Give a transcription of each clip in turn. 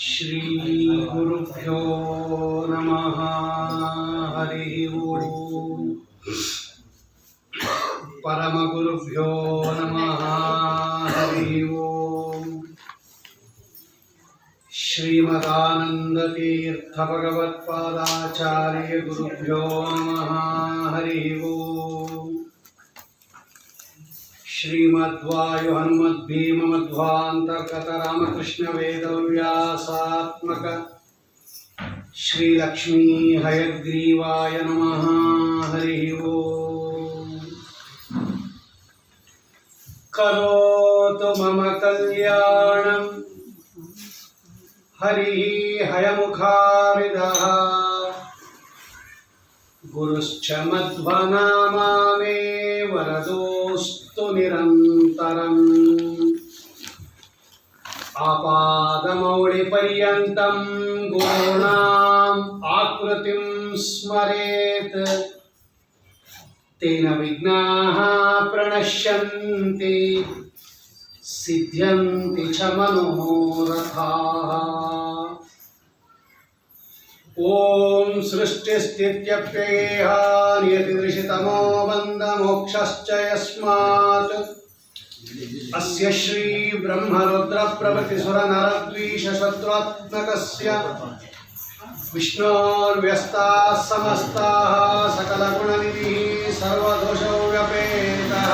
ಶ್ರೀ ಗುರುಭ್ಯೋ ನಮಃ. ಹರಿ ಓಂ. ಪರಮ ಗುರುಭ್ಯೋ ನಮಃ. ಹರಿ ಓಂ. ಶ್ರೀಮದಾನಂದ ತೀರ್ಥ ಭಗವತ್ಪಾದಾಚಾರ್ಯ ಗುರುಭ್ಯೋ ನಮಃ. ಹರಿ ಓಂ. ಶ್ರೀಮದ್ವಾಯು ಹನುಮದ್ಭೀಮ ಮಧ್ವಾಂತರ್ಗತ ರಾಮಕೃಷ್ಣ ವೇದವ್ಯಾಸಾತ್ಮಕ ಶ್ರೀ ಲಕ್ಷ್ಮೀ ಹಯಗ್ರೀವಾಯ ನಮಃ. ಹರಿ ಓಂ. ಕರೋತು ಮಮ ಕಲ್ಯಾಣಂ ಹರಿ ಹಯಮುಖಾವಿದಃ ಗುರುಶ್ಚ ಮಧ್ವನಾಮಾಮೇ ವರದೋಸ್ತು ನಿರಂತರಂ. ಆಪಾದಮೌಳಿಪರ್ಯಂತಂ ಗುರುಣಾಂ ಆಕೃತಿಂ ಸ್ಮರೇತ್ ತೇನ ವಿಘ್ನಾಃ ಪ್ರಣಶ್ಯಂತಿ ಸಿದ್ಧ್ಯಂತಿ ಚ ಮನೋರಥಾಃ. ಓಂ ಸೃಷ್ಟಿಸ್ಥಿತ್ಯಪ್ಯಯೇಹ ನಿಯತಿದೃಶಿತಮೋ ಬಂಧಮೋಕ್ಷಶ್ಚ ಯಸ್ಮಾತ್ ಅಸ್ಯ ಶ್ರೀ ಬ್ರಹ್ಮರುದ್ರ ಪ್ರಭೃತಿ ಸುರ ನರದ್ವೀಷ ಶತ್ರುತ್ಮಕಸ್ಯ ವಿಷ್ಣೋರ್ವ್ಯಸ್ತಾಃ ಸಮಸ್ತಾಃ ಸಕಲಗುಣನಿಧಿಃ ಸರ್ವದೋಷವ್ಯಪೇತಃ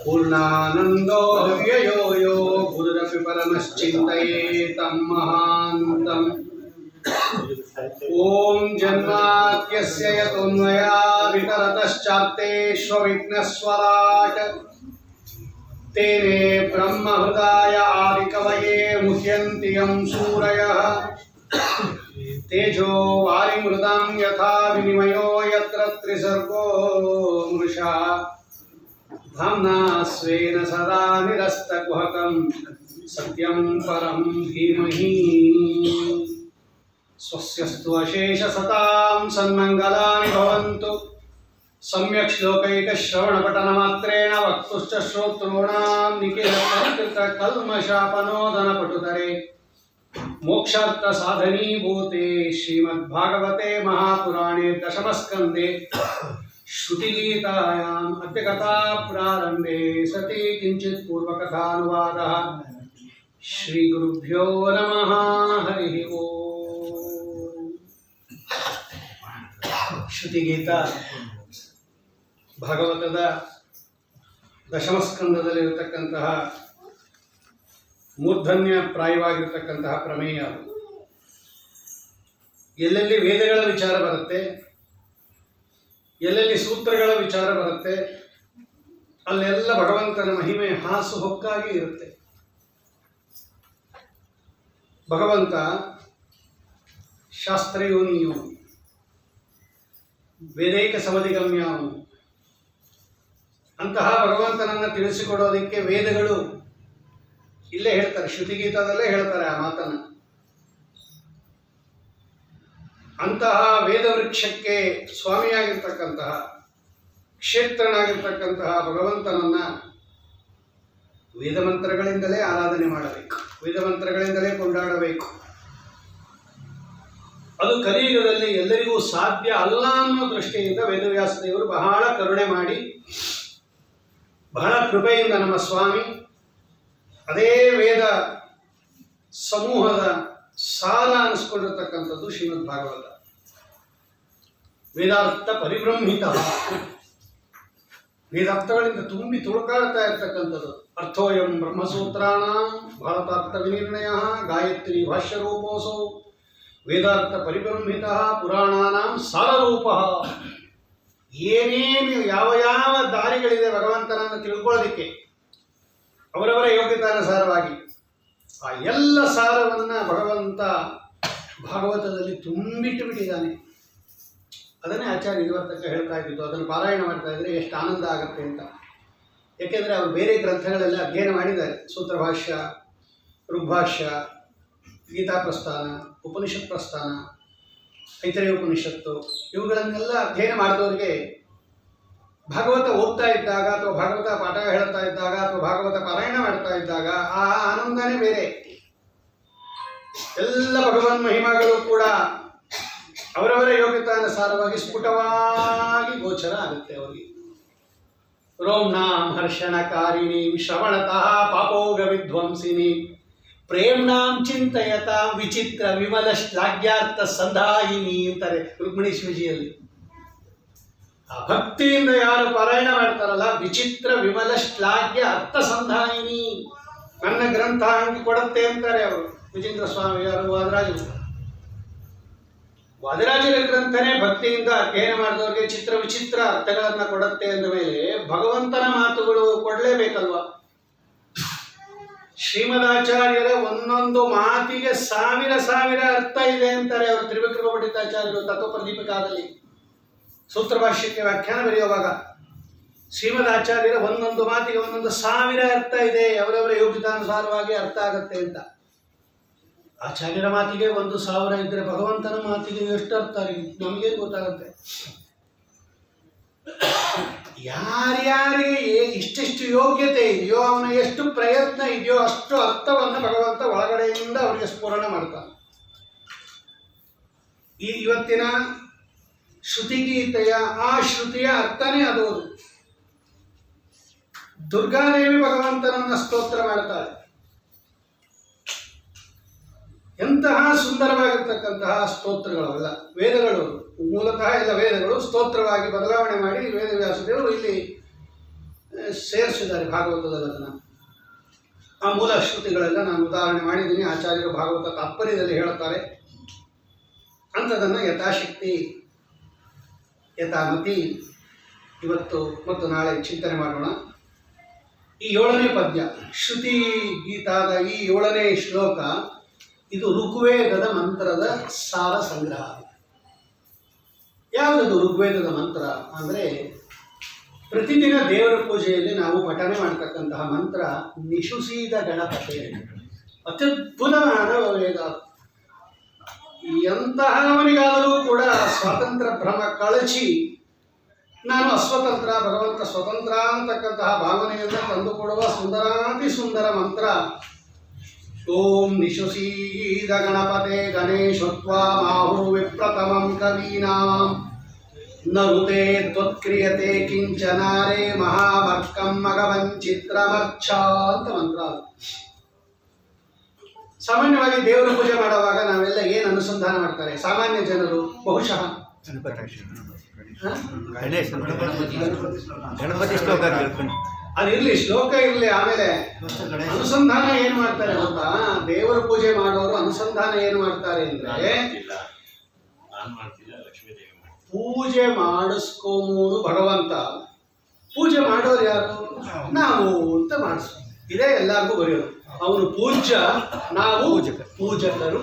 ಪೂರ್ಣಾನಂದೋ ಅವ್ಯಯೋ ಯೋ ಗುರುರಪಿ ಪರಮಶ್ಚಿಂತಯೇತಂ ಮಹಾಂತಂ. ಓಂ ಜನ್ಮಾದ್ಯಸ್ಯ ಯತೋನ್ಮಯಾದಿತರತಶ್ಚಾರ್ಥೇಷ್ವವಿಘ್ನಸ್ವರಾಟ್ ತೇನೇ ಬ್ರಹ್ಮಹೃದಾಯ ಆದಿಕವಯೇ ಮುಹ್ಯಂತಿ ಯಂ ಸೂರಯಃ ತೇಜೋ ವಾರಿಮೃದಾಂ ಯಥಾ ವಿನಿಮಯೋ ಯತ್ರ ತ್ರಿಸರ್ಗೋ ಮೃಷಾ ಧಾಮ್ನಾ ಸ್ವೇನ ಸದಾ ನಿರಸ್ತಕುಹಕಂ ಸತ್ಯಂ ಪರಂ ಧೀಮಹಿ. ಸ್ವಸ್ಯಸ್ತು ಅಶೇಷ ಸತಾಂ ಸನ್ಮಂಗಲಾನಿ ಭವಂತು. ಸಮ್ಯಕ್ ಶ್ಲೋಕೈಕ ಶ್ರವಣ ಪಠನ ಮಾತ್ರೇಣ ವಕ್ತುಶ್ಚ ಶ್ರೋತॄಣಾಂ ನಿಖಿಲ ಕಲ್ಮಷಾಪನೋದನ ಪಟುತರೆ ಮೋಕ್ಷಾರ್ಥ ಸಾಧನೀಭೂತೆ ಶ್ರೀಮದ್ಭಾಗವತೆ ಮಹಾಪುರಾಣೇ ದಶಮಸ್ಕಂದೆ ಶ್ರುತಿಗೀತಾಯಾಮ್ ಅದ್ಯ ಕಥಾ ಪ್ರಾರಂಭೆ ಸತಿ ಕಿಂಚಿತ್ ಪೂರ್ವಕಥಾನುವಾದಃ. ಶ್ರೀ ಗುರುಭ್ಯೋ ನಮಃ. ಹರಿ ಓಂ. ಶ್ರುತಿಗೀತ ಭಾಗವತದ ದಶಮಸ್ಕಂದದಲ್ಲಿರತಕ್ಕಂತಹ ಮೂರ್ಧನ್ಯ ಪ್ರಾಯವಾಗಿರತಕ್ಕಂತಹ ಪ್ರಮೇಯ. ಎಲ್ಲೆಲ್ಲಿ ವೇದಗಳ ವಿಚಾರ ಬರುತ್ತೆ, ಎಲ್ಲೆಲ್ಲಿ ಸೂತ್ರಗಳ ವಿಚಾರ ಬರುತ್ತೆ, ಅಲ್ಲೆಲ್ಲ ಭಗವಂತನ ಮಹಿಮೆ ಹಾಸು ಹೊಕ್ಕಾಗಿ ಇರುತ್ತೆ. ಭಗವಂತ ಶಾಸ್ತ್ರಯೋನಿಯು, ವೇದೈಕ ಸಮಧಿಗಮ್ಯಾನು. ಅಂತಹ ಭಗವಂತನನ್ನು ತಿಳಿಸಿಕೊಡೋದಕ್ಕೆ ವೇದಗಳು ಇಲ್ಲೇ ಹೇಳ್ತಾರೆ, ಶ್ರುತಿಗೀತದಲ್ಲೇ ಹೇಳ್ತಾರೆ ಆ ಮಾತನ್ನು. ಅಂತಹ ವೇದವೃಕ್ಷಕ್ಕೆ ಸ್ವಾಮಿಯಾಗಿರ್ತಕ್ಕಂತಹ, ಕ್ಷೇತ್ರನಾಗಿರ್ತಕ್ಕಂತಹ ಭಗವಂತನನ್ನ ವೇದಮಂತ್ರಗಳಿಂದಲೇ ಆರಾಧನೆ ಮಾಡಬೇಕು, ವೇದಮಂತ್ರಗಳಿಂದಲೇ ಕೊಂಡಾಡಬೇಕು. ಅದು ಕಲಿಯುಗದಲ್ಲಿ ಎಲ್ಲರಿಗೂ ಸಾಧ್ಯ ಅಲ್ಲ ಅನ್ನೋ ದೃಷ್ಟಿಯಿಂದ ವೇದವ್ಯಾಸ ದೇವರು ಬಹಳ ಕರುಣೆ ಮಾಡಿ, ಬಹಳ ಕೃಪೆಯಿಂದ ನಮ್ಮ ಸ್ವಾಮಿ ಅದೇ ವೇದ ಸಮೂಹದ ಸಾರ ಅನಿಸ್ಕೊಂಡಿರ್ತಕ್ಕಂಥದ್ದು ಶ್ರೀಮದ್ ಭಾಗವತ. ವೇದಾರ್ಥ ಪರಿಬ್ರಹ್ಮಿತ, ವೇದಾರ್ಥಗಳಿಂದ ತುಂಬಿ ತುಳುಕಾಡ್ತಾ ಇರ್ತಕ್ಕಂಥದ್ದು. ಅರ್ಥೋಯಂ ಬ್ರಹ್ಮಸೂತ್ರಾಣಾಂ ಭಾರತಾರ್ಥ ವಿನಿರ್ಣಯ ಗಾಯತ್ರಿ ಭಾಷ್ಯರೂಪೋಸೌ ವೇದಾರ್ಥ ಪರಿಬ್ರಹ್ಮಿತ ಪುರಾಣಾನಾಂ ಸಾರರೂಪ. ಏನೇನು ಯಾವ ಯಾವ ದಾರಿಗಳಿದೆ ಭಗವಂತನನ್ನು ತಿಳ್ಕೊಳ್ಳೋದಕ್ಕೆ ಅವರವರ ಯೋಗ್ಯತಾನುಸಾರವಾಗಿ ಆ ಎಲ್ಲ ಸಾರವನ್ನು ಭಗವಂತ ಭಾಗವತದಲ್ಲಿ ತುಂಬಿಟ್ಟು ಬಿಟ್ಟಿದ್ದಾನೆ. ಅದನ್ನೇ ಆಚಾರ್ಯ ಇವತ್ತಕ್ಕೆ ಹೇಳ್ತಾ ಇದ್ದಿದ್ದು. ಅದನ್ನು ಪಾರಾಯಣ ಮಾಡ್ತಾ ಇದ್ರೆ ಎಷ್ಟು ಆನಂದ ಆಗುತ್ತೆ ಅಂತ. ಯಾಕೆಂದರೆ ಅವರು ಬೇರೆ ಗ್ರಂಥಗಳೆಲ್ಲ ಅಧ್ಯಯನ ಮಾಡಿದ್ದಾರೆ. ಸೂತ್ರಭಾಷ್ಯ, ಋಗ್ಭಾಷ್ಯ, ಗೀತಾ ಪ್ರಸ್ಥಾನ, ಉಪನಿಷತ್ ಪ್ರಸ್ಥಾನ, ಐತರೇಯ ಉಪನಿಷತ್ತು, ಇವುಗಳನ್ನೆಲ್ಲ ಅಧ್ಯಯನ ಮಾಡಿದವರಿಗೆ ಭಾಗವತ ಓದ್ತಾ ಇದ್ದಾಗ ಅಥವಾ ಭಾಗವತ ಪಾಠ ಹೇಳ್ತಾ ಇದ್ದಾಗ ಅಥವಾ ಭಾಗವತ ಪಾರಾಯಣ ಮಾಡ್ತಾ ಇದ್ದಾಗ ಆ ಆನಂದನೇ ಬೇರೆ. ಎಲ್ಲ ಭಗವನ್ ಮಹಿಮೆಗಳು ಕೂಡ ಅವರವರ ಯೋಗ್ಯತಾನುಸಾರವಾಗಿ ಸ್ಫುಟವಾಗಿ ಗೋಚರ ಆಗುತ್ತೆ ಅವರಿಗೆ. ರೋಮ್ನಾಂ ಹರ್ಷಣಕಾರಿಣಿ ಶ್ರವಣತಃ ಪಾಪೋಗ ವಿಧ್ವಂಸಿನಿ ಪ್ರೇಮ್ನಾಂ ಚಿಂತಯತ ವಿಚಿತ್ರ ವಿಮಲ ಶ್ಲಾಘ್ಯಾರ್ಥ ಸಂಧಾಯಿನಿ ಅಂತಾರೆ ರುಕ್ಮಿಣಿ ಶಿವಜಿಯಲ್ಲಿ. ಆ ಭಕ್ತಿಯಿಂದ ಯಾರು ಪಾರಾಯಣ ಮಾಡ್ತಾರಲ್ಲ, ವಿಚಿತ್ರ ವಿಮಲ ಶ್ಲಾಘ್ಯ ಅರ್ಥ ಸಂಧಾಯಿನಿ, ನನ್ನ ಗ್ರಂಥ ಹಂಗೆ ಕೊಡುತ್ತೆ ಅಂತಾರೆ ಅವರು. ವಿಜೇಂದ್ರ ಸ್ವಾಮಿ ಯಾರು ವಾದರಾಜರು, ವಾದರಾಜರ ಗ್ರಂಥನೇ ಭಕ್ತಿಯಿಂದ ಅಧ್ಯಯನ ಮಾಡಿದವರಿಗೆ ಚಿತ್ರ ವಿಚಿತ್ರ ಅರ್ಥಗಳನ್ನು ಕೊಡುತ್ತೆ ಅಂದ ಮೇಲೆ ಭಗವಂತನ ಮಾತುಗಳು ಕೊಡಲೇಬೇಕಲ್ವ. ಶ್ರೀಮದಾಚಾರ್ಯರ ಒಂದೊಂದು ಮಾತಿಗೆ ಸಾವಿರ ಸಾವಿರ ಅರ್ಥ ಇದೆ ಅಂತಾರೆ ಅವರು. ತ್ರಿವಿಕ್ರಮ ಪಂಡಿತಾಚಾರ್ಯರು ತತ್ವಪ್ರದೀಪಿಕಾದಲ್ಲಿ ಸೂತ್ರಭಾಷ್ಯಕ್ಕೆ ವ್ಯಾಖ್ಯಾನ ಬರೆಯುವಾಗ ಶ್ರೀಮದಾಚಾರ್ಯರ ಒಂದೊಂದು ಮಾತಿಗೆ ಒಂದೊಂದು ಸಾವಿರ ಅರ್ಥ ಇದೆ, ಅವರವರ ಯೋಗ್ಯತಾನುಸಾರವಾಗಿ ಅರ್ಥ ಆಗತ್ತೆ ಅಂತ. ಆಚಾರ್ಯರ ಮಾತಿಗೆ 1,000 ಇದ್ದರೆ ಭಗವಂತನ ಮಾತಿಗೆ ಎಷ್ಟು ಅರ್ಥ ನಮಗೇನು ಗೊತ್ತಾಗುತ್ತೆ? ಯಾರ್ಯಾರಿಗೆ ಇಷ್ಟೆಷ್ಟು ಯೋಗ್ಯತೆ ಇದೆಯೋ, ಅವನ ಎಷ್ಟು ಪ್ರಯತ್ನ ಇದೆಯೋ ಅಷ್ಟು ಅರ್ಥವನ್ನು ಭಗವಂತ ಒಳಗಡೆಯಿಂದ ಅವರಿಗೆ ಸ್ಫುರಣ ಮಾಡ್ತಾನೆ. ಇವತ್ತಿನ ಶ್ರುತಿಗೀತೆಯ ಆ ಶ್ರುತಿಯ ಅರ್ಥನೇ ಅದು. ದುರ್ಗಾದೇವಿ ಭಗವಂತನನ್ನ ಸ್ತೋತ್ರ ಮಾಡ್ತಾಳೆ. ಎಂತಹ ಸುಂದರವಾಗಿರ್ತಕ್ಕಂತಹ ಸ್ತೋತ್ರಗಳವೆಲ್ಲ. ವೇದಗಳು ಮೂಲತಃ ಎಲ್ಲ ವೇದಗಳು ಸ್ತೋತ್ರವಾಗಿ ಬದಲಾವಣೆ ಮಾಡಿ ವೇದವ್ಯಾಸದೇವರು ಇಲ್ಲಿ ಸೇರಿಸಿದ್ದಾರೆ ಭಾಗವತದಲ್ಲಿ. ಅದನ್ನು ಆ ಮೂಲ ಶ್ರುತಿಗಳೆಲ್ಲ ನಾನು ಉದಾಹರಣೆ ಮಾಡಿದ್ದೀನಿ. ಆಚಾರ್ಯರು ಭಾಗವತ ತಾತ್ಪರ್ಯದಲ್ಲಿ ಹೇಳುತ್ತಾರೆ. ಅಂಥದನ್ನು ಯಥಾಶಕ್ತಿ ಯಥಾಮತಿ ಇವತ್ತು ಮತ್ತು ನಾಳೆ ಚಿಂತನೆ ಮಾಡೋಣ. ಈ 7ನೇ ಪದ್ಯ ಶ್ರುತಿ ಗೀತಾದ ಈ 7ನೇ ಶ್ಲೋಕ ಇದು ಋಗ್ವೇದದ ಮಂತ್ರದ ಸಾರ ಸಂಗ್ರಹ. ಯಾವುದದು ಋಗ್ವೇದದ ಮಂತ್ರ ಅಂದರೆ, ಪ್ರತಿದಿನ ದೇವರ ಪೂಜೆಯಲ್ಲಿ ನಾವು ಪಠನೆ ಮಾಡ್ತಕ್ಕಂತಹ ಮಂತ್ರ ನಿಶುಸೀದ ಗಣಪತಿ. ಅತ್ಯದ್ಭುತವಾದ ವೇದ. ಎಂತಹವನಿಗಾದರೂ ಕೂಡ ಸ್ವಾತಂತ್ರ್ಯ ಭ್ರಮ ಕಳಚಿ ನಾನು ಅಸ್ವತಂತ್ರ, ಭಗವಂತ ಸ್ವತಂತ್ರ ಅಂತಕ್ಕಂತಹ ಭಾವನೆಯನ್ನು ತಂದುಕೊಡುವ ಸುಂದರಾತಿ ಸುಂದರ ಮಂತ್ರ. ಓಂ ನಿಶುಸೀದ ಗಣಪತೆ ಗಣೇಶತ್ವಾ ಮಾಹು ವಿಪ್ರತಮಂ ಕವೀನಾಂ ನರುತೆ ತ್ವತ್ಕ್ರಿಯತೆ ಕಿಂಚನಾರೇ ಮಹಾಮರ್ಕಂ ಮಗವಂಚಿತ್ರಮರ್ಚ ಅಂತ ಮಂತ್ರ. ಸಾಮಾನ್ಯವಾಗಿ ದೇವರ ಪೂಜೆ ಮಾಡುವಾಗ ನಾವೆಲ್ಲ ಏನು ಅನುಸಂಧಾನ ಮಾಡ್ತಾರೆ ಸಾಮಾನ್ಯ ಜನರು? ಬಹುಶಃ ಅದಿರಲಿ, ಶ್ಲೋಕ ಇರಲಿ, ಆಮೇಲೆ ಅನುಸಂಧಾನ ಏನು ಮಾಡ್ತಾರೆ ಅಂತ. ದೇವರ ಪೂಜೆ ಮಾಡೋರು ಅನುಸಂಧಾನ ಏನು ಮಾಡ್ತಾರೆ ಅಂದ್ರೆ, ಪೂಜೆ ಮಾಡಿಸ್ಕೋಮೋದು ಭಗವಂತ, ಪೂಜೆ ಮಾಡೋರು ಯಾರು? ನಾವು ಅಂತ ಮಾಡಿಸ್ಕೊ. ಇದೇ ಎಲ್ಲರಿಗೂ ಬರೆಯೋದು. ಅವನು ಪೂಜ್ಯ, ನಾವು ಪೂಜಕರು.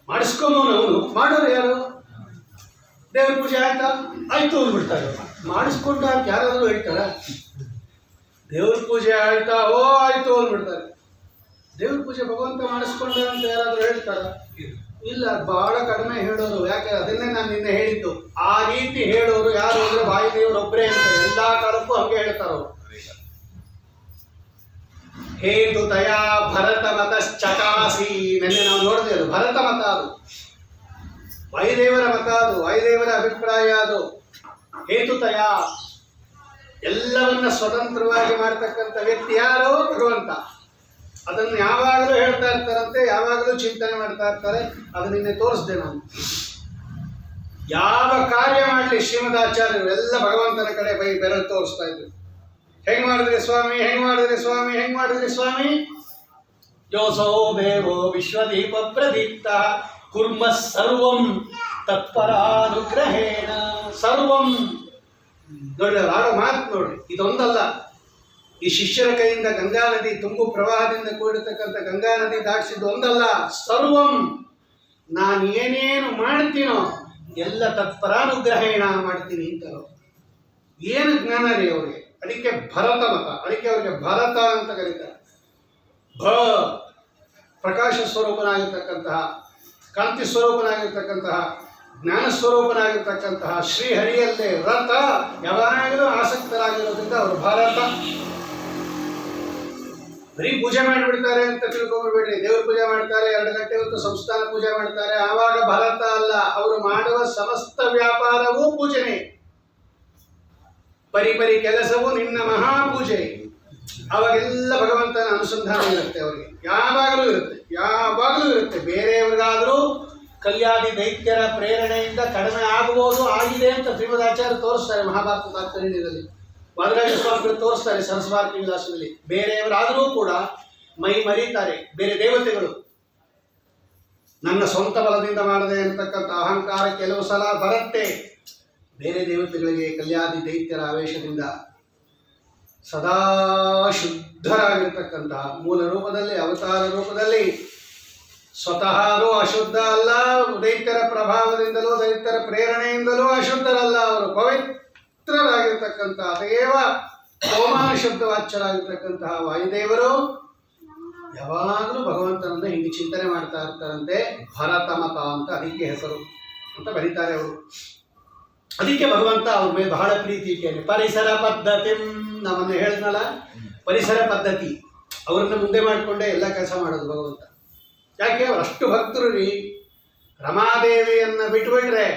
ಮಾಡಿಸ್ಕೊಂಬವನು ಅವನು, ಮಾಡೋರು ಯಾರು? ದೇವ್ರ ಪೂಜೆ ಆಯ್ತಾ? ಆಯ್ತು ಅಂದ್ಬಿಡ್ತಾರೆ. ಮಾಡಿಸ್ಕೊಂಡ ಯಾರಾದರೂ ಹೇಳ್ತಾರ? ದೇವ್ರ ಪೂಜೆ ಆಯ್ತಾ? ಓ ಆಯ್ತು ಅಂದ್ಬಿಡ್ತಾರೆ. ದೇವ್ರ ಪೂಜೆ ಭಗವಂತ ಮಾಡಿಸ್ಕೊಂಡ ಅಂತ ಯಾರಾದರೂ ಹೇಳ್ತಾರ? ಇಲ್ಲ, ಬಹಳ ಕಡಿಮೆ ಹೇಳೋರು. ಯಾಕೆ? ಅದನ್ನೇ ನಾನು ನಿನ್ನೆ ಹೇಳಿದ್ದು. ಆ ರೀತಿ ಹೇಳೋರು ಯಾರು ಅಂದ್ರೆ ಬಾಯಿ ದೇವರೊಬ್ಬರೇ ಅಂತ. ಎಲ್ಲ ಕಾಲಕ್ಕೂ ಹಂಗೆ ಹೇಳ್ತಾರವ್ರು. ಹೇತುತಯ ಭರತ ಮತಶ್ಚಕಾಸಿ. ನೆನ್ನೆ ನಾವು ನೋಡಿದೆ, ಅದು ಭರತ ಮತ, ಅದು ವಾಯುದೇವರ ಮತ, ಅದು ವಾಯುದೇವರ ಅಭಿಪ್ರಾಯ. ಅದು ಹೇತುತಯ. ಎಲ್ಲವನ್ನ ಸ್ವತಂತ್ರವಾಗಿ ಮಾಡ್ತಕ್ಕಂಥ ವ್ಯಕ್ತಿ ಯಾರು? ಭಗವಂತ. ಅದನ್ನು ಯಾವಾಗಲೂ ಹೇಳ್ತಾ ಇರ್ತಾರಂತೆ, ಯಾವಾಗಲೂ ಚಿಂತನೆ ಮಾಡ್ತಾ ಇರ್ತಾರೆ. ಅದು ನಿನ್ನೆ ತೋರಿಸ್ದೆ ನಾನು. ಯಾವ ಕಾರ್ಯ ಮಾಡಲಿ ಶ್ರೀಮದಾಚಾರ್ಯರು ಎಲ್ಲ ಭಗವಂತನ ಕಡೆ ಬೆರಳು ತೋರಿಸ್ತಾ ಇದ್ರು. ಹೆಂಗ್ ಮಾಡಿದ್ರಿ ಸ್ವಾಮಿ, ಹೆಂಗ್ ಮಾಡಿದ್ರಿ ಸ್ವಾಮಿ, ಹೆಂಗ್ ಮಾಡಿದ್ರಿ ಸ್ವಾಮಿ? ಯೋಸೋ ದೇವೋ ವಿಶ್ವದೀಪ ಪ್ರದೀಪ್ತ ಕುರ್ಮ ಸರ್ವಂ ತತ್ಪರಾನುಗ್ರಹೇಣ. ಸರ್ವಂ ನೋಡಿ, ಅವ್ರು ಆಡೋ ಮಾತು ನೋಡಿ, ಇದೊಂದಲ್ಲ. ಈ ಶಿಷ್ಯರ ಕೈಯಿಂದ ಗಂಗಾ ನದಿ ತುಂಬು ಪ್ರವಾಹದಿಂದ ಕೂಡಿರ್ತಕ್ಕಂಥ ಗಂಗಾ ನದಿ ದಾಟಿಸಿದ್ದು ಒಂದಲ್ಲ, ಸರ್ವಂ. ನಾನು ಏನೇನು ಮಾಡ್ತೀನೋ ಎಲ್ಲ ತತ್ಪರಾನುಗ್ರಹೇಣ ಮಾಡ್ತೀನಿ ಅಂತ. ಏನು ಜ್ಞಾನ ರೀ ಅವ್ರಿಗೆ. ಅದಕ್ಕೆ ಭರತ ಮತ, ಅದಕ್ಕೆ ಅವ್ರಿಗೆ ಭರತ ಅಂತ ಕರೀತಾರೆ. ಪ್ರಕಾಶ ಸ್ವರೂಪನಾಗಿರ್ತಕ್ಕಂತಹ, ಕಾಂತಿ ಸ್ವರೂಪನಾಗಿರ್ತಕ್ಕಂತಹ, ಜ್ಞಾನ ಸ್ವರೂಪನಾಗಿರ್ತಕ್ಕಂತಹ ಶ್ರೀಹರಿಯಲ್ಲೇ ವ್ರತ ಯಾವಾಗಲೂ ಆಸಕ್ತರಾಗಿರೋದ್ರಿಂದ ಅವರು ಭಾರತ. ಬರೀ ಪೂಜೆ ಮಾಡಿಬಿಡ್ತಾರೆ ಅಂತ ತಿಳ್ಕೊಂಡ್ಬಿಡ್ಬೇಡಿ. ದೇವ್ರ ಪೂಜೆ ಮಾಡ್ತಾರೆ, 2 ಗಂಟೆ ಹೊತ್ತು ಸಂಸ್ಥಾನ ಪೂಜೆ ಮಾಡ್ತಾರೆ, ಆವಾಗ ಭಾರತ ಅಲ್ಲ. ಅವರು ಮಾಡುವ ಸಮಸ್ತ ವ್ಯಾಪಾರವೂ ಪೂಜೆನೇ. ಪರಿಪರಿ ಕೆಲಸವು ನಿನ್ನ ಮಹಾಪೂಜೆ. ಅವಾಗೆಲ್ಲ ಭಗವಂತನ ಅನುಸಂಧಾನ ಇರುತ್ತೆ ಅವರಿಗೆ, ಯಾವಾಗಲೂ ಇರುತ್ತೆ, ಯಾವಾಗಲೂ ಇರುತ್ತೆ. ಬೇರೆಯವ್ರಿಗಾದರೂ ಕಲ್ಯಾಣಿ ದೈತ್ಯರ ಪ್ರೇರಣೆಯಿಂದ ಕಡಿಮೆ ಆಗಬಹುದು, ಆಗಿದೆ ಅಂತ ಶ್ರೀಮದಾಚಾರ್ಯ ತೋರಿಸ್ತಾರೆ ಮಹಾಭಾರತ ತಾತ್ಪರ್ಯದಲ್ಲಿ. ವಾದರಾಜ ಸ್ವಾಮಿಗಳು ತೋರಿಸ್ತಾರೆ ಸರಸ್ವಾತಿ ವಿಲಾಸದಲ್ಲಿ. ಬೇರೆಯವರಾದರೂ ಕೂಡ ಮೈ ಮರೀತಾರೆ. ಬೇರೆ ದೇವತೆಗಳು ನನ್ನ ಸ್ವಂತ ಬಲದಿಂದ ಮಾಡದೆ ಅಂತಕ್ಕಂಥ ಅಹಂಕಾರ ಕೆಲವು ಸಲ ಬರುತ್ತೆ. ಬೇರೆ ದೇವತೆಗಳಿಗೆ ಕಲ್ಯಾಣಿ ದೈತ್ಯರ ಆವೇಶದಿಂದ ಸದಾ ಶುದ್ಧರಾಗಿರ್ತಕ್ಕಂತಹ ಮೂಲ ರೂಪದಲ್ಲಿ, ಅವತಾರ ರೂಪದಲ್ಲಿ ಸ್ವತಃ ಅಶುದ್ಧ ಅಲ್ಲ, ದೈತ್ಯರ ಪ್ರಭಾವದಿಂದಲೂ ದೈತ್ಯರ ಪ್ರೇರಣೆಯಿಂದಲೂ ಅಶುದ್ಧರಲ್ಲ. ಅವರು ಪವಿತ್ರರಾಗಿರ್ತಕ್ಕಂಥ ಅದೇವ ಸೋಮಾನ ಶಬ್ದವಾಚ್ಯರಾಗಿರ್ತಕ್ಕಂತಹ ವಾಯುದೇವರು ಯಾವಾಗಲೂ ಭಗವಂತನನ್ನು ಹಿಂಗೆ ಚಿಂತನೆ ಮಾಡ್ತಾ ಇರ್ತಾರಂತೆ. ಭರತಮತ ಅಂತ ಅದಕ್ಕೆ ಹೆಸರು ಅಂತ ಬರೀತಾರೆ ಅವರು. ಅದಕ್ಕೆ ಭಗವಂತ ಅವ್ರ ಮೇಲೆ ಬಹಳ ಪ್ರೀತಿ ಇಟ್ಟೇನೆ. ಪರಿಸರ ಪದ್ಧತಿ, ನಮ್ಮನ್ನು ಹೇಳಿದ್ನಲ್ಲ, ಪರಿಸರ ಪದ್ಧತಿ ಅವ್ರನ್ನ ಮುಂದೆ ಮಾಡಿಕೊಂಡೇ ಎಲ್ಲ ಕೆಲಸ ಮಾಡೋದು ಭಗವಂತ. ಯಾಕೆ? ಅವ್ರು ಅಷ್ಟು ಭಕ್ತರು ರೀ. ರಮಾದೇವಿಯನ್ನು ಬಿಟ್ಟುಬಿಟ್ರೆ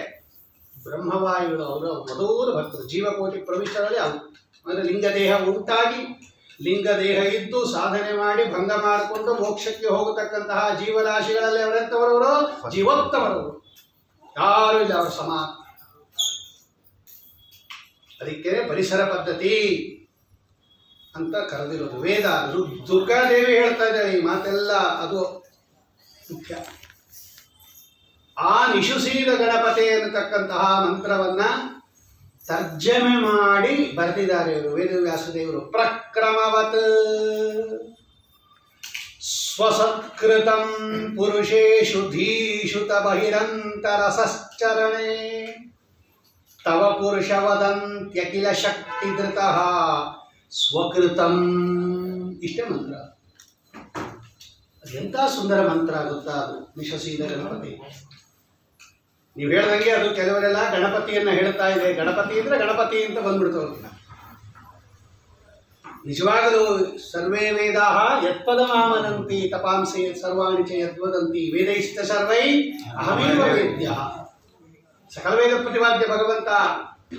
ಬ್ರಹ್ಮವಾಯುಗಳು ಅವರು ಮಧುರ ಭಕ್ತರು. ಜೀವಕೋಟಿ ಪ್ರವಿಷ್ಟರಲ್ಲಿ ಅವು ಅಂದರೆ ಲಿಂಗದೇಹ ಉಂಟಾಗಿ, ಲಿಂಗದೇಹ ಇದ್ದು ಸಾಧನೆ ಮಾಡಿ ಭಂಗ ಮಾಡಿಕೊಂಡು ಮೋಕ್ಷಕ್ಕೆ ಹೋಗತಕ್ಕಂತಹ ಜೀವರಾಶಿಗಳಲ್ಲಿ ಅವರೆಂಥವರವರು? ಜೀವೋತ್ತಮರವರು. ಯಾರು ಇಲ್ಲ ಅವರ ಸಮಾನ. ಅದಕ್ಕೆ ಪರಿಸರ ಪದ್ಧತಿ ಅಂತ ಕರೆದಿರೋದು. ವೇದ ದುರ್ಗಾದೇವಿ ಹೇಳ್ತಾ ಇದ್ದಾರೆ ಈ ಮಾತೆಲ್ಲ, ಅದು ಮುಖ್ಯ. ಆ ನಿಶುಸೀದ ಗಣಪತಿ ಅನ್ನತಕ್ಕಂತಹ ಮಂತ್ರವನ್ನ ತರ್ಜಮೆ ಮಾಡಿ ಬರೆದಿದ್ದಾರೆ ಇವರು ವೇದವ್ಯಾಸದೇವರು. ಪ್ರಕ್ರಮವತ್ ಸ್ವಸತ್ಕೃತಂ ಪುರುಷೇಷು ಧೀಷುತ ಬಹಿರಂತರಸಶ್ಚರಣೆ ತವ ಪುರುಷ ವದಂತ್ಯಖಿಲ ಶಕ್ತಿಧೃತಃ ಸ್ವಕೃತಂ. ಇಷ್ಟೇ ಮಂತ್ರ. ಅದೆಂಥ ಸುಂದರ ಮಂತ್ರ ಆಗುತ್ತಾ ಅದು ನಿಶಸೀದ ಗಣಪತಿ. ನೀವು ಹೇಳ್ದಂಗೆ ಅದು ಕೆಲವರೆಲ್ಲ ಗಣಪತಿಯನ್ನ ಹೇಳ್ತಾ ಇದೆ. ಗಣಪತಿ ಅಂದ್ರೆ ಗಣಪತಿ ಅಂತ ಬಂದ್ಬಿಡ್ತವ್ರು. ನಿಜವಾಗಲೂ ಸರ್ವೇ ವೇದಾ ಯತ್ಪದಮಾಮನಂತಿ ತಪಾಂಸಿ ಸರ್ವಾಣಿ ಚ ಯದ್ವದಂತಿ ವೇದೈಶ್ಚ ಸರ್ವೈ ಅಹಮೇವ ವೇದ್ಯ. ಸಕಲ ವೇದ ಪ್ರತಿಪಾದ್ಯ ಭಗವಂತ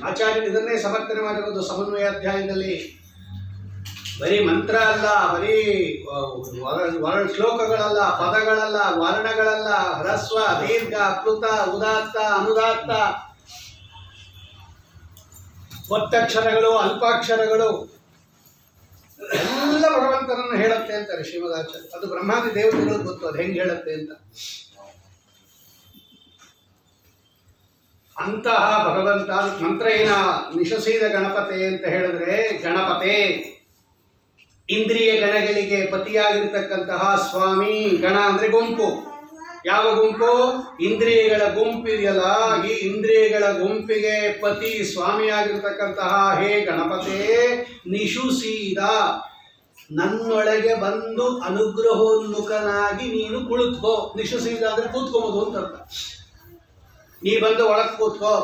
ಆಚಾರ್ಯರು ಇದನ್ನೇ ಸಮರ್ಥನೆ ಮಾಡಿರೋದು ಸಮನ್ವಯ ಅಧ್ಯಾಯದಲ್ಲಿ. ಬರೀ ಮಂತ್ರ ಅಲ್ಲ, ಬರೀ ಶ್ಲೋಕಗಳಲ್ಲ, ಪದಗಳಲ್ಲ, ವರ್ಣಗಳಲ್ಲ, ಹ್ರಸ್ವ, ದೀರ್ಘ, ಪ್ಲುತ, ಉದಾತ್ತ, ಅನುದಾತ್ತ, ಒತ್ತಕ್ಷರಗಳು, ಅಲ್ಪಾಕ್ಷರಗಳು ಎಲ್ಲ ಭಗವಂತನನ್ನು ಹೇಳುತ್ತೆ ಅಂತಾರೆ ಶ್ರೀಮದಾಚಾರ್ಯ. ಅದು ಬ್ರಹ್ಮಾದಿ ದೇವತೆಗಳು ಗೊತ್ತು ಅದು ಹೆಂಗೆ ಹೇಳುತ್ತೆ ಅಂತ. ಅಂತಹ ಭಗವಂತ ಮಂತ್ರ ಏನ ನಿಶಸೀದ ಗಣಪತೆ ಅಂತ ಹೇಳಿದ್ರೆ, ಗಣಪತೆ ಇಂದ್ರಿಯ ಗಣಗಳಿಗೆ ಪತಿಯಾಗಿರ್ತಕ್ಕಂತಹ ಸ್ವಾಮಿ. ಗಣ ಅಂದ್ರೆ ಗುಂಪು. ಯಾವ ಗುಂಪು? ಇಂದ್ರಿಯಗಳ ಗುಂಪಿದೆಯಲ್ಲ, ಈ ಇಂದ್ರಿಯಗಳ ಗುಂಪಿಗೆ ಪತಿ ಸ್ವಾಮಿಯಾಗಿರ್ತಕ್ಕಂತಹ ಹೇ ಗಣಪತೆ, ನಿಶುಸೀದ ನನ್ನೊಳಗೆ ಬಂದು ಅನುಗ್ರಹೋನ್ಮುಖನಾಗಿ ನೀನು ಕುಳಿತುಕೋ. ನಿಶುಸೀದ ಅಂದ್ರೆ ಕೂತ್ಕೋಬಹುದು ಅಂತ ಅರ್ಥ. ನೀ ಬಂದು ಒಳಗೆ ಕೂತ್ಕೋ.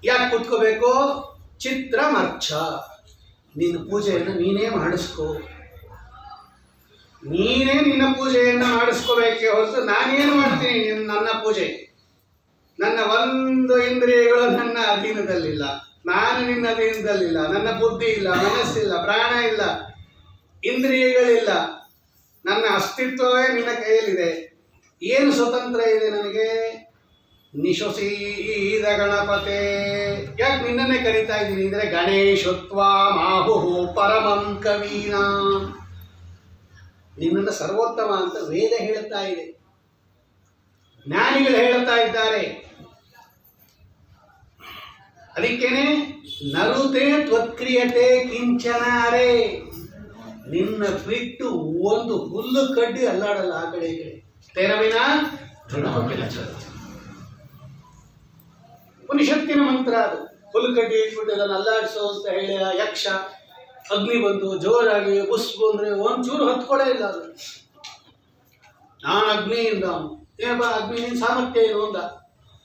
ಯಾಕೆ ಕೂತ್ಕೋಬೇಕು? ಚಿತ್ರಮರ್ಚ, ನಿನ್ನ ಪೂಜೆಯನ್ನು ನೀನೇ ಮಾಡಿಸ್ಕೋ. ನೀನೇ ನಿನ್ನ ಪೂಜೆಯನ್ನು ಮಾಡಿಸ್ಕೋಬೇಕೆ ಹೊರತು ನಾನೇನು ಮಾಡ್ತೀನಿ ನನ್ನ ಪೂಜೆ. ನನ್ನ ಒಂದು ಇಂದ್ರಿಯಗಳು ನನ್ನ ಅಧೀನದಲ್ಲಿಲ್ಲ, ನಾನು ನಿನ್ನ ಅಧೀನದಲ್ಲಿಲ್ಲ, ನನ್ನ ಬುದ್ಧಿ ಇಲ್ಲ, ಮನಸ್ಸಿಲ್ಲ, ಪ್ರಾಣ ಇಲ್ಲ, ಇಂದ್ರಿಯಗಳಿಲ್ಲ, ನನ್ನ ಅಸ್ತಿತ್ವವೇ ನಿನ್ನ ಕೈಯಲ್ಲಿದೆ. ಏನು ಸ್ವತಂತ್ರ ಇದೆ ನನಗೆ? ನಿಶೋಸೀದ ಗಣಪತೆ. ಯಾಕೆ ನಿನ್ನನ್ನೇ ಕರೀತಾ ಇದ್ದೀನಿ ಅಂದರೆ ಗಣೇಶತ್ವ ಮಾಹು ಪರಮಂ ಕವೀನಾ, ನಿನ್ನನ್ನು ಸರ್ವೋತ್ತಮ ಅಂತ ವೇದ ಹೇಳುತ್ತಾ ಇದೆ, ಜ್ಞಾನಿಗಳು ಹೇಳುತ್ತಾ ಇದ್ದಾರೆ. ಅದಕ್ಕೇನೆ ನರುತೆ ತ್ವತ್ಕ್ರಿಯತೆ ಕಿಂಚನಾರೇ, ನಿನ್ನ ಬಿಟ್ಟು ಒಂದು ಹುಲ್ಲು ಕಡ್ಡಿ ಅಲ್ಲಾಡಲ್ಲ ಆ ಕಡೆ ಈ ಕಡೆ. ತೆರವಿನ ಉಪನಿಷತ್ತಿನ ಮಂತ್ರ ಅದು. ಹುಲ್ಲು ಕಡ್ಡಿ ಇಟ್ಬಿಟ್ಟು ಅದನ್ನು ಅಲ್ಲಾಡಿಸೋ ಅಂತ ಹೇಳಿ ಆ ಯಕ್ಷ ಅಗ್ನಿ ಬಂದು ಜೋರಾಗಿ ಬುಸ್ಬು ಅಂದ್ರೆ ಒಂಚೂರು ಹತ್ಕೊಳೇ ಇಲ್ಲ ಅದು. ನಾನು ಅಗ್ನಿಯಿಂದ ಏನಪ್ಪ ಅಗ್ನಿ ನಿನ್ನ ಸಾಮರ್ಥ್ಯ ಏನು ಅಂದ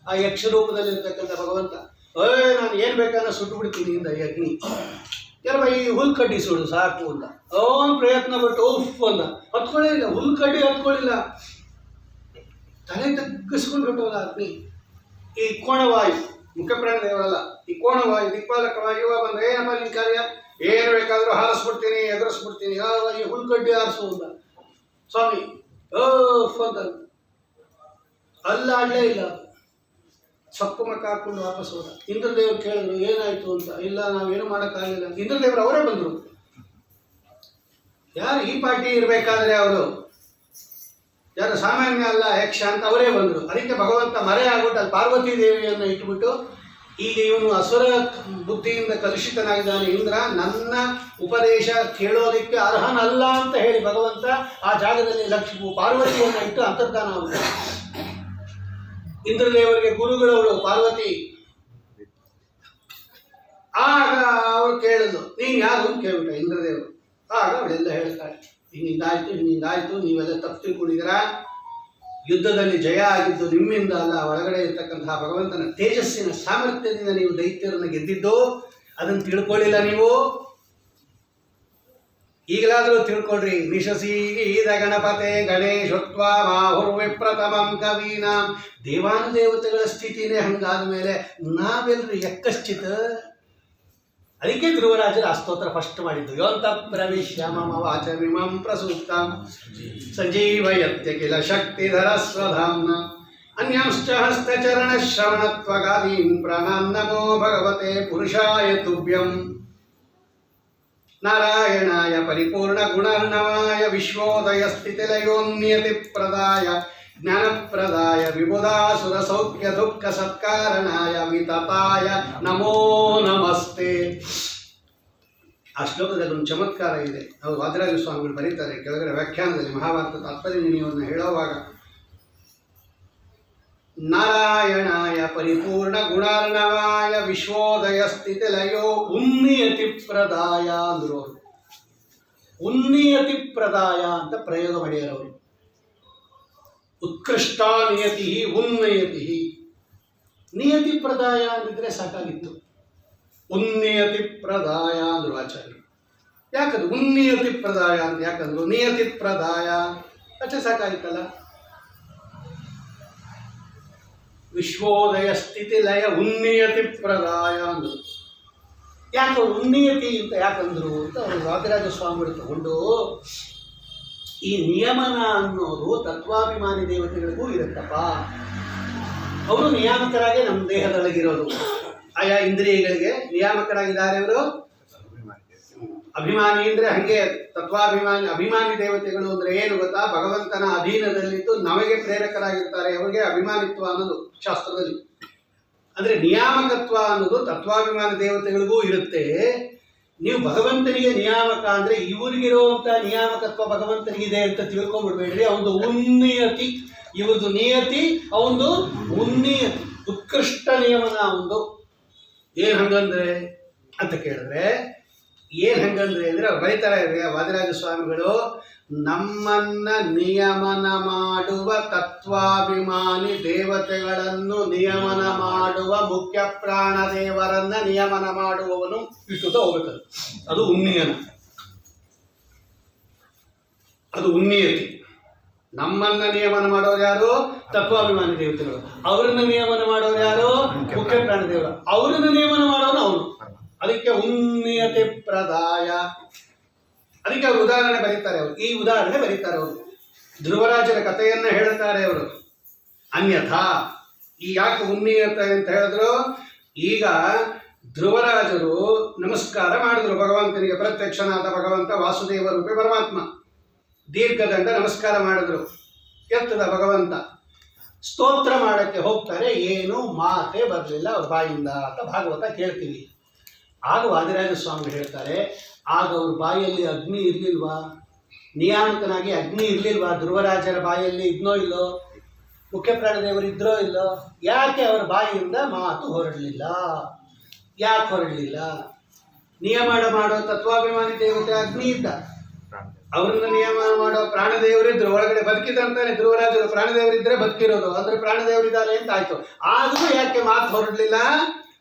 ಆ ಯಕ್ಷ ರೂಪದಲ್ಲಿರ್ತಕ್ಕಂಥ ಭಗವಂತ. ನಾನು ಏನು ಬೇಕಾದ್ರೆ ಸುಟ್ಟು ಬಿಡ್ತೀನಿ ಇಂದ ಈ ಅಗ್ನಿ, ಏನಪ್ಪ ಈ ಹುಲ್ ಕಡ್ಡಿ ಸುಡು ಸಾಕು ಅಂತ ಅವನು ಪ್ರಯತ್ನ ಪಟ್ಟು ಉಫ್ ಅಂದ, ಹತ್ಕೊಳ್ಳೇ ಇಲ್ಲ, ಹುಲ್ ಕಡ್ಡಿ ಹತ್ಕೊಳ್ಳಿಲ್ಲ, ತಲೆ ತಗ್ಗಿಸ್ಕೊಂಡು ಬಿಟ್ಟವಲ್ಲ ಅಗ್ನಿ. ಈ ಕೋಣವಾಯು ಮುಖ್ಯಪ್ರಾಣ ದೇವರಲ್ಲ, ಈ ಕೋಣವಾಯು ದಿಕ್ಪಾಲಕವಾಯು ಬಂದ್ರೆ ಏನಪ್ಪ ನಿನ್ನ ಕಾರ್ಯ, ಏನು ಬೇಕಾದರೂ ಹಾರಿಸ್ಬಿಡ್ತೀನಿ, ಎದುರಿಸ್ಬಿಡ್ತೀನಿ, ಈ ಹುಲ್ ಕಡ್ಡಿ ಹಾರಿಸು ಅಂತ ಸ್ವಾಮಿ ಓಫ್ ಅಂತ ಅಲ್ಲಾಡಲೇ ಇಲ್ಲ. ಸಪ್ಪು ಮಕ್ಕ ಹಾಕೊಂಡು ವಾಪಸ್ ಹೋದ. ಇಂದ್ರದೇವರು ಕೇಳಿದ್ರು ಏನಾಯ್ತು ಅಂತ. ಇಲ್ಲ ನಾವೇನು ಮಾಡೋಕ್ಕಾಗಲಿಲ್ಲ. ಇಂದ್ರದೇವರು ಅವರೇ ಬಂದರು. ಯಾರು ಈ ಪಾರ್ಟಿ ಇರಬೇಕಾದ್ರೆ ಅವರು ಯಾರು ಸಾಮಾನ್ಯ ಅಲ್ಲ ಯಕ್ಷ ಅಂತ ಅವರೇ ಬಂದರು. ಅದಕ್ಕೆ ಭಗವಂತ ಮರೆ ಆಗ್ಬಿಟ್ಟು ಅಲ್ಲಿ ಪಾರ್ವತಿ ದೇವಿಯನ್ನು ಇಟ್ಬಿಟ್ಟು ಈಗ ಇವನು ಅಸುರ ಬುದ್ಧಿಯಿಂದ ಕಲುಷಿತನಾಗಿದ್ದಾನೆ ಇಂದ್ರ, ನನ್ನ ಉಪದೇಶ ಕೇಳೋದಕ್ಕೆ ಅರ್ಹನಲ್ಲ ಅಂತ ಹೇಳಿ ಭಗವಂತ ಆ ಜಾಗದಲ್ಲಿ ಲಕ್ಷ್ಮಿ ಪಾರ್ವತಿಯನ್ನು ಇಟ್ಟು ಅಂತರ್ಧಾನ ಆಗುತ್ತೆ. ಇಂದ್ರದೇವರಿಗೆ ಗುರುಗಳವಳು ಪಾರ್ವತಿ. ಆಗ ಅವಳು ಕೇಳಿದ್ಲು ನೀನು ಯಾರು ಅಂತ ಕೇಳ್ಬಿಟ್ಟ ಇಂದ್ರದೇವರು. ಆಗ ಅವಳೆಲ್ಲ ಹೇಳ್ತಾಳೆ ಹಿಂಗಾಯ್ತು, ನೀವೆಲ್ಲ ತಪ್ಪು ತಿಳ್ಕೊಂಡಿದ್ದೀರಾ, ಯುದ್ಧದಲ್ಲಿ ಜಯ ಆಗಿದ್ದು ನಿಮ್ಮಿಂದ ಅಲ್ಲ, ಒಳಗಡೆ ಇರ್ತಕ್ಕಂತಹ ಭಗವಂತನ ತೇಜಸ್ಸಿನ ಸಾಮರ್ಥ್ಯದಿಂದ ನೀವು ದೈತ್ಯರನ್ನು ಗೆದ್ದಿದ್ದು, ಅದನ್ನು ತಿಳ್ಕೊಳ್ಳಿಲ್ಲ ನೀವು. ಈಗಲಾದರೂ ತಿಳ್ಕೊಳ್ರಿ. ನಿಶಸೀದ ಗಣಪತೆ ಗಣೇಶತ್ವ ಮಾಹುರ್ವಿಪ್ರತಮಂ ಕವೀನಾಂ. ದೇವಾನುದೇವತೆಗಳ ಸ್ಥಿತಿನೇ ಹಂಗಾದ ಮೇಲೆ ನಾವೆಲ್ಲರೂ ಯಕ್ಕಶ್ಚಿತ್. ಅದಕ್ಕೆ ಧ್ರುವರಾಜರು ಆ ಸ್ತೋತ್ರ ಫಸ್ಟ್ ಮಾಡಿದ್ದು. ಯೋಂತ ಪ್ರವಿಶ್ಯ ಮಮ ವಾಚಮಿಮಂ ಪ್ರಸೂಕ್ತಂ ಸಂಜೀವಯತ್ಯ ಕಿಲ ಶಕ್ತಿಧರ ಸ್ವಧಾಮ್ನ ಅನ್ಯಾಂಶ್ಚ ಹಸ್ತಚರಣ ಶ್ರವಣತ್ವಗಾದೀನ್ ಪ್ರಣಾನ್ ನಮೋ ಭಗವತೆ ಪುರುಷಾಯ ತುಭ್ಯಂ. ನಾರಾಯಣಾಯ ಪರಿಪೂರ್ಣ ಗುಣರ್ಣವಾಯ ವಿಶ್ವೋದಯ ಸ್ಥಿತಿಲಯೋನ್ಯತಿ ಪ್ರದಾಯ ಜ್ಞಾನಪ್ರದಾಯ ವಿಬುಧಾಸುರ ಸೌಖ್ಯ ದುಃಖ ಸತ್ಕಾರಣಾಯ ವಿತತಾಯ ನಮೋ ನಮಸ್ತೆ. ಆ ಶ್ಲೋಕದಲ್ಲಿ ಒಂದು ಚಮತ್ಕಾರ ಇದೆ. ಅವರು ವಾದಿರಾಜ ಸ್ವಾಮಿಗಳು ಬರೀತಾರೆ ಕೆಳಗಡೆ ವ್ಯಾಖ್ಯಾನದಲ್ಲಿ ಮಹಾಭಾರತ ತಾತ್ಪರ್ಯ ನಿರ್ಣಯವನ್ನು ಹೇಳುವಾಗ, ನಾರಾಯಣಾಯ ಪರಿಪೂರ್ಣ ಗುಣಾರ್ಣವಾಯ ವಿಶ್ವೋದಯ ಸ್ಥಿತಿ ಲಯೋ ಉನ್ನಿಯತಿ ಪ್ರದಾಯ ಅಂದರು ಅವರು. ಉನ್ನಿಯತಿ ಪ್ರದಾಯ ಅಂತ ಪ್ರಯೋಗ ಮಾಡ್ಯಾರ ಅವರು. ಉತ್ಕೃಷ್ಟ ನಿಯತಿ ಉನ್ನಯತಿ. ನಿಯತಿ ಪ್ರದಾಯ ಅಂದಿದ್ರೆ ಸಾಕಾಗಿತ್ತು. ಉನ್ನಿಯತಿ ಪ್ರದಾಯ ಅಂದರು ಆಚಾರ್ಯರು. ಯಾಕಂದ್ರೆ ಉನ್ನಿಯತಿ ಪ್ರದಾಯ ಅಂತ ಯಾಕಂದ್ರು, ನಿಯತಿ ಪ್ರದಾಯ ಅಷ್ಟೇ ಸಾಕಾಗಿತ್ತಲ್ಲ. ವಿಶ್ವೋದಯ ಸ್ಥಿತಿ ಲಯ ಉನ್ನಿಯತಿ ಪ್ರದಾಯ ಅಂದರು. ಯಾಕೆ ಅವರು ಉನ್ನಿಯತಿ ಅಂತ ಯಾಕಂದ್ರು ಅಂತ ಅವರು ವಾದಿರಾಜ ಸ್ವಾಮಿಗಳು ತಗೊಂಡು, ಈ ನಿಯಮನ ಅನ್ನೋದು ತತ್ವಾಭಿಮಾನಿ ದೇವತೆಗಳಿಗೂ ಇರುತ್ತಪ್ಪ. ಅವರು ನಿಯಾಮಕರಾಗಿ ನಮ್ಮ ದೇಹದೊಳಗಿರೋದು. ಆಯಾ ಇಂದ್ರಿಯಗಳಿಗೆ ನಿಯಾಮಕರಾಗಿದ್ದಾರೆ ಅವರು. ಅಭಿಮಾನಿ ಅಂದರೆ ಹಾಗೆ ತತ್ವಾಭಿಮಾನಿ. ಅಭಿಮಾನಿ ದೇವತೆಗಳು ಅಂದರೆ ಏನು ಗೊತ್ತಾ? ಭಗವಂತನ ಅಧೀನದಲ್ಲಿದ್ದು ನಮಗೆ ಪ್ರೇರಕರಾಗಿರ್ತಾರೆ. ಅವರಿಗೆ ಅಭಿಮಾನಿತ್ವ ಅನ್ನೋದು ಶಾಸ್ತ್ರದಲ್ಲಿ. ಅಂದರೆ ನಿಯಾಮಕತ್ವ ಅನ್ನೋದು ತತ್ವಾಭಿಮಾನಿ ದೇವತೆಗಳಿಗೂ ಇರುತ್ತೆ. ನೀವು ಭಗವಂತನಿಗೆ ನಿಯಾಮಕ ಅಂದರೆ ಇವರಿಗಿರುವಂಥ ನಿಯಾಮಕತ್ವ ಭಗವಂತನಿಗಿದೆ ಅಂತ ತಿಳ್ಕೊಂಡ್ಬಿಡ್ಬೇಡ್ರಿ. ಅವನು ಉನ್ನಿಯತಿ, ಇವ್ರದ್ದು ನಿಯತಿ, ಅವನು ಉನ್ನಿಯತಿ, ಉತ್ಕೃಷ್ಟ ನಿಯಮನ ಅವನು. ಏನು ಹಂಗಂದ್ರೆ ಅಂತ ಕೇಳಿದ್ರೆ ಏನು ಹಂಗಂದ್ರೆ ಅಂದರೆ ಅವ್ರು ಬರೀತಾರೆ ವಾದಿರಾಜ ಸ್ವಾಮಿಗಳು, ನಮ್ಮನ್ನ ನಿಯಮನ ಮಾಡುವ ತತ್ವಾಭಿಮಾನಿ ದೇವತೆಗಳನ್ನು ನಿಯಮನ ಮಾಡುವ ಮುಖ್ಯ ಪ್ರಾಣ ದೇವರನ್ನ ನಿಯಮನ ಮಾಡುವವನು ಇಷ್ಟುತ್ತ ಹೋಗ್ಬೇಕದು. ಅದು ಉನ್ನಿಯನ, ಅದು ಉನ್ನಿಯತಿ. ನಮ್ಮನ್ನ ನಿಯಮನ ಮಾಡೋರು ಯಾರು? ತತ್ವಾಭಿಮಾನಿ ದೇವತೆಗಳು. ಅವರನ್ನ ನಿಯಮನ ಮಾಡೋರು ಯಾರು? ಮುಖ್ಯ ಪ್ರಾಣ ದೇವರು. ಅವರನ್ನ ನಿಯಮನ ಮಾಡೋನು ಅವನು. ಅದಕ್ಕೆ ಉನ್ನಯತೆ ಪ್ರದಾಯ. ಅದಕ್ಕೆ ಅವರು ಉದಾಹರಣೆ ಬರೀತಾರೆ. ಅವರು ಈ ಉದಾಹರಣೆ ಬರೀತಾರೆ. ಅವರು ಧ್ರುವರಾಜರ ಕಥೆಯನ್ನ ಹೇಳ್ತಾರೆ ಅವರು. ಅನ್ಯಥಾ ಈ ಯಾಕೆ ಉನ್ನಯತೆ ಅಂತ ಹೇಳಿದ್ರು? ಈಗ ಧ್ರುವರಾಜರು ನಮಸ್ಕಾರ ಮಾಡಿದ್ರು ಭಗವಂತನಿಗೆ. ಪ್ರತ್ಯಕ್ಷನಾದ ಭಗವಂತ ವಾಸುದೇವ ರೂಪಿ ಪರಮಾತ್ಮ ದೀರ್ಘದಂಡ ನಮಸ್ಕಾರ ಮಾಡಿದ್ರು. ಎತ್ತದ ಭಗವಂತ ಸ್ತೋತ್ರ ಮಾಡಕ್ಕೆ ಹೋಗ್ತಾರೆ. ಏನು ಮಾತೇ ಬರಲಿಲ್ಲ ಅವ್ರ ಬಾಯಿಂದ ಅಂತ ಭಾಗವತ ಕೇಳ್ತೀವಿ. ಆಗ ವಾದಿರಾಜ ಸ್ವಾಮಿ ಹೇಳ್ತಾರೆ, ಆಗ ಅವ್ರ ಬಾಯಲ್ಲಿ ಅಗ್ನಿ ಇರಲಿಲ್ವಾ? ನಿಯಾಮಕನಾಗಿ ಅಗ್ನಿ ಇರಲಿಲ್ವಾ? ಧ್ರುವರಾಜರ ಬಾಯಲ್ಲಿ ಇದ್ನೋ ಇಲ್ಲೋ? ಮುಖ್ಯ ಪ್ರಾಣದೇವರು ಇದ್ರೋ ಇಲ್ಲೋ? ಯಾಕೆ ಅವರ ಬಾಯಿಯಿಂದ ಮಾತು ಹೊರಡಲಿಲ್ಲ? ಯಾಕೆ ಹೊರಡಲಿಲ್ಲ? ನಿಯಮನ ಮಾಡೋ ತತ್ವಾಭಿಮಾನಿ ದೇವತೆ ಅಗ್ನಿ ಇದ್ದ. ಅವ್ರನ್ನ ನಿಯಮ ಮಾಡೋ ಪ್ರಾಣದೇವರಿದ್ರು. ಒಳಗಡೆ ಬದುಕಿದಂತಾನೆ ಧ್ರುವರಾಜರು. ಪ್ರಾಣದೇವರಿದ್ರೆ ಬದುಕಿರೋದು. ಅಂದ್ರೆ ಪ್ರಾಣದೇವರಿದ್ದಾರೆ ಅಂತ ಆಯ್ತು. ಆದರೂ ಯಾಕೆ ಮಾತು ಹೊರಡಲಿಲ್ಲ?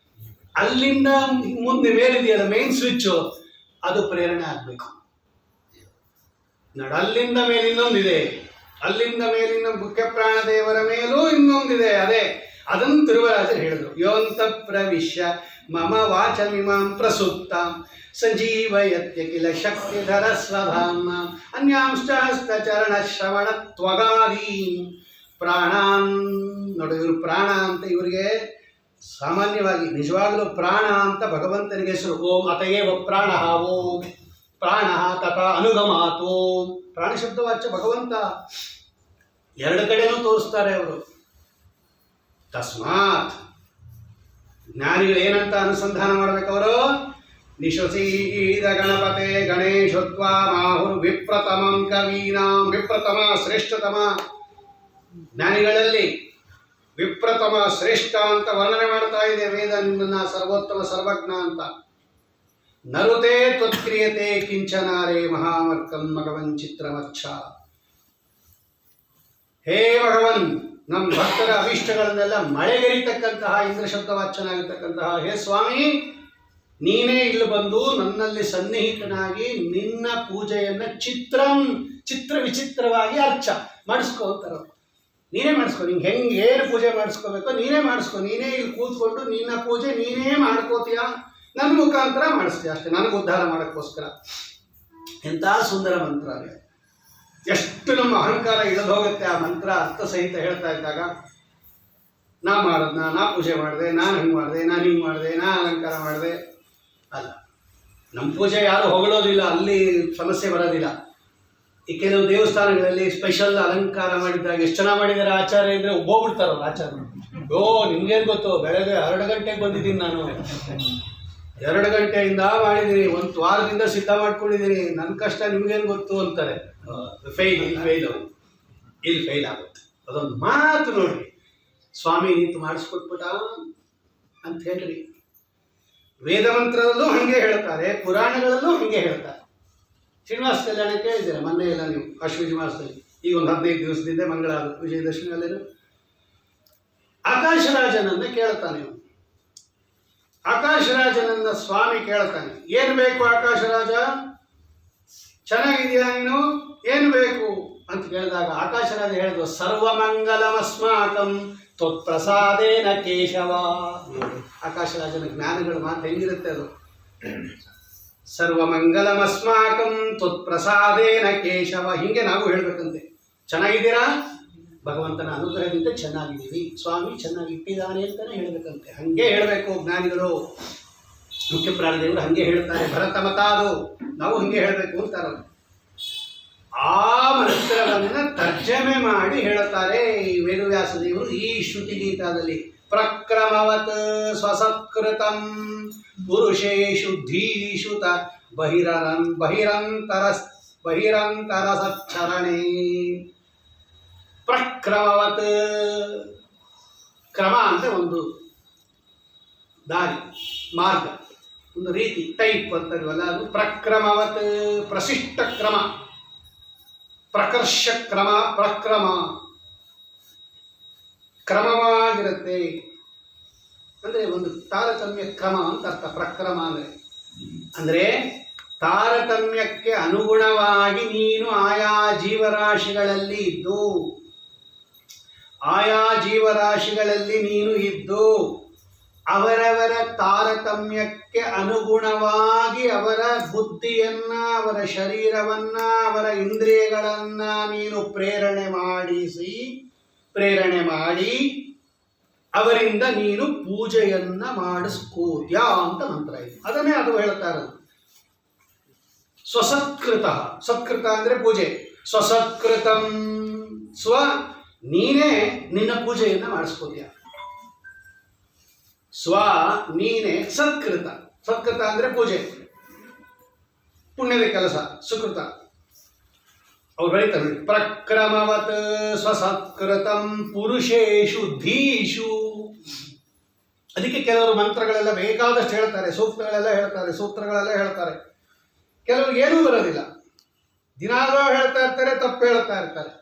ಅಲ್ಲಿಂದ ಮುಂದೆ ಮೇಲಿದೆಯಲ್ಲ ಮೇನ್ ಸ್ವಿಚ್, ಅದು ಪ್ರೇರಣೆ ಆಗ್ಬೇಕು. ಅಲ್ಲಿಂದ ಮೇಲೆ ಇನ್ನೊಂದಿದೆ. ಅಲ್ಲಿಂದ ಮೇಲಿನ ಮುಖ್ಯ ಪ್ರಾಣದೇವರ ಮೇಲೂ ಇನ್ನೊಂದಿದೆ. ಅದನ್ನು ಧ್ರುವರಾಜರು ಹೇಳಿದ್ರು. ಯೋಂತ ಪ್ರವಿಶ್ಯ ಮಮ ವಾಚಮಿಮಾಂ ಪ್ರಸುಪ್ತಾಂ ಸಂಜೀವಯತ್ಯ ಕಿಲ ಶಕ್ತಿಧರ ಸ್ವಧಾಮ ಅನ್ಯಾಂಶ್ಚ ಹಸ್ತಚರಣ ಶ್ರವಣ ತ್ವಗಾದೀಂ ಪ್ರಾಣಾನ್. ನೋಡಿ, ಇವರು ಪ್ರಾಣ ಅಂತ ಇವರಿಗೆ ಸಾಮಾನ್ಯವಾಗಿ ನಿಜವಾಗಲೂ ಪ್ರಾಣ ಅಂತ ಭಗವಂತನಿಗೆ ಹೆಸರು. ಓಂ ಅತಯೇವ ಪ್ರಾಣ. ಓಂ ಪ್ರಾಣ ತಥಾ ಅನುಗಮಾತ್. ಓಂ ಪ್ರಾಣ ಶಬ್ದವಾಚ್ಯ ಭಗವಂತ. ಎರಡು ಕಡೆನೂ ತೋರಿಸ್ತಾರೆ ಅವರು. ತಸ್ಮಾತ್ ಜ್ಞಾನಿಗಳು ಏನಂತ ಅನುಸಂಧಾನ ಮಾಡಬೇಕು ಅವರು? ನಿಶ್ವಸೀದ ಗಣಪತೆ ಗಣೇಶತ್ವ ಮಾಹುರ್ ವಿಪ್ರತಮಂ ಕವೀನಾಂ. ವಿಪ್ರತಮ ಶ್ರೇಷ್ಠತಮ ಜ್ಞಾನಿಗಳಲ್ಲಿ ವಿಪ್ರತಮ ಶ್ರೇಷ್ಠ ಅಂತ ವರ್ಣನೆ ಮಾಡ್ತಾ ಇದೆ ವೇದ ನಿಮ್ಮನ್ನ. ಸರ್ವೋತ್ತಮ ಸರ್ವಜ್ಞ ಅಂತ. ನರುತೆ ತ್ವತ್ಕ್ರಿಯತೆ ಕಿಂಚನಾರೇ ಮಹಾಮರ್ಕಂ ಭಗವನ್ ಚಿತ್ರಮಚ್ಚ. ಹೇ ಭಗವನ್, ನಮ್ಮ ಭಕ್ತರ ಅಭೀಷ್ಟಗಳನ್ನೆಲ್ಲ ಮಳೆಗರಿತಕ್ಕಂತಹ ಇಂದ್ರ ಶಬ್ದವಾಚ್ಯನಾಗಿರ್ತಕ್ಕಂತಹ ಹೇ ಸ್ವಾಮಿ, ನೀನೇ ಇಲ್ಲಿ ಬಂದು ನನ್ನಲ್ಲಿ ಸನ್ನಿಹಿತನಾಗಿ ನಿನ್ನ ಪೂಜೆಯನ್ನ ಚಿತ್ರ ವಿಚಿತ್ರವಾಗಿ ಅರ್ಚ ಮಾಡಿಸ್ಕೊ ಅಂತಾರ. ನೀನೇ ಮಾಡಿಸ್ಕೊ. ನಿಂಗೆ ಹೆಂಗೆ ಏನು ಪೂಜೆ ಮಾಡಿಸ್ಕೋಬೇಕೋ ನೀನೇ ಮಾಡಿಸ್ಕೊ. ನೀನೇ ಇಲ್ಲಿ ಕೂತ್ಕೊಂಡು ನಿನ್ನ ಪೂಜೆ ನೀನೇ ಮಾಡ್ಕೋತೀಯ, ನನ್ನ ಮುಖಾಂತರ ಮಾಡಿಸ್ತೀಯ ಅಷ್ಟೇ, ನನಗೆ ಉದ್ಧಾರ ಮಾಡೋಕ್ಕೋಸ್ಕರ. ಎಂಥ ಸುಂದರ ಮಂತ್ರ ಅದೇ. ಎಷ್ಟು ನಮ್ಮ ಅಹಂಕಾರ ಇಳಿದು ಹೋಗುತ್ತೆ ಆ ಮಂತ್ರ ಅರ್ಥ ಸಹಿತ ಹೇಳ್ತಾ ಇದ್ದಾಗ. ನಾ ಪೂಜೆ ಮಾಡಿದೆ, ನಾನು ಹಂಗೆ ಮಾಡಿದೆ, ನಾನು ಹಿಂಗೆ ಮಾಡಿದೆ, ನಾನು ಅಲಂಕಾರ ಮಾಡಿದೆ. ಅಲ್ಲ, ನಮ್ಮ ಪೂಜೆ ಯಾರು ಹೊಗಳೋದಿಲ್ಲ, ಅಲ್ಲಿ ಸಮಸ್ಯೆ ಬರೋದಿಲ್ಲ. ಈ ಕೆಲವು ದೇವಸ್ಥಾನಗಳಲ್ಲಿ ಸ್ಪೆಷಲ್ ಅಲಂಕಾರ ಮಾಡಿದ್ದಾಗ ಎಷ್ಟು ಚೆನ್ನಾಗಿ ಮಾಡಿದ್ದಾರೆ ಆಚಾರ್ಯ ಅಂದರೆ ಹೋಗ್ಬಿಡ್ತಾರಲ್ಲ ಆಚಾರ್ಯ. ನಿಮ್ಗೇನು ಗೊತ್ತು, ಬೆಳಗ್ಗೆ 2 ಗಂಟೆಗೆ ಬಂದಿದ್ದೀನಿ ನಾನು, 2 ಗಂಟೆಯಿಂದ ಮಾಡಿದ್ದೀನಿ, 1 ವಾರದಿಂದ ಸಿದ್ಧ ಮಾಡ್ಕೊಂಡಿದ್ದೀನಿ, ನನ್ನ ಕಷ್ಟ ನಿಮ್ಗೇನು ಗೊತ್ತು ಅಂತಾರೆ. ಇಲ್ಲಿ ಫೈಲ್ ಆಗುತ್ತೆ. ಅದೊಂದು ಮಾತು ನೋಡಿ, ಸ್ವಾಮಿ ನಿಂತು ಮಾಡಿಸ್ಕೊಟ್ಬಿಟ್ಟ ಅಂತ ಹೇಳ್ರಿ. ವೇದ ಮಂತ್ರದಲ್ಲೂ ಹಾಗೆ ಹೇಳ್ತಾರೆ, ಪುರಾಣಗಳಲ್ಲೂ ಹಾಗೆ ಹೇಳ್ತಾರೆ. ಶ್ರೀನಿವಾಸ ಕಲ್ಯಾಣ ಕೇಳಿದ್ದೀರಾ ಮೊನ್ನೆ ಎಲ್ಲ ನೀವು? ಅಶ್ವಜ ಮಾಸದಲ್ಲಿ ಈಗ ಒಂದು 15 ದಿವಸದಿಂದ ಮಂಗಳ ವಿಜಯದಶಮಿ ಅಲ್ಲೇನು. ಆಕಾಶರಾಜನನ್ನ ಕೇಳ್ತಾನೆ. ಆಕಾಶರಾಜನನ್ನ ಸ್ವಾಮಿ ಕೇಳ್ತಾನೆ, ಏನು ಬೇಕು ಆಕಾಶರಾಜ? ಚೆನ್ನಾಗಿದೆಯಾ ನೀನು? ಏನು ಬೇಕು ಅಂತ ಕೇಳಿದಾಗ ಆಕಾಶರಾಜ ಹೇಳಿದ್ರು, ಸರ್ವಮಂಗಲಮಸ್ಮಾಕಂ ತ್ವತ್ಪ್ರಸಾದೇನ ಕೇಶವ. ಆಕಾಶರಾಜನ ಜ್ಞಾನಗಳ ಮಾತು ಹೆಂಗಿರುತ್ತೆ ಅದು. ಸರ್ವಮಂಗಲಮಸ್ಮಾಕಂ ತ್ವತ್ಪ್ರಸಾದೇನ ಕೇಶವ. ಹಿಂಗೆ ನಾವು ಹೇಳ್ಬೇಕಂತೆ. ಚೆನ್ನಾಗಿದ್ದೀರಾ? ಭಗವಂತನ ಅನುಗ್ರಹದಿಂದ ಚೆನ್ನಾಗಿದ್ದೀವಿ, ಸ್ವಾಮಿ ಚೆನ್ನಾಗಿಟ್ಟಿದ್ದಾನೆ ಅಂತಲೇ ಹೇಳಬೇಕಂತೆ. ಹಾಗೆ ಹೇಳಬೇಕು ಜ್ಞಾನಿಗಳು. ಮುಖ್ಯ ಪ್ರಾಣದೇವರು ಹಾಗೆ ಹೇಳ್ತಾರೆ. ಭರತ ಮತ ಅದು, ನಾವು ಹಾಗೆ ಹೇಳಬೇಕು ಅಂತಾರೆ. ಆ ಮಂತ್ರವನ್ನು ತರ್ಜಮೆ ಮಾಡಿ ಹೇಳುತ್ತಾರೆ ಈ ವೇದವ್ಯಾಸ ದೇವರು ಈ ಶ್ರುತಿ ಗೀತಾದಲ್ಲಿ. ಪ್ರಕ್ರಮವತ್ ಸ್ವಸತ್ಕೃತಂ ಪುರುಷೇಷು ಧೀಷು ಬಹಿರಂತರ ಸಚ್ಚರಣೆ. ಪ್ರಕ್ರಮವತ್, ಕ್ರಮ ಅಂದರೆ ಒಂದು ದಾರಿ, ಮಾರ್ಗ, ಒಂದು ರೀತಿ, ಟೈಪ್ ಅಂತಾರಲ್ಲ ಅದು. ಪ್ರಕ್ರಮವತ್ ಪ್ರಶಿಷ್ಟ ಕ್ರಮ, ಪ್ರಕರ್ಷ ಕ್ರಮ, ಪ್ರಕ್ರಮ ಕ್ರಮವಾಗಿರುತ್ತೆ ಅಂದರೆ ಒಂದು ತಾರತಮ್ಯ ಕ್ರಮ ಅಂತ ಅರ್ಥ. ಪ್ರಕ್ರಮ ಅಂದರೆ ತಾರತಮ್ಯಕ್ಕೆ ಅನುಗುಣವಾಗಿ ನೀನು ಆಯಾ ಜೀವರಾಶಿಗಳಲ್ಲಿ ಇದ್ದು, ಆಯಾ ಜೀವರಾಶಿಗಳಲ್ಲಿ ನೀನು ಇದ್ದು ಅವರವರ ತಾರತಮ್ಯಕ್ಕೆ ಅನುಗುಣವಾಗಿ ಅವರ ಬುದ್ಧಿಯನ್ನ, ಅವರ ಶರೀರವನ್ನ, ಅವರ ಇಂದ್ರಿಯಗಳನ್ನ ನೀನು ಪ್ರೇರಣೆ ಮಾಡಿ ಅವರಿಂದ ನೀನು ಪೂಜೆಯನ್ನ ಮಾಡಿಸ್ಕೋದ್ಯ ಅಂತ ಮಂತ್ರ ಇದೆ. ಅದನ್ನೇ ಅದು ಹೇಳ್ತಾ ಇರೋದು. ಸ್ವಸತ್ಕೃತ, ಸತ್ಕೃತ ಅಂದ್ರೆ ಪೂಜೆ. ಸ್ವಸತ್ಕೃತಂ, ನೀನೇ ನಿನ್ನ ಪೂಜೆಯನ್ನ ಮಾಡಿಸ್ಕೋದ್ಯ. ನೀನೇ ಸತ್ಕೃತ. ಸತ್ಕೃತ ಅಂದ್ರೆ ಪೂಜೆ, ಪುಣ್ಯದ ಕೆಲಸ, ಸುಕೃತ. ಅವ್ರು ಬರೀತಾರೆ, ಪ್ರಕ್ರಮವತ್ ಸ್ವಸತ್ಕೃತಂ ಪುರುಷೇಶು ಧೀಷು. ಅದಕ್ಕೆ ಕೆಲವರು ಮಂತ್ರಗಳೆಲ್ಲ ಬೇಕಾದಷ್ಟು ಹೇಳ್ತಾರೆ, ಸೂಕ್ತಗಳೆಲ್ಲ ಹೇಳ್ತಾರೆ, ಸೂತ್ರಗಳೆಲ್ಲ ಹೇಳ್ತಾರೆ. ಕೆಲವರು ಏನೂ ಬರೋದಿಲ್ಲ, ದಿನಾಲೂ ಹೇಳ್ತಾ ಇರ್ತಾರೆ, ತಪ್ಪು ಹೇಳ್ತಾ ಇರ್ತಾರೆ.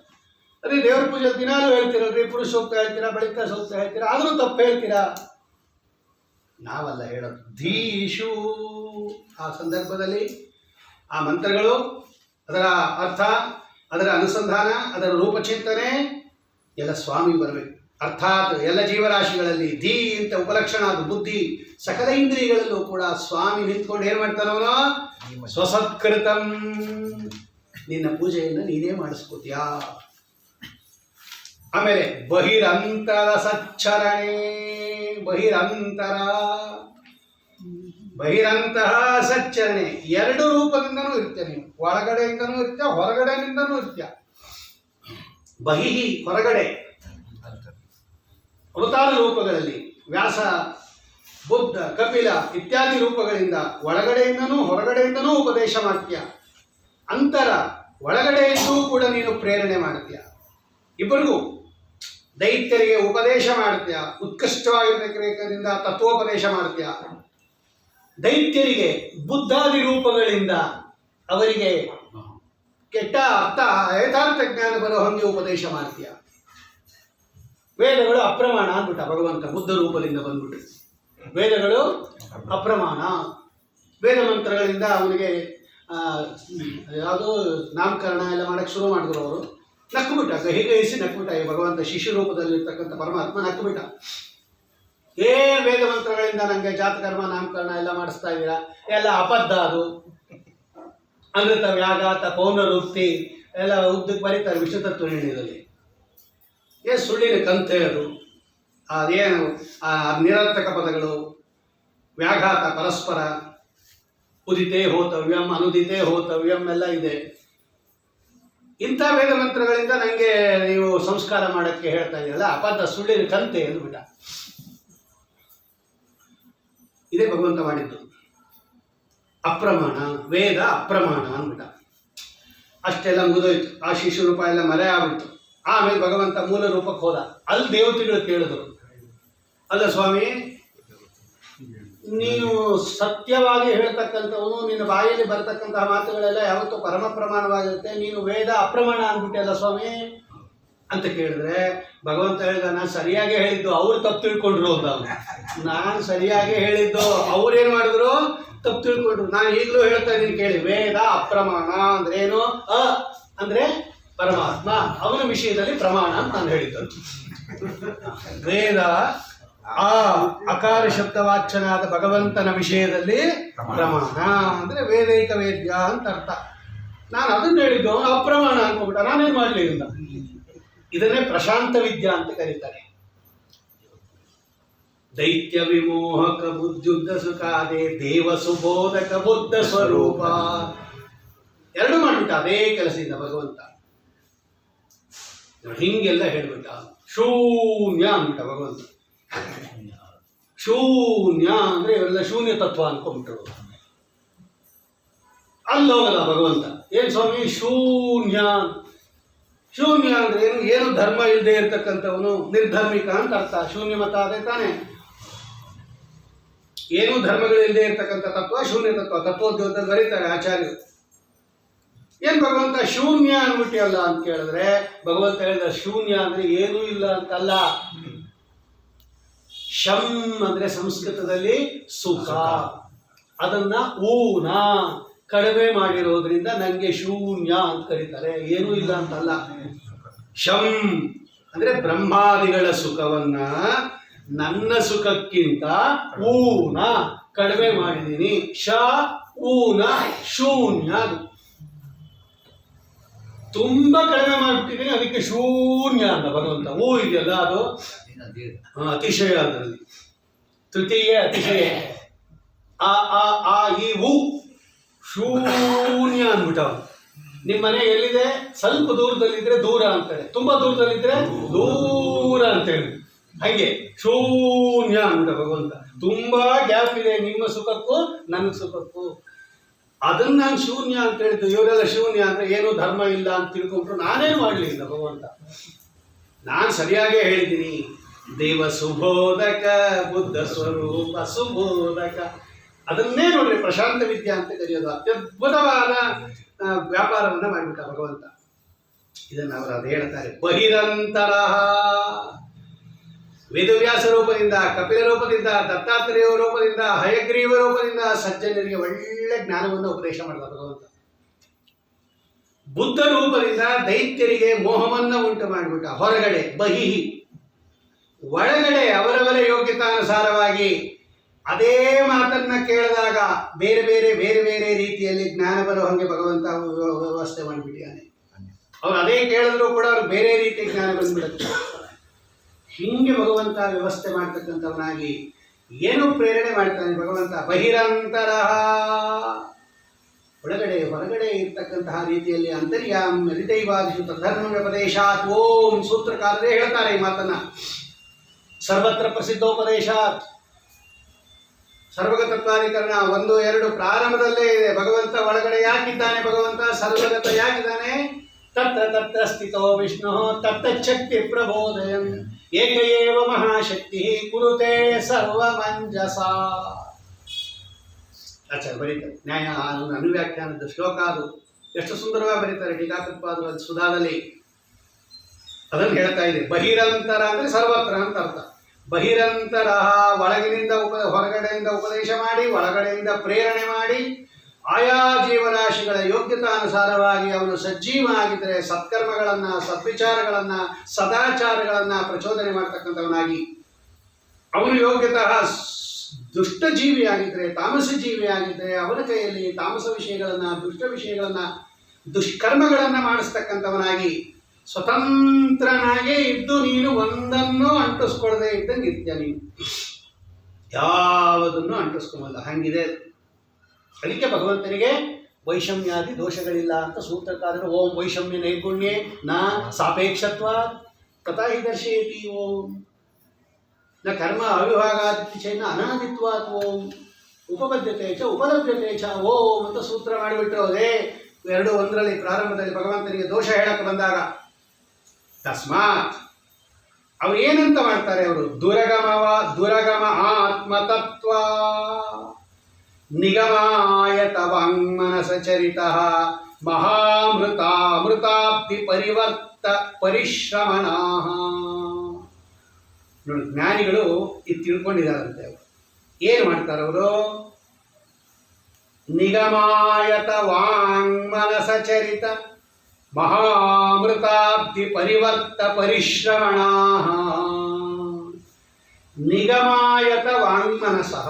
ಅದೇ ದೇವ್ರ ಪೂಜೆ ದಿನಾಲೂ ಹೇಳ್ತೀರಲ್ರಿ, ಪುರುಷ ಸೂಕ್ತ ಹೇಳ್ತೀರಾ, ಬಳಿಕ ಸೂಕ್ತ ಹೇಳ್ತೀರಾ, ಆದರೂ ತಪ್ಪು ಹೇಳ್ತೀರಾ. ನಾವಲ್ಲ ಹೇಳೋದು, ಧೀಷು. ಆ ಸಂದರ್ಭದಲ್ಲಿ ಆ ಮಂತ್ರಗಳು, ಅದರ ಅರ್ಥ, ಅದರ ಅನುಸಂಧಾನ, ಅದರ ರೂಪಚಿಂತನೆ ಎಲ್ಲ ಸ್ವಾಮಿ ಬರಬೇಕು. ಅರ್ಥಾತ್ ಎಲ್ಲ ಜೀವರಾಶಿಗಳಲ್ಲಿ ಧೀ ಅಂತ ಉಪಲಕ್ಷಣ, ಅದು ಬುದ್ಧಿ, ಸಕಲ ಇಂದ್ರಿಯಗಳಲ್ಲೂ ಕೂಡ ಸ್ವಾಮಿ ನಿಂತ್ಕೊಂಡು ಏನ್ ಮಾಡ್ತಾನವನು? ಸ್ವಸತ್ಕೃತಂ, ನಿನ್ನ ಪೂಜೆಯನ್ನು ನೀನೇ ಮಾಡಿಸ್ಕೋತೀಯಾ. ಆಮೇಲೆ ಬಹಿರಂತರ ಸಚ್ಚರಣೆ, ಬಹಿರಂತಹ ಸಚ್ಚರಣೆ, ಎರಡು ರೂಪದಿಂದನೂ ಇರ್ತೀಯ ನೀವು. ಒಳಗಡೆಯಿಂದನೂ ಇರ್ತೀಯ, ಹೊರಗಡೆಯಿಂದನೂ ಇರ್ತೀಯ. ಬಹಿ ಹೊರಗಡೆ, ಅವತಾರ ರೂಪಗಳಲ್ಲಿ ವ್ಯಾಸ, ಬುದ್ಧ, ಕಪಿಲ ಇತ್ಯಾದಿ ರೂಪಗಳಿಂದ ಒಳಗಡೆಯಿಂದನೂ ಹೊರಗಡೆಯಿಂದನೂ ಉಪದೇಶ ಮಾಡ್ತೀಯ. ಅಂತರ, ಒಳಗಡೆಯಿಂದೂ ಕೂಡ ನೀನು ಪ್ರೇರಣೆ ಮಾಡ್ತೀಯ. ಇಬ್ಬರಿಗೂ ದೈತ್ಯರಿಗೆ ಉಪದೇಶ ಮಾಡ್ತೀಯ, ಉತ್ಕೃಷ್ಟವಾಗಿರಬೇಕರಿಂದ ತತ್ವೋಪದೇಶ ಮಾಡ್ತೀಯ. ದೈತ್ಯರಿಗೆ ಬುದ್ಧಾದಿ ರೂಪಗಳಿಂದ ಅವರಿಗೆ ಕೆಟ್ಟ ಅರ್ಥ ಯಥಾರ್ಥ ಜ್ಞಾನ ಬರೋ ಹಂಗೆ ಉಪದೇಶ ಮಾಡ್ತೀಯ. ವೇದಗಳು ಅಪ್ರಮಾಣ ಅಂದ್ಬಿಟ್ಟ ಭಗವಂತ, ಬುದ್ಧ ರೂಪದಿಂದ ಬಂದ್ಬಿಟ್ಟು. ವೇದಗಳು ಅಪ್ರಮಾಣ, ವೇದ ಮಂತ್ರಗಳಿಂದ ಅವನಿಗೆ ಯಾವುದೋ ನಾಮಕರಣ ಎಲ್ಲ ಮಾಡಕ್ಕೆ ಶುರು ಮಾಡಿದ್ರು. ಅವರು ನಕ್ಕುಬಿಟ್ಟ, ಕಹಿಗಹಿಸಿ ನಕ್ಕುಬಿಟ್ಟ. ಈ ಭಗವಂತ ಶಿಶು ರೂಪದಲ್ಲಿರ್ತಕ್ಕಂಥ ಪರಮಾತ್ಮ ನಕ್ಕುಬಿಟ್ಟ. ವೇದ ಮಂತ್ರಗಳಿಂದ ನನಗೆ ಜಾತಕರ್ಮ ನಾಮಕರಣ ಎಲ್ಲ ಮಾಡಿಸ್ತಾ ಇದ್ದೀರಾ, ಎಲ್ಲ ಅಬದ್ಧ. ಅದು ಅಮೃತ ವ್ಯಾಘಾತ ಪೌನರುಕ್ತಿ ಎಲ್ಲ ಉದ್ದಕ್ಕೆ ಬರೀತಾರೆ ವಿಶ್ವತತ್ವ ನಿರ್ಣಯದಲ್ಲಿ. ಸುಳ್ಳಿನ ಕಂತೆ ಅದು. ಅದೇನು ನಿರರ್ಥಕ ಪದಗಳು, ವ್ಯಾಘಾತ, ಪರಸ್ಪರ, ಉದಿತೇ ಹೋತವ್ಯಂ, ಅನುದಿತೇ ಹೋತವ್ಯಂ ಎಲ್ಲ ಇದೆ. ಇಂಥ ವೇದ ಮಂತ್ರಗಳಿಂದ ನನಗೆ ನೀವು ಸಂಸ್ಕಾರ ಮಾಡೋಕ್ಕೆ ಹೇಳ್ತಾ ಇದೆಯಲ್ಲ, ಅಬದ್ಧ, ಸುಳ್ಳಿನ ಕಂತೆ ಅಂದ್ಬಿಟ್ಟ. ಇದೇ ಭಗವಂತ ಮಾಡಿದ್ದು. ಅಪ್ರಮಾಣ, ವೇದ ಅಪ್ರಮಾಣ ಅಂದ್ಬಿಟ್ಟ. ಅಷ್ಟೆಲ್ಲ ಮುಗಿದೋಯ್ತು. ಆ ಶಿಶು ರೂಪ ಎಲ್ಲ ಮರೆ ಆಗ್ಬಿಡ್ತು. ಆಮೇಲೆ ಭಗವಂತ ಮೂಲ ರೂಪಕ್ಕೆ ಹೋದ. ಅಲ್ಲಿ ದೇವತೆಗಳು ಕೇಳಿದ್ರು, ಅಲ್ಲ ಸ್ವಾಮಿ, ನೀವು ಸತ್ಯವಾಗಿ ಹೇಳ್ತಕ್ಕಂಥವನು, ನಿನ್ನ ಬಾಯಲ್ಲಿ ಬರ್ತಕ್ಕಂತಹ ಮಾತುಗಳೆಲ್ಲ ಯಾವತ್ತೂ ಪರಮ ಪ್ರಮಾಣವಾಗಿರುತ್ತೆ, ನೀನು ವೇದ ಅಪ್ರಮಾಣ ಅಂದ್ಬಿಟ್ಟೆ ಅಲ್ಲ ಸ್ವಾಮಿ ಅಂತ ಕೇಳಿದ್ರೆ ಭಗವಂತ ಹೇಳ್ದ, ನಾನು ಸರಿಯಾಗಿ ಹೇಳಿದ್ದು, ಅವ್ರು ತಪ್ಪು ತಿಳ್ಕೊಂಡ್ರು ಅಂತ. ನಾನು ಸರಿಯಾಗಿ ಹೇಳಿದ್ದು, ಅವ್ರೇನು ಮಾಡಿದ್ರು? ತಪ್ಪು ತಿಳ್ಕೊಂಡ್ರು. ನಾನು ಈಗಲೂ ಹೇಳ್ತಾ ಇದ್ದೀನಿ ಕೇಳಿ, ವೇದ ಅಪ್ರಮಾಣ ಅಂದ್ರೆ ಏನು? ಅಂದ್ರೆ ಪರಮಾತ್ಮ, ಅವನ ವಿಷಯದಲ್ಲಿ ಪ್ರಮಾಣ ಅಂತ ನಾನು ಹೇಳಿದ್ದು. ವೇದ ಅಕಾರ ಶಬ್ದವಾಚ್ಯನಾದ ಭಗವಂತನ ವಿಷಯದಲ್ಲಿ ಪ್ರಮಾಣ ಅಂದ್ರೆ ವೇದೈಕ ವೇದ್ಯ ಅಂತ ಅರ್ಥ. ನಾನು ಅದನ್ನು ಹೇಳಿದ್ದು, ಅವನು ಅಪ್ರಮಾಣ ಅನ್ಕೋಬಿಟ್ಟ. ನಾನೇನು ಮಾಡಲಿ ಇದನ್ನ? ಇದನ್ನೇ ಪ್ರಶಾಂತ ವಿದ್ಯಾ ಅಂತ ಕರೀತಾರೆ. ದೈತ್ಯ ವಿಮೋಹಕ ಬುದ್ಧುದ್ಧ ಸುಖಾದೆ ದೇವ ಸುಬೋಧಕ ಬುದ್ಧ ಸ್ವರೂಪ, ಎರಡು ಮಾಡ್ಬಿಟ್ಟ ಅದೇ ಕೆಲಸದಿಂದ ಭಗವಂತ. ಹಿಂಗೆಲ್ಲ ಹೇಳ್ಬಿಟ್ಟ. ಶೂನ್ಯ ಅಂದ್ಬಿಟ್ಟ ಭಗವಂತ. ಶೂನ್ಯ ಅಂದ್ರೆ ಇವರೆಲ್ಲ ಶೂನ್ಯ ತತ್ವ ಅನ್ಕೊಂಡ್ಬಿಟ್ರು. ಅಲ್ಲೋಗಲ್ಲ ಭಗವಂತ. ಏನ್ ಸ್ವಾಮಿ ಶೂನ್ಯ? ಶೂನ್ಯ ಅಂದ್ರೆ ಏನು? ಏನು ಧರ್ಮ ಇಲ್ಲದೆ ಇರ್ತಕ್ಕಂಥವನು ನಿರ್ಧರ್ಮಿಕ ಅಂತ ಅರ್ಥ. ಶೂನ್ಯ ಮತ ಅದೇ ತಾನೆ. ಏನೂ ಧರ್ಮಗಳಿಲ್ಲದೆ ಇರ್ತಕ್ಕಂಥ ತತ್ವ ಶೂನ್ಯ ತತ್ವ. ತತ್ವೋದ್ಯೋಗದಲ್ಲಿ ಬರೀತಾರೆ ಆಚಾರ್ಯರು. ಏನ್ ಭಗವಂತ ಶೂನ್ಯ ಅನ್ಬಿಟ್ಟಿಯಲ್ಲ ಅಂತ ಕೇಳಿದ್ರೆ ಭಗವಂತ ಹೇಳಿದ, ಶೂನ್ಯ ಅಂದ್ರೆ ಏನೂ ಇಲ್ಲ ಅಂತಲ್ಲ. ಶಂ ಅಂದ್ರೆ ಸಂಸ್ಕೃತದಲ್ಲಿ ಸುಖ, ಅದನ್ನ ಊನ ಕಡಿಮೆ ಮಾಡಿರೋದ್ರಿಂದ ನನಗೆ ಶೂನ್ಯ ಅಂತ ಕರೀತಾರೆ. ಏನೂ ಇಲ್ಲ ಅಂತಲ್ಲ. ಶಂ ಅಂದ್ರೆ ಬ್ರಹ್ಮಾದಿಗಳ ಸುಖವನ್ನ ನನ್ನ ಸುಖಕ್ಕಿಂತ ಊನ ಕಡಿಮೆ ಮಾಡಿದ್ದೀನಿ. ಶ ಊನ ಶೂನ್ಯ, ಅದು ತುಂಬಾ ಕಡಿಮೆ ಮಾಡಿಬಿಟ್ಟಿದ್ದೀನಿ, ಅದಕ್ಕೆ ಶೂನ್ಯ ಅಂತ ಭಗವಂತ. ಊ ಇದೆಯಲ್ಲ ಅದು ಅತಿಶಯ, ಅದರಲ್ಲಿ ತೃತೀಯ ಅತಿಶಯ. ಆ ಈ ಊ ಶೂನ್ಯ ಅಂದ್ಬಿಟ್ಟವ. ನಿಮ್ಮ ಮನೆ ಎಲ್ಲಿದೆ? ಸ್ವಲ್ಪ ದೂರದಲ್ಲಿದ್ರೆ ದೂರ ಅಂತಾರೆ, ತುಂಬಾ ದೂರದಲ್ಲಿದ್ರೆ ದೂರ ಅಂತೇಳಿ. ಹಾಗೆ ಶೂನ್ಯ ಅಂದ್ಬಿಟ್ಟ ಭಗವಂತ. ತುಂಬಾ ಗ್ಯಾಪ್ ಇದೆ ನಿಮ್ಮ ಸುಖಕ್ಕೂ ನನ್ನ ಸುಖಕ್ಕೂ. ಅದನ್ನ ನಾನು ಶೂನ್ಯ ಅಂತ ಹೇಳಿದ್ದು. ಇವರೆಲ್ಲ ಶೂನ್ಯ ಅಂದ್ರೆ ಏನು ಧರ್ಮ ಇಲ್ಲ ಅಂತ ತಿಳ್ಕೊಂಡ್ರು ನಾನೇನು ಮಾಡಲಿಲ್ಲ ಭಗವಂತ. ನಾನು ಸರಿಯಾಗೇ ಹೇಳಿದ್ದೀನಿ. ದೇವ ಸುಬೋಧಕ, ಬುದ್ಧ ಸ್ವರೂಪ ಸುಬೋಧಕ, ಅದನ್ನೇ ನೋಡ್ರಿ ಪ್ರಶಾಂತ ವಿದ್ಯಾ ಅಂತ ಕರೆಯೋದು. ಅತ್ಯದ್ಭುತವಾದ ವ್ಯಾಪಾರವನ್ನ ಮಾಡಿಬಿಟ್ಟ ಭಗವಂತ. ಇದನ್ನು ಅವರು ಅದು ಹೇಳ್ತಾರೆ. ಬಹಿರಂತರ ವೇದವ್ಯಾಸ ರೂಪದಿಂದ, ಕಪಿಲ ರೂಪದಿಂದ, ದತ್ತಾತ್ರೇಯ ರೂಪದಿಂದ, ಹಯಗ್ರೀವ ರೂಪದಿಂದ ಸಜ್ಜನರಿಗೆ ಒಳ್ಳೆ ಜ್ಞಾನವನ್ನು ಉಪದೇಶ ಮಾಡಿದ ಭಗವಂತ. ಬುದ್ಧ ರೂಪದಿಂದ ದೈತ್ಯರಿಗೆ ಮೋಹವನ್ನ ಉಂಟು ಮಾಡಿಬಿಟ್ಟ. ಹೊರಗಡೆ ಬಹಿ, ಒಳಗಡೆ ಅವರವರ ಯೋಗ್ಯತಾನುಸಾರವಾಗಿ ಅದೇ ಮಾತನ್ನ ಕೇಳಿದಾಗ ಬೇರೆ ಬೇರೆ ಬೇರೆ ಬೇರೆ ರೀತಿಯಲ್ಲಿ ಜ್ಞಾನ ಬರೋ ಹಾಗೆ ಭಗವಂತ ವ್ಯವಸ್ಥೆ ಮಾಡಿಬಿಟ್ಟಿದ್ದಾನೆ. ಅವ್ರು ಅದೇ ಕೇಳಿದ್ರು ಕೂಡ ಅವ್ರು ಬೇರೆ ರೀತಿಯ ಜ್ಞಾನ ಬಂದ್ಬಿಡುತ್ತೆ. ಹಿಂಗೆ ಭಗವಂತ ವ್ಯವಸ್ಥೆ ಮಾಡ್ತಕ್ಕಂಥವನಾಗಿ ಏನು ಪ್ರೇರಣೆ ಮಾಡ್ತಾನೆ ಭಗವಂತ. ಬಹಿರಂತರ, ಒಳಗಡೆ ಹೊರಗಡೆ ಇರ್ತಕ್ಕಂತಹ ರೀತಿಯಲ್ಲಿ ಅಂತರ್ಯಾಮ್ ಹೃದಯವಾದಿಷು ತದ್ಧರ್ಮ ವ್ಯಪದೇಶಾತ್. ಓಂ ಸೂತ್ರಕಾರರೇ ಹೇಳ್ತಾರೆ ಈ ಮಾತನ್ನ. ಸರ್ವತ್ರ ಪ್ರಸಿದ್ಧೋಪದೇಶಾತ್, ಸರ್ವಗತತ್ವಾಧಿಕರಣ 1, 2 ಪ್ರಾರಂಭದಲ್ಲೇ ಇದೆ. ಭಗವಂತ ಒಳಗಡೆ ಯಾಕಿದ್ದಾನೆ? ಭಗವಂತ ಸರ್ವಗತ ಯಾಕಿದ್ದಾನೆ? ತತ್ರ ತತ್ರ ಸ್ಥಿತೋ ವಿಷ್ಣು ತತ್ತಚ್ಛಕ್ತಿ ಪ್ರಬೋಧಯನ್ ಏಕಏವ ಮಹಾಶಕ್ತಿ ಕುರುತೆ ಸರ್ವಮಂಜಸ. ಆಚಾರ್ಯ ಬರೀತಾರೆ. ನ್ಯಾಯ ಅನುವ್ಯಾಖ್ಯಾನದ ಶ್ಲೋಕ ಅದು. ಎಷ್ಟು ಸುಂದರವಾಗಿ ಬರೀತಾರೆ ಟೀಕಾಕೃತ್ಪಾದರು ಸುಧಾದಲ್ಲಿ. ಅದನ್ನು ಹೇಳ್ತಾ ಇದೆ. ಬಹಿರಂತರ ಅಂದ್ರೆ ಸರ್ವತ್ರ ಅಂತ ಅರ್ಥ. ಬಹಿರಂತರ, ಒಳಗಿನಿಂದ ಹೊರಗಡೆಯಿಂದ ಉಪದೇಶ ಮಾಡಿ, ಒಳಗಡೆಯಿಂದ ಪ್ರೇರಣೆ ಮಾಡಿ, ಆಯಾ ಜೀವರಾಶಿಗಳ ಯೋಗ್ಯತಾನುಸಾರವಾಗಿ ಅವನು ಸಜ್ಜೀವ ಆಗಿದ್ದರೆ ಸತ್ಕರ್ಮಗಳನ್ನ, ಸದ್ವಿಚಾರಗಳನ್ನ, ಸದಾಚಾರಗಳನ್ನ ಪ್ರಚೋದನೆ ಮಾಡ್ತಕ್ಕಂಥವನಾಗಿ, ಅವನು ಯೋಗ್ಯತಃ ದುಷ್ಟ ಜೀವಿಯಾಗಿದ್ದರೆ, ತಾಮಸ ಜೀವಿಯಾಗಿದ್ದರೆ ಅವನ ಕೈಯಲ್ಲಿ ತಾಮಸ ವಿಷಯಗಳನ್ನ, ದುಷ್ಟ ವಿಷಯಗಳನ್ನ, ದುಷ್ಕರ್ಮಗಳನ್ನ ಮಾಡಿಸ್ತಕ್ಕಂಥವನಾಗಿ ಸ್ವತಂತ್ರನಾಗೇ ಇದ್ದು ನೀನು ಒಂದನ್ನು ಅಂಟಿಸ್ಕೊಳ್ದೆ ಇದ್ದಂಗೆ ಇರ್ತೀಯ. ನೀನು ಯಾವುದನ್ನು ಅಂಟಿಸ್ಕೊಂಬಲ್ಲ, ಹಂಗಿದೆ. ಅದಕ್ಕೆ ಭಗವಂತನಿಗೆ ವೈಷಮ್ಯಾದಿ ದೋಷಗಳಿಲ್ಲ ಅಂತ ಸೂತ್ರಕಾರರು ಓಂ ವೈಷಮ್ಯ ನೈರ್ಗುಣ್ಯೇ ನ ಸಾಪೇಕ್ಷತ್ವ ತಥಾ ಹಿ ದರ್ಶಯತಿ ಓಂ ನ ಕರ್ಮ ಅವಿಭಾಗಾದಿ ಚೈನ ಅನಾದಿತ್ವಾತ್ ಓಂ ಉಪಪದ್ಯತೆ ಚ ಉಪಲಭ್ಯತೆ ಚ ಓಂ ಅಂತ ಸೂತ್ರ ಮಾಡಿಬಿಟ್ಟಿರೋದೇ 2:1 ಪ್ರಾರಂಭದಲ್ಲಿ ಭಗವಂತನಿಗೆ ದೋಷ ಹೇಳಕ್ಕೆ ಬಂದಾಗ. ತಸ್ಮಾತ್ ಅವ್ರು ಏನಂತ ಮಾಡ್ತಾರೆ? ಅವರು ದುರಗಮ ಆತ್ಮತತ್ವ ನಿಗಮಾಯತ ವಾಂಗ್ಮನಸ ಚರಿತ ಮಹಾಮೃತಾಮೃತಾಬ್ಧಿ ಪರಿವರ್ತ ಪರಿಶ್ರಮಣ. ನೋಡಿ, ಜ್ಞಾನಿಗಳು ಇದು ತಿಳ್ಕೊಂಡಿದ್ದಾರಂತೆ. ಅವರು ಏನು ಮಾಡ್ತಾರೆ? ಅವರು ನಿಗಮಾಯತ ವಾಂಗ್ಮನಸ ಚರಿತ ಮಹಾಮೃತಾಬ್ಧಿ ಪರಿವರ್ತ ಪರಿಶ್ರಮಣ. ನಿಗಮಾಯತ ವಾಂಗ್ಮನಸಃ.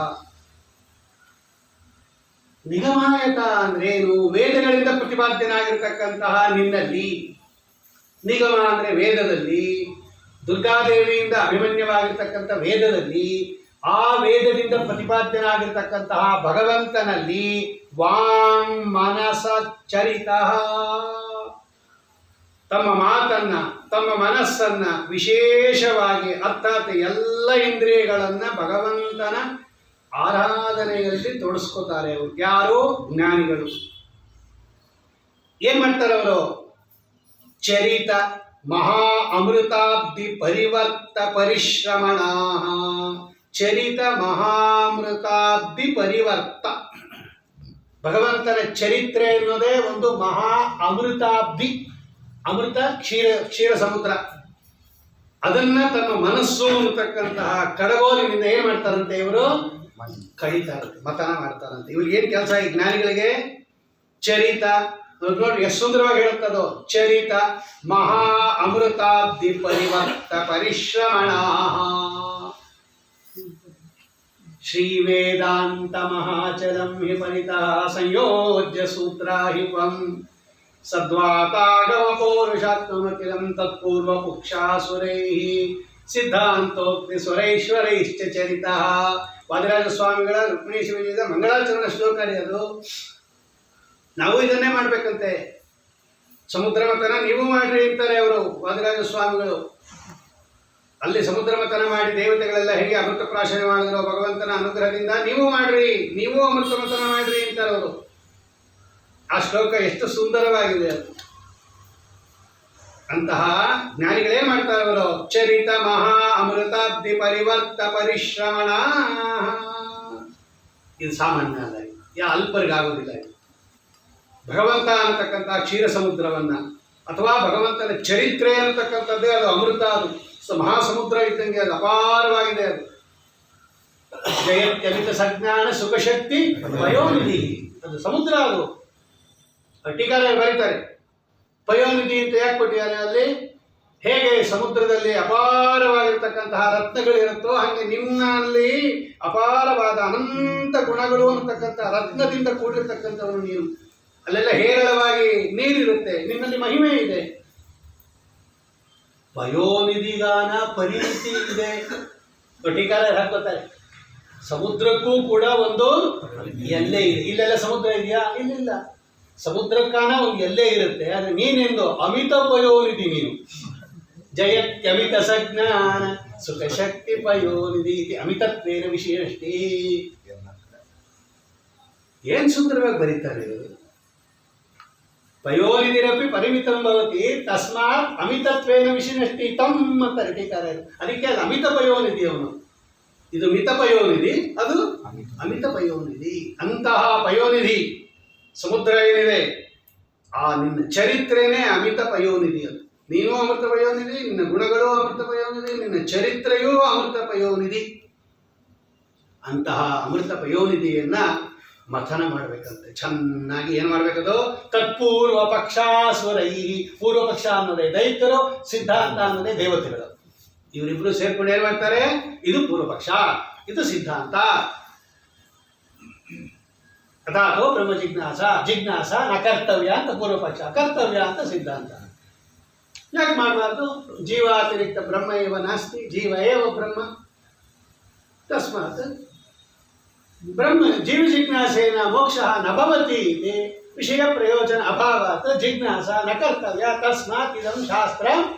ನಿಗಮಾಯತ ಅಂದ್ರೇನು? ವೇದಗಳಿಂದ ಪ್ರತಿಪಾದ್ಯನಾಗಿರ್ತಕ್ಕಂತಹ ನಿನ್ನಲ್ಲಿ. ನಿಗಮ ಅಂದ್ರೆ ವೇದದಲ್ಲಿ, ದುರ್ಗಾದೇವಿಯಿಂದ ಅಭಿಮನ್ಯವಾಗಿರ್ತಕ್ಕಂಥ ವೇದದಲ್ಲಿ, ಆ ವೇದದಿಂದ ಪ್ರತಿಪಾದ್ಯನಾಗಿರ್ತಕ್ಕಂತಹ ಭಗವಂತನಲ್ಲಿ ವಾಂಗ್ ಮನಸ ಚರಿತ, ತಮ್ಮ ಮಾತನ್ನ, ತಮ್ಮ ಮನಸ್ಸನ್ನ ವಿಶೇಷವಾಗಿ ಅರ್ಥಾತ್ ಎಲ್ಲ ಇಂದ್ರಿಯಗಳನ್ನ ಭಗವಂತನ ಆರಾಧನೆಯಲ್ಲಿ ತೊಡಸ್ಕೋತಾರೆ. ಅವರು ಯಾರು? ಜ್ಞಾನಿಗಳು. ಏನ್ ಮಾಡ್ತಾರೆ ಅವರು? ಚರಿತ ಮಹಾ ಅಮೃತಾಬ್ಧಿ ಪರಿವರ್ತ ಪರಿಶ್ರಮಣ. ಚರಿತ ಮಹಾಮೃತಾಬ್ಧಿ ಪರಿವರ್ತ. ಭಗವಂತನ ಚರಿತ್ರೆ ಅನ್ನೋದೇ ಒಂದು ಮಹಾ ಅಮೃತಾಬ್ಧಿ. ಅಮೃತ ಕ್ಷೀರ ಸಮುದ್ರ. ಅದನ್ನ ತಮ್ಮ ಮನಸ್ಸು ಅಂತಕ್ಕಂತಹ ಕಡಗೋಲಿನಿಂದ ಏನ್ ಮಾಡ್ತಾರಂತೆ? ಇವರು ಕಡಿತಾರಂತೆ, ಮತನ ಮಾಡ್ತಾರಂತೆ. ಇವ್ರಿಗೆ ಏನ್ ಕೆಲಸ? ಈ ಜ್ಞಾನಿಗಳಿಗೆ ಚರಿತ ನೋಡಿ ಎಷ್ಟು ಸುಂದರವಾಗಿ ಹೇಳುತ್ತದೋ. ಚರಿತ ಮಹಾ ಅಮೃತಾಬ್ಧಿ ಪರಿವರ್ತ ಪರಿಶ್ರಮಣ ಶ್ರೀ ವೇದಾಂತ ಮಹಾಚಲಂ ಹಿ ಪರಿತಃ ಸಂಯೋಜ್ಯ ಸೂತ್ರಾಹಿಪಂ ಸದ್ವಾತಾಗಮ ಪೌರುಷಾತ್ಮಕಿಲಂ ತತ್ಪೂರ್ವ ಪುಕ್ಷಾಸುರೈಃ ಸಿದ್ಧಾಂತೋಕ್ತಿ ಸ್ವರೈಶ್ವರೈಶ್ಚ ಚರಿತಃ. ವಾದಿರಾಜ ಸ್ವಾಮಿಗಳ ರುಕ್ಮಿಣೀಶ ವಿಜಯದ ಮಂಗಳಾಚರಣ ಶ್ಲೋಕ ಅದು. ನಾವು ಇದನ್ನೇ ಮಾಡ್ಬೇಕಂತೆ. ಸಮುದ್ರ ಮಥನ ನೀವು ಮಾಡ್ರಿ ಅಂತಾರೆ ಅವರು ವಾದಿರಾಜ ಸ್ವಾಮಿಗಳು. ಅಲ್ಲಿ ಸಮುದ್ರ ಮಥನ ಮಾಡಿ ದೇವತೆಗಳೆಲ್ಲ ಹೇಗೆ ಅಮೃತ ಪ್ರಾಶನ ಮಾಡಿದ್ರು ಭಗವಂತನ ಅನುಗ್ರಹದಿಂದ ನೀವು ಮಾಡ್ರಿ, ನೀವು ಅಮೃತ ಮಥನ ಮಾಡ್ರಿ ಅಂತಾರೆ ಅವರು. ಆ ಶ್ಲೋಕ ಎಷ್ಟು ಸುಂದರವಾಗಿದೆ ಅದು. ಅಂತಹ ಜ್ಞಾನಿಗಳೇ ಮಾಡ್ತಾರೆ ಅವರು. ಚರಿತ ಮಹಾ ಅಮೃತಾಬ್ಧಿ ಪರಿವರ್ತ ಪರಿಶ್ರಮಣ. ಇದು ಸಾಮಾನ್ಯ ಅಲ್ಲ, ಅಲ್ಪರಿಗಾಗೋದಿಲ್ಲ. ಭಗವಂತ ಅಂತಕ್ಕಂಥ ಕ್ಷೀರ ಸಮುದ್ರವನ್ನ ಅಥವಾ ಭಗವಂತನ ಚರಿತ್ರೆ ಅಂತಕ್ಕಂಥದ್ದೇ ಅದು ಅಮೃತ. ಅದು ಮಹಾಸಮುದ್ರ ಇದ್ದಂಗೆ, ಅದು ಅಪಾರವಾಗಿದೆ. ಅದು ಜಯತ್ಯಮಿತ ಸಜ್ಞಾನ ಸುಖಶಕ್ತಿ ಪಯೋನಿಧಿ. ಅದು ಸಮುದ್ರ. ಅದು ಟೀಕಾರಾಯರು ಬರೀತಾರೆ ಪಯೋನಿಧಿ ಅಂತ ಯಾಕೆ ಕೊಟ್ಟಿದ್ದಾರೆ ಅಲ್ಲಿ. ಹೇಗೆ ಸಮುದ್ರದಲ್ಲಿ ಅಪಾರವಾಗಿರ್ತಕ್ಕಂತಹ ರತ್ನಗಳಿರುತ್ತೋ ಹಾಗೆ ನಿಮ್ಮಲ್ಲಿ ಅಪಾರವಾದ ಅನಂತ ಗುಣಗಳು ಅಂತಕ್ಕಂಥ ರತ್ನದಿಂದ ಕೂಡಿರ್ತಕ್ಕಂಥವನು ನೀನು. ಅಲ್ಲೆಲ್ಲ ಹೇರಳವಾಗಿ ನೀರಿರುತ್ತೆ, ನಿನ್ನಲ್ಲಿ ಮಹಿಮೆ ಇದೆ. ಪಯೋನಿಧಿಗಾನ ಪರಿಣಿತಿ ಇದೆ. ಟೀಕಾರಾಯರು ಹಾಕೋತಾರೆ ಸಮುದ್ರಕ್ಕೂ ಕೂಡ ಒಂದು ಎಲ್ಲೆ ಇದೆ. ಇಲ್ಲೆಲ್ಲ ಸಮುದ್ರ ಇದೆಯಾ? ಇಲ್ಲಿಲ್ಲ. ಸಮುದ್ರಕ್ಕಾನ ಒಂದು ಎಲ್ಲೇ ಇರುತ್ತೆ. ಆದರೆ ನೀನೆಂದು ಅಮಿತ ಪಯೋನಿಧಿ ನೀನು. ಜಯತ್ಯಮಿತ ಸಜ್ಞಾನ ಸುಖ ಶಕ್ತಿ ಪಯೋನಿಧಿ ಅಮಿತತ್ವೇನ ವಿಶೇಷೇ. ಏನ್ ಸುಂದರವಾಗಿ ಬರೀತಾರೆ. ಪಯೋನಿಧಿರಪಿ ಪರಿಮಿತಂ ಭವತಿ ತಸ್ಮಾತ್ ಅಮಿತತ್ವೇನ ವಿಶಿನಷ್ಟಿ ತಮ್ ಅಂತಾರೆ ಟೀಕಾರಾಯರು. ಅದಕ್ಕೆ ಅದು ಅಮಿತ ಪಯೋನಿಧಿ ಅವನು. ಇದು ಮಿತ ಪಯೋನಿಧಿ, ಅದು ಅಮಿತ ಪಯೋನಿಧಿ. ಅಂತಹ ಪಯೋನಿಧಿ ಸಮುದ್ರ ಏನಿದೆ ಆ ನಿನ್ನ ಚರಿತ್ರೆನೇ ಅಮಿತ ಪಯೋನಿಧಿ. ಅದು ನೀನು ಅಮೃತ ಪಯೋನಿಧಿ, ನಿನ್ನ ಗುಣಗಳು ಅಮೃತ ಪಯೋನಿಧಿ, ನಿನ್ನ ಚರಿತ್ರೆಯೂ ಅಮೃತ ಪಯೋನಿಧಿ. ಅಂತಹ ಅಮೃತ ಪಯೋನಿಧಿಯನ್ನ ಮಥನ ಮಾಡ್ಬೇಕಂತೆ. ಚೆನ್ನಾಗಿ ಏನ್ ಮಾಡ್ಬೇಕದು? ತತ್ಪೂರ್ವ ಪಕ್ಷಾಸುರೈ. ಪೂರ್ವ ಪಕ್ಷ ಅನ್ನೋದೇ ದೈತ್ಯರು, ಸಿದ್ಧಾಂತ ಅನ್ನೋದೇ ದೇವತೆಗಳು. ಇವರಿಬ್ರು ಸೇರ್ಕೊಂಡು ಏನ್ ಮಾಡ್ತಾರೆ? ಇದು ಪೂರ್ವ ಪಕ್ಷ, ಇದು ಸಿದ್ಧಾಂತ. ಅಥಾತೋ ಬ್ರಹ್ಮ ಜಿಜ್ಞಾಸ. ಜಿಜ್ಞಾಸ ನ ಕರ್ತವ್ಯ ಅಂತ ಪೂರ್ವ ಪಕ್ಷ, ಕರ್ತವ್ಯ ಅಂತ ಸಿದ್ಧಾಂತ. ಯಾಕೆ ಮಾಡಬಾರ್ದು? ಜೀವಾತಿರಿಕ್ತ ಬ್ರಹ್ಮ ಏವ ನಾಸ್ತಿ, ಜೀವ ಏವ ಬ್ರಹ್ಮ. ತಸ್ಮಾತ್ ಬ್ರಹ್ಮ ಜೀವ ಜಿಜ್ಞಾಸೇನ ಮೋಕ್ಷ ನ ಭವತಿ ಇತಿ ವಿಷಯ ಪ್ರಯೋಜನ ಅಭಾವಾತ್ ಜಿಜ್ಞಾಸ ನ ಕರ್ತವ್ಯ. ತಸ್ಮಾತ್ ಇದಂ ಶಾಸ್ತ್ರ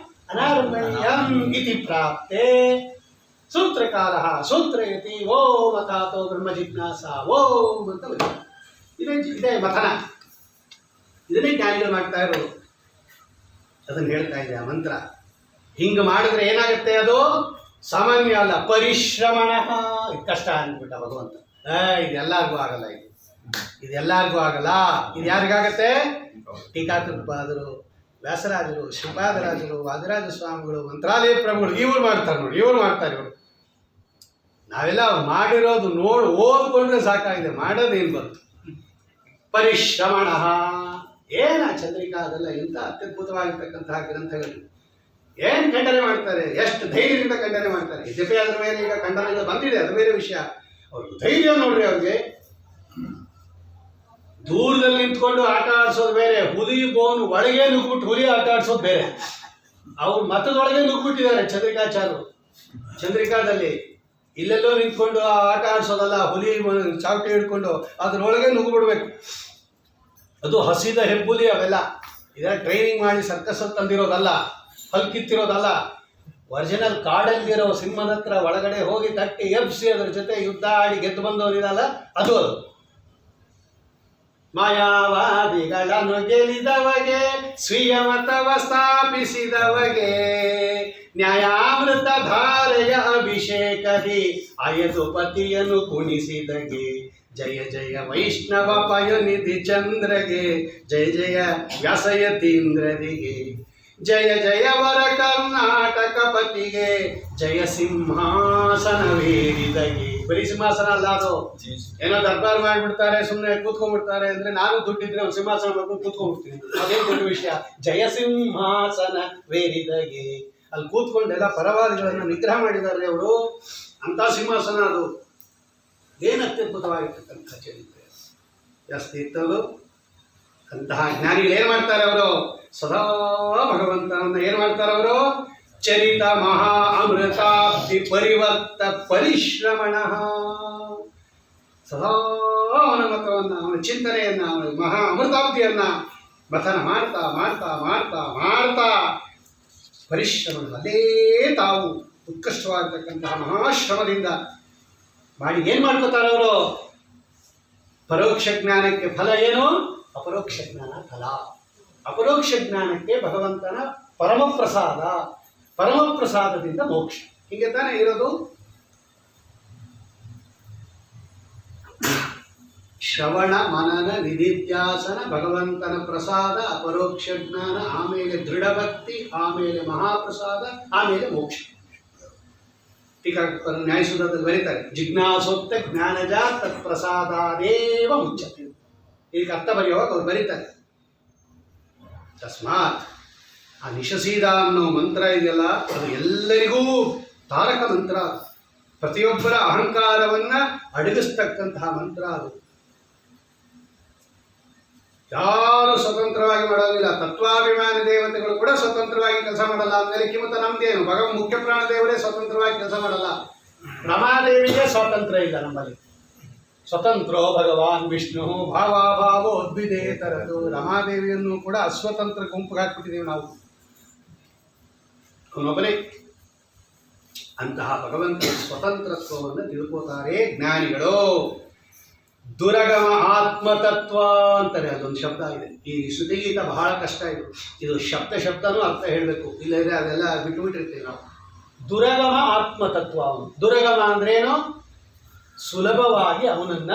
ಅನಾರಂಭಣೀಯಂ ಇತಿ ಪ್ರಾಪ್ತೆ ಸೂತ್ರಕಾರಃ ಸೂತ್ರಯತಿ ಓಂ ಅಥಾತೋ ಬ್ರಹ್ಮ ಜಿಜ್ಞಾಸ ಓಂ ಅಂತ ಬರೀತಾರೆ. ಇದೇ ಮಥನ. ಇದನ್ನೇ ಜ್ಞಾನಿಗಳು ಮಾಡ್ತಾ ಇರೋದು. ಅದನ್ನು ಹೇಳ್ತಾ ಇದೆ ಆ ಮಂತ್ರ. ಹಿಂಗೆ ಮಾಡಿದ್ರೆ ಏನಾಗುತ್ತೆ? ಅದು ಸಾಮಾನ್ಯ ಅಲ್ಲ, ಪರಿಶ್ರಮಣ. ಕಷ್ಟ ಅಂದ್ಬಿಟ್ಟ ಭಗವಂತ. ಇದೆಲ್ಲರಿಗೂ ಆಗಲ್ಲ, ಇದೆಲ್ಲರಿಗೂ ಆಗಲ್ಲ. ಇದು ಯಾರಿಗಾಗತ್ತೆ? ಟೀಕಾಕೃತ್ಪಾದರು, ವ್ಯಾಸರಾಜರು, ಶ್ರೀಪಾದರಾಜರು, ವಾದಿರಾಜ ಸ್ವಾಮಿಗಳು, ಮಂತ್ರಾಲಯ ಪ್ರಭುಗಳು ಇವ್ರು ಮಾಡ್ತಾರೆ ನೋಡಿ. ಇವ್ರು ಮಾಡ್ತಾರೆ. ಇವರು ನಾವೆಲ್ಲ ಅವ್ರು ಮಾಡಿರೋದು ನೋಡಿ ಓದ್ಕೊಂಡ್ರೆ ಸಾಕಾಗಿದೆ. ಮಾಡೋದೇನು ಬಂತು? ಪರಿಶ್ರಮಣ. ಏನ ಚಂದ್ರಿಕಾ ಅದೆಲ್ಲ ಎಂಥ ಅತ್ಯದ್ಭುತವಾಗಿರ್ತಕ್ಕಂತಹ ಗ್ರಂಥಗಳು. ಏನು ಖಂಡನೆ ಮಾಡ್ತಾರೆ, ಎಷ್ಟು ಧೈರ್ಯದಿಂದ ಖಂಡನೆ ಮಾಡ್ತಾರೆ. ಜೊತೆ ಅದ್ರ ಮೇಲೆ ಈಗ ಖಂಡನೆಗಳು ಬಂದಿದೆ, ಅದು ಬೇರೆ ವಿಷಯ. ಅವ್ರಿಗೆ ಧೈರ್ಯ ನೋಡ್ರಿ. ಅವ್ರಿಗೆ ದೂರದಲ್ಲಿ ನಿಂತ್ಕೊಂಡು ಆಟ ಆಡಿಸೋದು ಬೇರೆ, ಹುಲಿ ಬೋನು ಒಳಗೆ ನುಗ್ಬಿಟ್ಟು ಹುಲಿ ಆಟ ಆಡಿಸೋದು ಬೇರೆ. ಅವ್ರು ಮತದೊಳಗೆ ನುಗ್ಬಿಟ್ಟಿದ್ದಾರೆ ಚಂದ್ರಿಕಾಚಾರ್ಯರು. ಚಂದ್ರಿಕಾದಲ್ಲಿ ಇಲ್ಲೆಲ್ಲೋ ನಿಂತ್ಕೊಂಡು ಆಟ ಆಡಿಸೋದಲ್ಲ, ಹುಲಿ ಚಾವಟಿ ಹಿಡ್ಕೊಂಡು ಅದ್ರೊಳಗೆ ನುಗ್ಬಿಡ್ಬೇಕು. ಅದು ಹಸಿದ ಹೆಬ್ಬುಲಿ ಅವೆಲ್ಲ. ಇದೆಲ್ಲ ಟ್ರೈನಿಂಗ್ ಮಾಡಿ ಸರ್ಕಸ್ ತಂದಿರೋದಲ್ಲ, ಹಲ್ಕಿತ್ತಿರೋದಲ್ಲ. ಒರಿಜಿನಲ್ ಕಾಡಲ್ಲಿರೋ ಸಿಂಹದ ಹತ್ರ ಒಳಗಡೆ ಹೋಗಿ ತಟ್ಟಿ ಎಬ್ಸಿ ಅದ್ರ ಜೊತೆ ಯುದ್ಧ ಆಡಿ ಗೆದ್ದು ಬಂದವರಿರಲ್ಲ, ಅದು ಮಾಯಾವಾದಿಗಳನ್ನು ಗೆಲ್ಲಿದವಗೆ, ಸ್ವೀಯ ಮತವ ಸ್ಥಾಪಿಸಿದವಗೆ, ನ್ಯಾಯಾಮೃತ ಧಾರೆಯ ಅಭಿಷೇಕದಿ ಆಯದು ಪತಿಯನ್ನು ಕುಣಿಸಿದಗೆ. ಜಯ ಜಯ ವೈಷ್ಣವ ಪಯನಿಧಿ ಚಂದ್ರಗೆ, ಜಯ ಜಯ ವ್ಯಾಸಯತೀಂದ್ರರಿಗೆ, ಜಯ ಜಯ ವರ ಕರ್ನಾಟಕ ಪತಿಗೆ, ಜಯ ಸಿಂಹಾಸನವೇರಿದಗೆ. ಬರೀ ಸಿಂಹಾಸನ ಅಲ್ಲ ಅದು. ಏನೋ ದರ್ಬಾರ್ ಮಾಡಿಬಿಡ್ತಾರೆ, ಸುಮ್ಮನೆ ಕೂತ್ಕೊಂಡ್ಬಿಡ್ತಾರೆ ಅಂದ್ರೆ ನಾನು ದುಡ್ಡಿದ್ರೆ ಒಂದು ಸಿಂಹಾಸನ ಮಾಡ್ಕೊಂಡು ಕೂತ್ಕೊಂಡ್ಬಿಡ್ತೀನಿ, ಅದೇನು ದೊಡ್ಡ ವಿಷಯ. ಜಯಸಿಂಹಾಸನ ವೇರಿದಗೆ ಅಲ್ಲಿ ಕೂತ್ಕೊಂಡೆಲ್ಲ ಪರವಾದಿಗಳನ್ನ ನಿಗ್ರಹ ಮಾಡಿದ್ದಾರೆ ಅವರು. ಅಂತ ಸಿಂಹಾಸನ ಅದು. ಏನು ಅತ್ಯದ್ಭುತವಾಗಿರ್ತಕ್ಕಂಥ ಚರಿತ್ರೆ ಜಾಸ್ತಿ ಇತ್ತದು. ಅಂತಹ ಜ್ಞಾನಿಗಳು ಏನ್ ಮಾಡ್ತಾರೆ ಅವರು? ಸದಾ ಭಗವಂತನನ್ನ ಏನ್ ಮಾಡ್ತಾರೆ ಅವರು? ಚರಿತ ಮಹಾ ಅಮೃತಾಬ್ಧಿ ಪರಿವರ್ತ ಪರಿಶ್ರಮಣ. ಸದಾ ಅವನ ಮತವನ್ನ, ಅವನ ಚಿಂತನೆಯನ್ನ, ಅವನ ಮಹಾ ಅಮೃತಾಬ್ಧಿಯನ್ನ ಮಥನ ಮಾಡ್ತಾ ಮಾಡ್ತಾ ಮಾಡ್ತಾ ಮಾಡ್ತಾ ಪರಿಶ್ರಮ, ಅಲ್ಲೇ ತಾವು ಉತ್ಕೃಷ್ಟವಾಗಿರ್ತಕ್ಕಂತಹ ಮಹಾಶ್ರಮದಿಂದ ಮಾಡಿ ಏನ್ ಮಾಡ್ಕೋತಾರೆ ಅವರು? ಪರೋಕ್ಷ ಜ್ಞಾನಕ್ಕೆ ಫಲ ಏನು? ಅಪರೋಕ್ಷ ಜ್ಞಾನ ಫಲ. ಅಪರೋಕ್ಷ ಜ್ಞಾನಕ್ಕೆ ಭಗವಂತನ ಪರಮಪ್ರಸಾದ, ಪರಮಪ್ರಸಾದದಿಂದ ಮೋಕ್ಷ. ಹೀಗೆ ತಾನೇ ಇರೋದು. ಶ್ರವಣ ಮನನ ನಿಧಿಧ್ಯಾಸನ, ಭಗವಂತನ ಪ್ರಸಾದ, ಅಪರೋಕ್ಷ ಜ್ಞಾನ, ಆಮೇಲೆ ದೃಢಭಕ್ತಿ, ಆಮೇಲೆ ಮಹಾಪ್ರಸಾದ, ಆಮೇಲೆ ಮೋಕ್ಷ. ಟೀಕಾಕೃತರು ನ್ಯಾಯಸೂತ್ರದಲ್ಲಿ ಬರೀತಾರೆ, ಜಿಜ್ಞಾಸೋಕ್ತ ಜ್ಞಾನಜ ತತ್ಪ್ರಸಾದಾದೇವ ಮುಚ್ಚತೆ. ಇದಕ್ಕೆ ಅರ್ಥ ಬರೆಯುವಾಗ ಅವ್ರು ಬರೀತಾರೆ, ತಸ್ಮಾತ್ ಆ ನಿಶಸೀದ ಅನ್ನೋ ಮಂತ್ರ ಇದೆಯಲ್ಲ, ಅದು ಎಲ್ಲರಿಗೂ ತಾರಕ ಮಂತ್ರ. ಪ್ರತಿಯೊಬ್ಬರ ಅಹಂಕಾರವನ್ನ ಅಡಗಿಸ್ತಕ್ಕಂತಹ ಮಂತ್ರ ಅದು. ಯಾರು ಸ್ವತಂತ್ರವಾಗಿ ಮಾಡೋದಿಲ್ಲ. ತತ್ವಾಭಿಮಾನಿ ದೇವತೆಗಳು ಕೂಡ ಸ್ವತಂತ್ರವಾಗಿ ಕೆಲಸ ಮಾಡಲ್ಲ. ಅಂದಮೇಲೆ ಕಿಮತ ನಮ್ದೇನು? ಮುಖ್ಯ ಪ್ರಾಣ ದೇವರೇ ಸ್ವತಂತ್ರವಾಗಿ ಕೆಲಸ ಮಾಡಲ್ಲ. ರಮಾದೇವಿಗೆ ಸ್ವಾತಂತ್ರ್ಯ ಇಲ್ಲ ನಮ್ಮಲ್ಲಿ. ಸ್ವತಂತ್ರೋ ಭಗವಾನ್ ವಿಷ್ಣು ಭಾವಾಭಾವೋ ಉದ್ಭಿದೇತರದು. ರಮಾದೇವಿಯನ್ನು ಕೂಡ ಅಸ್ವತಂತ್ರ ಗುಂಪಿಗೆ ಹಾಕ್ಬಿಟ್ಟಿದ್ದೀವಿ ನಾವು. ಅವನೊಬ್ಬನೇ. ಅಂತಹ ಭಗವಂತನ ಸ್ವತಂತ್ರತ್ವವನ್ನು ತಿಳ್ಕೋತಾರೆ ಜ್ಞಾನಿಗಳು. ದುರಗಮ ಆತ್ಮತತ್ವ ಅಂತಾರೆ, ಅದೊಂದು ಶಬ್ದ ಇದೆ. ಈ ಶ್ರುತಿಗೀತ ಬಹಳ ಕಷ್ಟ ಇದು ಶಬ್ದನೂ ಅರ್ಥ ಹೇಳಬೇಕು, ಇಲ್ಲದ್ರೆ ಅದೆಲ್ಲ ಬಿಟ್ಟುಬಿಟ್ಟಿರ್ತೀವಿ ನಾವು. ದುರಗಮ ಆತ್ಮತತ್ವ. ಅವನು ದುರಗಮ ಅಂದ್ರೇನು? ಸುಲಭವಾಗಿ ಅವನನ್ನ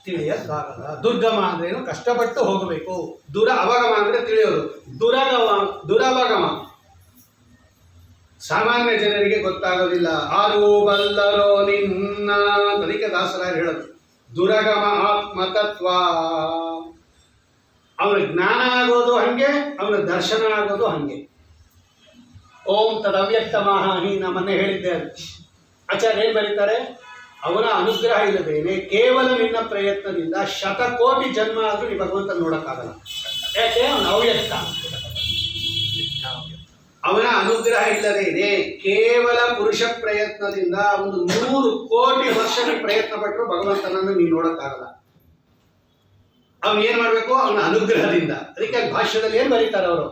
ತಿಳಿಯಕ್ಕಾಗಲ್ಲ. ದುರ್ಗಮ ಅಂದ್ರೇನು? ಕಷ್ಟಪಟ್ಟು ಹೋಗಬೇಕು. ಅವಗಮ ಅಂದ್ರೆ ತಿಳಿಯೋದು. ದುರವಗಮ ಸಾಮಾನ್ಯ ಜನರಿಗೆ ಗೊತ್ತಾಗೋದಿಲ್ಲ. ಆರು ಬಲ್ಲರೋ ನಿನ್ನ, ಅದಕ್ಕೆ ದಾಸರಾಯರು ಹೇಳೋದು ದುರಗಮ ಆತ್ಮತತ್ವ. ಅವನ ಜ್ಞಾನ ಆಗೋದು ಹಂಗೆ, ಅವನ ದರ್ಶನ ಆಗೋದು ಹಂಗೆ. ಓಂ ತದವ್ಯಕ್ತ ಮಾಹಾಹಿ, ನಮ್ಮನ್ನೇ ಹೇಳಿದ್ದೆ. ಆಚಾರ್ಯ ಏನ್ ಬರೀತಾರೆ? ಅವನ ಅನುಗ್ರಹ ಇಲ್ಲದೇನೆ ಕೇವಲ ನಿನ್ನ ಪ್ರಯತ್ನದಿಂದ ಶತಕೋಟಿ ಜನ್ಮ ಆದ್ರೂ ನೀವು ಭಗವಂತ ನೋಡಕ್ಕಾಗಲ್ಲ. ಯಾಕೆ? ಅವನ ಅವ್ಯಕ್ತ. ಅವನ ಅನುಗ್ರಹ ಇಲ್ಲದೇನೆ ಕೇವಲ ಪುರುಷ ಪ್ರಯತ್ನದಿಂದ ಒಂದು 100 ಕೋಟಿ ವರ್ಷ ನೀವು ಪ್ರಯತ್ನ ಪಟ್ಟರು ಭಗವಂತನನ್ನು ನೀವು ನೋಡಕ್ಕಾಗಲ್ಲ. ಅವನು ಏನ್ ಮಾಡ್ಬೇಕು? ಅವನ ಅನುಗ್ರಹದಿಂದ. ಅದಕ್ಕೆ ಭಾಷ್ಯದಲ್ಲಿ ಏನ್ ಬರೀತಾರೆ ಅವರು?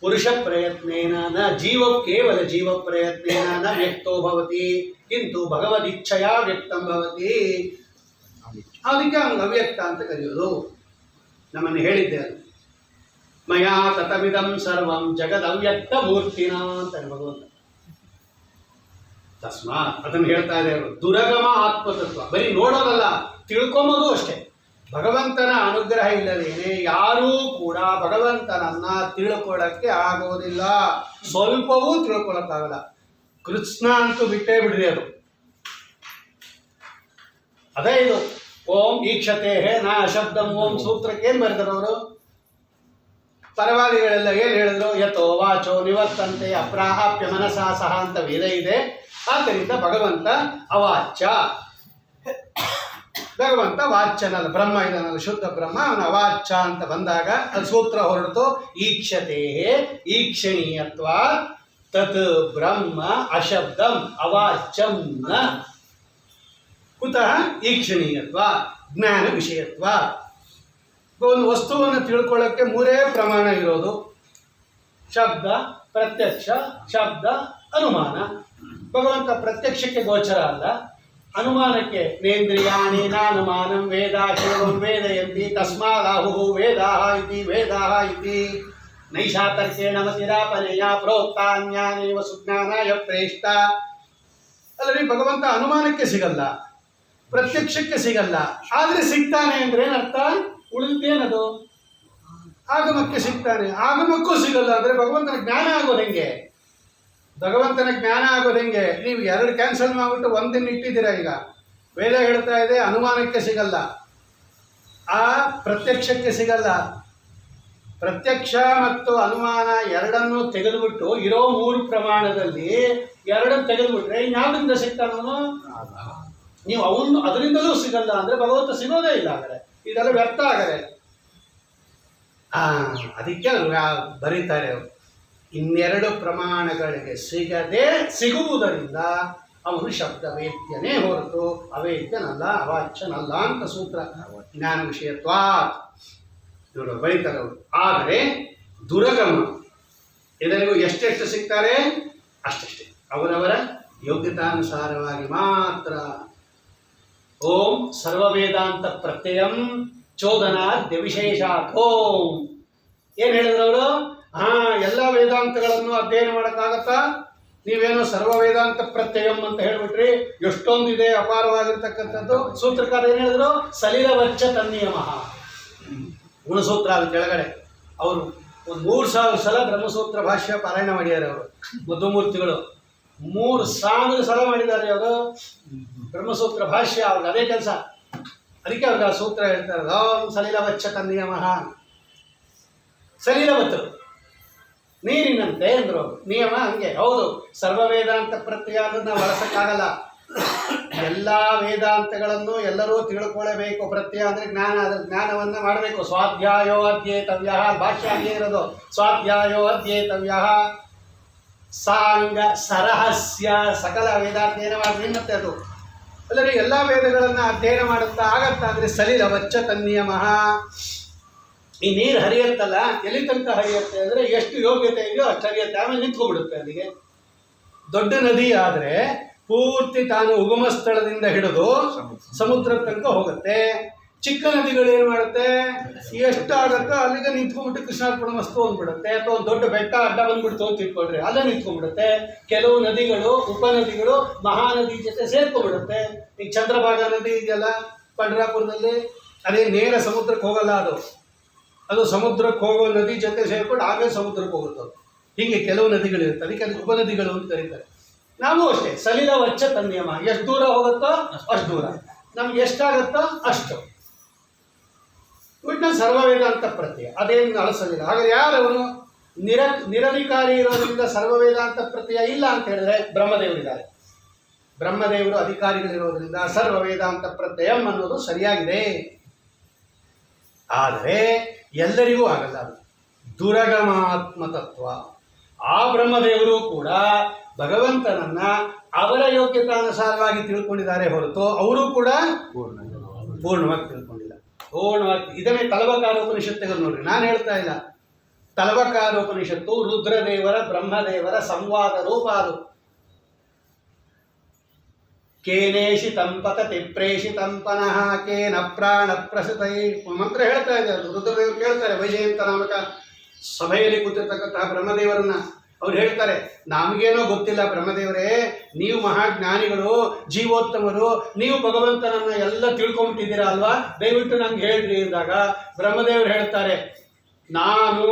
ಪುರುಷ ಪ್ರಯತ್ನೇನ ನ ಜೀವ, ಕೇವಲ ಜೀವ ಪ್ರಯತ್ನೇನ ನ ವ್ಯಕ್ತೋ ಭವತಿ, ಕಿಂತು ಭಗವದಿಚ್ಛೆಯ ವ್ಯಕ್ತಂ ಭವತಿ. ಅದಕ್ಕೆ ಅವನು ಅವ್ಯಕ್ತ ಅಂತ ಕರೆಯೋದು. ನಮ್ಮನ್ನು ಹೇಳಿದ್ದೆ ಅದು. ಮಯಾ ತತಮಿದಂ ಸರ್ವಂ ಜಗದವ್ಯಕ್ತ ಮೂರ್ತಿನ ಅಂತಾರೆ ಭಗವಂತ. ತಸ್ಮಾತ್ ಅದನ್ನು ಹೇಳ್ತಾ ಇದೆ ಅವರು. ದುರಗಮ ಆತ್ಮತತ್ವ ಬರೀ ನೋಡೋದಲ್ಲ, ತಿಳ್ಕೊಂಬೋದು ಅಷ್ಟೇ. ಭಗವಂತನ ಅನುಗ್ರಹ ಇಲ್ಲದೇನೆ ಯಾರೂ ಕೂಡ ಭಗವಂತನನ್ನ ತಿಳ್ಕೊಳ್ಳಕ್ಕೆ ಆಗೋದಿಲ್ಲ. ಸ್ವಲ್ಪವೂ ತಿಳ್ಕೊಳ್ಳಕ್ಕಾಗಲ್ಲ. ಕೃಷ್ಣ ಅಂತೂ ಬಿಟ್ಟೇ ಬಿಡ್ರಿ. ಅದು ಅದೇ ಇದು. ಓಂ ಈಕ್ಷತೆ ನಾ ಅಶಬ್ದಂ ಓಂ ಸೂತ್ರಕ್ಕೆ ಏನ್ ಬರೆದರು ಅವರು? ಪರವಾದಿಗಳೆಲ್ಲ ಏನ್ ಹೇಳಿದ್ರು? ಯಥೋ ವಾಚೋ ನಿವರ್ತಂತೆ ಅಪ್ರಾಪ್ಯ ಮನಸಾ ಸಹ ಅಂತ ವೇದ ಇದೆ. ಆದ್ದರಿಂದ ಭಗವಂತ ಅವಾಚ್ಯ. ಭಗವಂತ ವಾಚ್ಯನಲ್ಲ, ಬ್ರಹ್ಮ ಇದನ್ನಲ್ಲ, ಶುದ್ಧ ಬ್ರಹ್ಮ. ಅವನ ಅವಾಚ್ಯ ಅಂತ ಬಂದಾಗ ಅದು ಸೂತ್ರ ಹೊರಡ್ತು. ಈಕ್ಷತೆ ಈಕ್ಷಣೀಯತ್ವ ತತ್ ಬ್ರಹ್ಮ ಅಶಬ್ದಂ ಅವಾಚ್ಯಂ ನ ಕುತಃ ಈಕ್ಷಣೀಯತ್ವ ಜ್ಞಾನ ವಿಷಯತ್ವ. ಒಂದು ವಸ್ತುವನ್ನು ತಿಳ್ಕೊಳ್ಳೋಕ್ಕೆ 3 ಪ್ರಮಾಣ ಇರೋದು: ಶಬ್ದ, ಪ್ರತ್ಯಕ್ಷ, ಶಬ್ದ, ಅನುಮಾನ. ಭಗವಂತ ಪ್ರತ್ಯಕ್ಷಕ್ಕೆ ಗೋಚರ ಅಲ್ಲ, ಅನುಮಾನಕ್ಕೆ ನೇಂದ್ರಿಯಾಣಿ ನಾನುಮಾನಂ ವೇದ ಕೇವಂ ವೇದಯಂತಿ ತಸ್ಮಾದಾಹು ವೇದಾಹ ಇತಿ ವೇದಾಹ ಇತಿ ನೈಷಾತರ್ಕೇಣ ಮತಿರಾಪನೆಯ ಪ್ರೋಕ್ತಾನ್ಯಾನೇವ ಸುಜ್ಞಾನಾಯ ಪ್ರೇಷ್ಠ. ಅಲ್ಲರಿ ಭಗವಂತ ಅನುಮಾನಕ್ಕೆ ಸಿಗಲ್ಲ, ಪ್ರತ್ಯಕ್ಷಕ್ಕೆ ಸಿಗಲ್ಲ, ಆದ್ರೆ ಸಿಗ್ತಾನೆ ಅಂದ್ರೆ ಏನರ್ಥ? ಉಳಿದೇನದು? ಆಗಮಕ್ಕೆ ಸಿಗ್ತಾನೆ, ಆಗಮಕ್ಕೂ ಸಿಗಲ್ಲ ಅಂದ್ರೆ ಭಗವಂತನ ಜ್ಞಾನ ಆಗೋದು ಹೆಂಗೆ? ಭಗವಂತನ ಜ್ಞಾನ ಆಗೋದು ಹೆಂಗೆ? ನೀವು 2 ಕ್ಯಾನ್ಸಲ್ ಮಾಡ್ಬಿಟ್ಟು 1 ಇಟ್ಟಿದ್ದೀರಾ. ಈಗ ವೇದ ಹೇಳ್ತಾ ಇದೆ ಅನುಮಾನಕ್ಕೆ ಸಿಗಲ್ಲ, ಆ ಪ್ರತ್ಯಕ್ಷಕ್ಕೆ ಸಿಗಲ್ಲ. ಪ್ರತ್ಯಕ್ಷ ಮತ್ತು ಅನುಮಾನ ಎರಡನ್ನೂ ತೆಗೆದುಬಿಟ್ಟು ಇರೋ 3 ಪ್ರಮಾಣದಲ್ಲಿ ಎರಡನ್ನು ತೆಗೆದುಬಿಟ್ರೆ ಇನ್ಯಾವುದರಿಂದ ಸಿಗ್ತಾನವನು? ನೀವು ಅವನು ಅದರಿಂದಲೂ ಸಿಗಲ್ಲ ಅಂದರೆ ಭಗವಂತ ಸಿಗೋದೇ ಇಲ್ಲ. ಅಂದರೆ ಇದೆಲ್ಲ ವ್ಯರ್ಥ ಆಗದೆ. ಅದಕ್ಕೆ ಬರೀತಾರೆ ಅವರು, ಇನ್ನೆರಡು ಪ್ರಮಾಣಗಳಿಗೆ ಸಿಗದೆ ಸಿಗುವುದರಿಂದ ಅವನು ಶಬ್ದವೇದ್ಯನೇ ಹೊರತು ಅವೇದ್ಯನಲ್ಲ, ಅವಾಚ್ಯನಲ್ಲ ಅಂತ ಸೂತ್ರ. ಜ್ಞಾನ ವಿಷಯತ್ವಾತ್ ಇವರು ಬರೀತಾರೆ ಅವರು. ಆದರೆ ದುರಗಮ ಎಲ್ಲರಿಗೂ ಎಷ್ಟೆಷ್ಟು ಸಿಗ್ತಾರೆ ಅಷ್ಟೆಷ್ಟೇ, ಅವರವರ ಯೋಗ್ಯತಾನುಸಾರವಾಗಿ ಮಾತ್ರ. ಓಂ ಸರ್ವವೇದಾಂತ ಪ್ರತ್ಯಯಂ ಚೋದನಾದ್ಯ ವಿಶೇಷಾತ್ ಓಂ. ಏನು ಹೇಳಿದ್ರು ಅವರು? ಎಲ್ಲ ವೇದಾಂತಗಳನ್ನು ಅಧ್ಯಯನ ಮಾಡೋಕ್ಕಾಗತ್ತಾ? ನೀವೇನೋ ಸರ್ವ ವೇದಾಂತ ಪ್ರತ್ಯಯಂ ಅಂತ ಹೇಳ್ಬಿಟ್ರಿ, ಎಷ್ಟೊಂದಿದೆ ಅಪಾರವಾಗಿರ್ತಕ್ಕಂಥದ್ದು. ಸೂತ್ರಕಾರ ಏನು ಹೇಳಿದ್ರು? ಸಲಿಲವಚ್ಚ ತನ್ನಿಯಮ ಗುಣಸೂತ್ರ. ಅದು ಕೆಳಗಡೆ ಅವರು ಒಂದು 3000 ಸಲ ಬ್ರಹ್ಮಸೂತ್ರ ಭಾಷ್ಯ ಪಾರಾಯಣ ಮಾಡಿದ್ದಾರೆ ಅವರು, ಮಧುಮೂರ್ತಿಗಳು 3000 ಸಲ ಮಾಡಿದ್ದಾರೆ ಅವರು ಬ್ರಹ್ಮಸೂತ್ರ ಭಾಷ್ಯ. ಅವ್ರಿಗೆ ಅದೇ ಕೆಲಸ. ಅದಕ್ಕೆ ಅವ್ರಿಗೆ ಆ ಸೂತ್ರ ಹೇಳ್ತಾರೆ, ಸಲಿಲವಚ್ಚ ತನ್ನಿಯಮ. ಸಲಿಲವತ್ತು ನೀರಿನಂತೆ ಅಂದರು. ನಿಯಮ ಹಂಗೆ ಹೌದು. ಸರ್ವ ವೇದಾಂತ ಪ್ರತ್ಯಯ ಅನ್ನೋದು ನಾವು ಬಳಸಕ್ಕಾಗಲ್ಲ. ಎಲ್ಲ ವೇದಾಂತಗಳನ್ನು ಎಲ್ಲರೂ ತಿಳ್ಕೊಳ್ಳಬೇಕು. ಪ್ರತ್ಯಯ ಅಂದರೆ ಜ್ಞಾನ. ಅದರ ಜ್ಞಾನವನ್ನು ಮಾಡಬೇಕು. ಸ್ವಾಧ್ಯಾಯೋ ಅಧ್ಯೇತವ್ಯ. ಭಾಷ್ಯ ಹಾಗೆ ಇರೋದು, ಸ್ವಾಧ್ಯಾಯೋ ಅಧ್ಯೇತವ್ಯ. ಸಾಂಗ ಸರಹಸ್ಯ ಸಕಲ ವೇದಾಧ್ಯಯನ ಮಾಡಿ ಮತ್ತೆ ಅದು ಅಲ್ಲರಿ ಎಲ್ಲ ವೇದಗಳನ್ನು ಅಧ್ಯಯನ ಮಾಡುತ್ತಾ ಆಗತ್ತಾ ಅಂದರೆ ಸಲಿಲವಚ್ಚ ತನ್ನಿಯಮ. ಈ ನೀರು ಹರಿಯುತ್ತಲ್ಲ, ಎಲ್ಲಿ ತನಕ ಹರಿಯುತ್ತೆ ಅಂದರೆ ಎಷ್ಟು ಯೋಗ್ಯತೆ ಇದೆಯೋ ಅಷ್ಟು ಹರಿಯುತ್ತೆ, ಆಮೇಲೆ ನಿಂತ್ಕೊಂಡ್ಬಿಡುತ್ತೆ. ಅಲ್ಲಿಗೆ ದೊಡ್ಡ ನದಿ ಆದರೆ ಪೂರ್ತಿ ತಾನು ಉಗಮ ಸ್ಥಳದಿಂದ ಹಿಡಿದು ಸಮುದ್ರ ತನಕ ಹೋಗುತ್ತೆ. ಚಿಕ್ಕ ನದಿಗಳು ಏನು ಮಾಡುತ್ತೆ, ಎಷ್ಟು ಆಗುತ್ತೋ ಅಲ್ಲಿಗೆ ನಿಂತ್ಕೊಂಡ್ಬಿಟ್ಟು ಕೃಷ್ಣಾರ್ಪಣ ಮಸ್ತು ಅಂದ್ಬಿಡುತ್ತೆ. ಅಥವಾ ಒಂದು ದೊಡ್ಡ ಬೆಟ್ಟ ಅಡ್ಡ ಬಂದ್ಬಿಡ್ತು ಅಂತ ಇಟ್ಕೊಳ್ರಿ, ಅಲ್ಲೇ ನಿಂತ್ಕೊಂಡ್ಬಿಡುತ್ತೆ. ಕೆಲವು ನದಿಗಳು ಉಪನದಿಗಳು ಮಹಾನದಿ ಜೊತೆ ಸೇರ್ಕೊಂಡ್ಬಿಡುತ್ತೆ. ಈಗ ಚಂದ್ರಭಾಗ ನದಿ ಇದೆಯಲ್ಲ ಪಂಡ್ರಾಪುರದಲ್ಲಿ, ಅದೇ ನೇರ ಸಮುದ್ರಕ್ಕೆ ಹೋಗಲ್ಲ. ಅದು ಸಮುದ್ರಕ್ಕೆ ಹೋಗೋ ನದಿ ಜೊತೆ ಸೇರ್ಕೊಂಡು ಆಮೇಲೆ ಸಮುದ್ರಕ್ಕೆ ಹೋಗುತ್ತೆ. ಹೀಗೆ ಕೆಲವು ನದಿಗಳಿರುತ್ತೆ, ಅದಕ್ಕೆ ಅದಕ್ಕೆ ಉಪನದಿಗಳು ಅಂತ ಕರೀತಾರೆ. ನಾವು ಅಷ್ಟೇ ಸಲಿಲವಚ್ಚ ತನ್ನಿಯಮ. ಎಷ್ಟು ದೂರ ಹೋಗುತ್ತೋ ಅಷ್ಟು ದೂರ, ನಮ್ಗೆ ಎಷ್ಟಾಗುತ್ತೋ ಅಷ್ಟು. ಬಿಟ್ಟು ಸರ್ವವೇದಾಂತ ಪ್ರತ್ಯಯ ಅದೇನು ಅಳಿಸಲಿಲ್ಲ. ಹಾಗಾದ್ರೆ ಯಾರವನು? ನಿರಧಿಕಾರಿ ಇರೋದ್ರಿಂದ ಸರ್ವವೇದಾಂತ ಪ್ರತ್ಯಯ ಇಲ್ಲ ಅಂತ ಹೇಳಿದ್ರೆ ಬ್ರಹ್ಮದೇವರಿದ್ದಾರೆ. ಬ್ರಹ್ಮದೇವರು ಅಧಿಕಾರಿಗಳಿರೋದ್ರಿಂದ ಸರ್ವವೇದಾಂತ ಪ್ರತ್ಯಯಂ ಅನ್ನೋದು ಸರಿಯಾಗಿದೆ. ಆದರೆ ಎಲ್ಲರಿಗೂ ಆಗಲ್ಲ. ಅದು ದುರಗಮಾತ್ಮ ತತ್ವ. ಆ ಬ್ರಹ್ಮದೇವರು ಕೂಡ ಭಗವಂತನನ್ನ ಅವರ ಯೋಗ್ಯತಾನುಸಾರವಾಗಿ ತಿಳ್ಕೊಂಡಿದ್ದಾರೆ ಹೊರತು ಅವರು ಕೂಡ ಪೂರ್ಣವಾಗಿ ತಿಳ್ಕೊಂಡಿಲ್ಲ. ಪೂರ್ಣವಾಗಿ ಇದನ್ನೇ ತಲವಕಾರೋಪನಿಷತ್ ತೆಗೆದು ನೋಡ್ರಿ. ನಾನು ಹೇಳ್ತಾ ಇಲ್ಲ. ತಲವಕಾರೋಪನಿಷತ್ತು ರುದ್ರದೇವರ ಬ್ರಹ್ಮದೇವರ ಸಂವಾದ ರೂಪ. ಅದು ಕೇನೇಶಿ ತಂಪತತಿ ಪ್ರೇಷಿತಂಪನಃ ಕೇನ ಪ್ರಾಣ ಪ್ರಸತೈ ಮಂತ್ರ ಹೇಳ್ತಾ ಇದೆ. ಅದು ರುದ್ರದೇವರು ಕೇಳ್ತಾರೆ ವೈಜಯಂತ ನಾಮಕ ಸಭೆಯಲ್ಲಿ ಕೂತಿರ್ತಕ್ಕಂತಹ ಬ್ರಹ್ಮದೇವರನ್ನ. ಅವ್ರು ಹೇಳ್ತಾರೆ, ನಮಗೇನೋ ಗೊತ್ತಿಲ್ಲ ಬ್ರಹ್ಮದೇವರೇ, ನೀವು ಮಹಾಜ್ಞಾನಿಗಳು, ಜೀವೋತ್ತಮರು, ನೀವು ಭಗವಂತನನ್ನು ಎಲ್ಲ ತಿಳ್ಕೊಂಬಿಟ್ಟಿದ್ದೀರಾ ಅಲ್ವಾ, ದಯವಿಟ್ಟು ನಂಗೆ ಹೇಳ್ರಿ ಅಂದಾಗ ಬ್ರಹ್ಮದೇವರು ಹೇಳ್ತಾರೆ, ನಾನು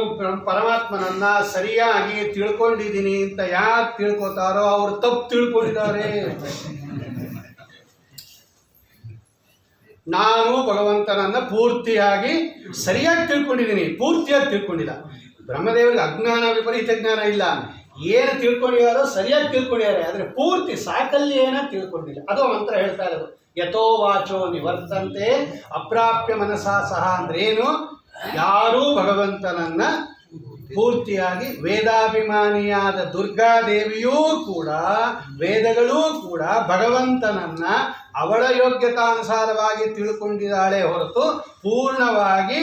ಪರಮಾತ್ಮನನ್ನ ಸರಿಯಾಗಿ ತಿಳ್ಕೊಂಡಿದ್ದೀನಿ ಅಂತ ಯಾರು ತಿಳ್ಕೊತಾರೋ ಅವ್ರು ತಪ್ಪು ತಿಳ್ಕೊಂಡಿದ್ದಾರೆ. ನಾನು ಭಗವಂತನನ್ನ ಪೂರ್ತಿಯಾಗಿ ಸರಿಯಾಗಿ ತಿಳ್ಕೊಂಡಿದ್ದೀನಿ, ಪೂರ್ತಿಯಾಗಿ ತಿಳ್ಕೊಂಡಿಲ್ಲ. ಬ್ರಹ್ಮದೇವರಿಗೆ ಅಜ್ಞಾನ ವಿಪರೀತ ಜ್ಞಾನ ಇಲ್ಲ. ಏನು ತಿಳ್ಕೊಂಡಿದ್ದಾರೋ ಸರಿಯಾಗಿ ತಿಳ್ಕೊಂಡಿದ್ದಾರೆ, ಆದರೆ ಪೂರ್ತಿ ಸಾಕಲ್ಯೇನ ತಿಳ್ಕೊಂಡಿಲ್ಲ. ಅದು ಮಂತ್ರ ಹೇಳ್ತಾ ಇರೋದು. ಯಥೋ ವಾಚೋ ನಿವರ್ತಂತೆ ಅಪ್ರಾಪ್ಯ ಮನಸಾ ಸಹ ಅಂದ್ರೆ ಏನು? ಯಾರೂ ಭಗವಂತನನ್ನ ಪೂರ್ತಿಯಾಗಿ ವೇದಾಭಿಮಾನಿಯಾದ ದುರ್ಗಾದೇವಿಯೂ ಕೂಡ, ವೇದಗಳೂ ಕೂಡ ಭಗವಂತನನ್ನ ಅವಳ ಯೋಗ್ಯತಾನುಸಾರವಾಗಿ ತಿಳ್ಕೊಂಡಿದ್ದಾಳೆ ಹೊರತು ಪೂರ್ಣವಾಗಿ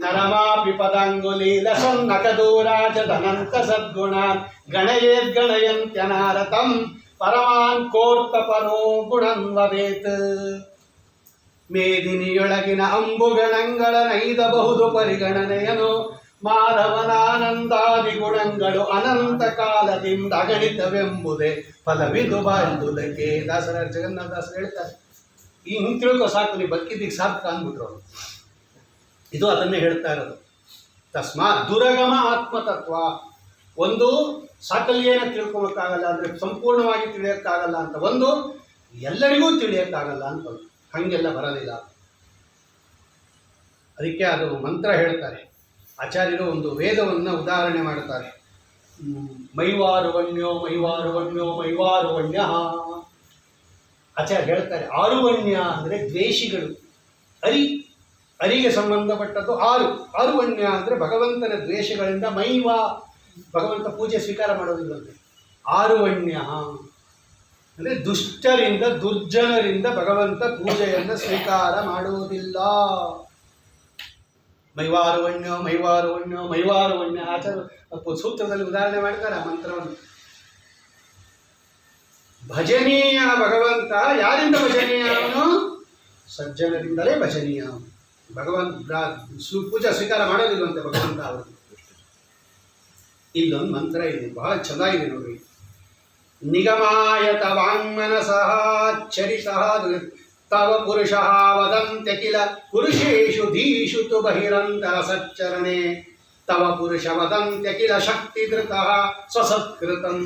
ನರಮಾಪಿ ಪದಾಂಗುಲೀಲ ಸನ್ನಕದೂರಾಜ ಧನಂತ ಸದ್ಗುಣಾನ್ ಗಣಯೇದ್ಗಣಯಂತ್ಯನಾರತಂ ಪರಮಾನ್ ಕೋರ್ತ ಪರೋ ಗುಣನ್ ವದೇತ್. ಮೇದಿನಿಯೊಳಗಿನ ಅಂಬುಗಣಗಳ ನೈದಬಹುದು ಪರಿಗಣನೆಯನು ಮಾಧವನಾನಂದಾದಿ ಗುಣಗಳು ಅನಂತ ಕಾಲದಿಂದ ಅಗಣಿತವೆಂಬುದೇ ಫಲವಿದು ಬಾಂಧುಲಕ್ಕೆ. ದಾಸರ ಜಗನ್ನಾಥದಾಸರು ಹೇಳ್ತಾರೆ. ಹಿಂಗೆ ತಿಳ್ಕೊ ಸಾಕು, ನೀವು ಬದುಕಿದ್ದೀಗ ಸಾರ್ಥಕ ಅಂದ್ಬಿಟ್ರು ಅವರು. ಇದು ಅದನ್ನೇ ಹೇಳ್ತಾ ಇರೋದು. ತಸ್ಮಾತ್ ದುರಗಮ ಆತ್ಮತತ್ವ. ಒಂದು ಸಾಕಲ್ಯೇನ ತಿಳ್ಕೊಳಕ್ಕಾಗಲ್ಲ ಅಂದರೆ ಸಂಪೂರ್ಣವಾಗಿ ತಿಳಿಯೋಕ್ಕಾಗಲ್ಲ ಅಂತ. ಒಂದು ಎಲ್ಲರಿಗೂ ತಿಳಿಯೋಕ್ಕಾಗಲ್ಲ ಅಂತ ಹಾಗೆಲ್ಲ ಬರೋದಿಲ್ಲ. ಅದಕ್ಕೆ ಅದು ಮಂತ್ರ ಹೇಳ್ತಾರೆ ಆಚಾರ್ಯರು. ಒಂದು ವೇದವನ್ನು ಉದಾಹರಣೆ ಮಾಡ್ತಾರೆ. ಮೈವಾರುವಣ್ಯೋ ಮೈವಾರುವಣ್ಯೋ ಮೈವಾರುವಣ್ಯ. ಆಚಾರ್ಯ ಹೇಳ್ತಾರೆ ಆರುವಣ್ಯ ಅಂದರೆ ದ್ವೇಷಿಗಳು. ಅರಿಗೆ ಸಂಬಂಧಪಟ್ಟದ್ದು ಆರುವಣ್ಯ ಅಂದರೆ ಭಗವಂತನ ದ್ವೇಷಗಳಿಂದ ಮೈವಾ, ಭಗವಂತ ಪೂಜೆ ಸ್ವೀಕಾರ ಮಾಡೋದಿಲ್ಲಂತೆ. ಆರುವಣ್ಯ ಅಂದರೆ ದುಷ್ಟರಿಂದ ದುರ್ಜನರಿಂದ ಭಗವಂತ ಪೂಜೆಯನ್ನು ಸ್ವೀಕಾರ ಮಾಡುವುದಿಲ್ಲ. ಮೈವಾರುವಣ್ಯೋ ಮೈವಾರುವಣ್ಯೋ ಮೈವಾರುವಣ್ಯ. ಆಚಾರ್ಯ ಸೂತ್ರದಲ್ಲಿ ಉದಾಹರಣೆ ಮಾಡ್ತಾರೆ ಆ ಮಂತ್ರವನ್ನು. ಭಜನೀಯ ಭಗವಂತ ಯಾರಿಂದ ಭಜನೀಯ? ಅವನು ಸಜ್ಜನರಿಂದಲೇ ಭಜನೀಯ. ಭಗವಂತ ಪೂಜಾ ಸ್ವೀಕಾರ ಮಾಡೋದಿಲ್ವಂತೆ ಭಗವಂತ ಅವರು. ಇಲ್ಲೊಂದು ಮಂತ್ರ ಇದೆ, ಬಹಳ ಚೆನ್ನಾಗಿದೆ ನೋಡಿ. ನಿಗಮಾಯತ ವಾಂಗ್ಮನಸಃ ಚರಿತಃ ತವ ಪುರುಷಃ ವದಂತ್ಯಖಿಲ ಪುರುಷೇಷು ಧೀಷು ತು ಬಹಿರಂತರ ಸಚ್ಚರಣೆ ತವ ಪುರುಷ ವದಂತ್ಯಖಿಲ ಶಕ್ತಿಧೃತಃ ಸ್ವಸತ್ಕೃತಂ.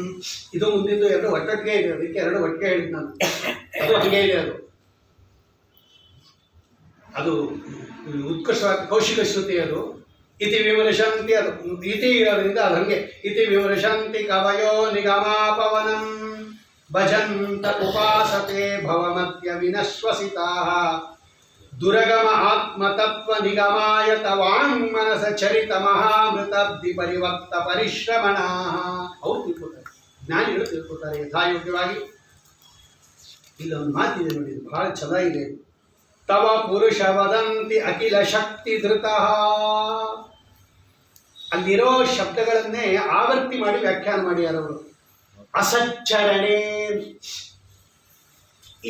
ಇದು ಮುಂದಿದ್ದು ಎರಡು ಒಟ್ಟೊಟ್ಟಿಗೆ ಇದೆ, ಅದಕ್ಕೆ ಎರಡು ಒಟ್ಟಿಗೆ ಹೇಳಿದ್ ನಾನು. ಅದು ಹಂಗೆ ಇದೆ. ಅದು ಉತ್ಕೃಷ್ಟವಾದ ಕೌಶಿಕ ಶ್ರುತಿ. ಅದು ಇತಿ ವಿಮರ್ಶಂತಿ, ಅದು ಇತಿ ಇರೋದ್ರಿಂದ ಅದು ಹಂಗೆ. ಇತಿ ವಿಮರ್ಶಂತಿ ಕವಯೋ ನಿಗಮಾಪವನಂ ಭಜಂತ ಉಪಾಸತೆ ಭವಮಧ್ಯ ವಿನಶ್ವಸಿತಾಃ ದುರಗಮ ಆತ್ಮತತ್ವ ನಿಗಮಾಯತ ವಾಂಗ್ಮನಸ ಚರಿತ ಮಹಾಮೃತಬ್ಧಿ ಪರಿವರ್ತ ಪರಿಶ್ರಮಣಾಃ. ಅವ್ರು ತಿಳ್ಕೊತಾರೆ, ಜ್ಞಾನಿಗಳು ತಿಳ್ಕೊತಾರೆ ಯಥಾಯೋಗ್ಯವಾಗಿ. ಇಲ್ಲೊಂದು ಮಾತಿದೆ ನೋಡಿ, ಬಹಳ ಚೆನ್ನಾಗಿದೆ. ತವ ಪುರುಷ ವದಂತಿ ಅಖಿಲ ಶಕ್ತಿ ಧೃತಃ. ಅಲ್ಲಿರೋ ಶಬ್ದಗಳನ್ನೇ ಆವರ್ತಿ ಮಾಡಿ ವ್ಯಾಖ್ಯಾನ ಮಾಡ್ಯಾರವರು. ಅಸಚ್ಚರಣೆ.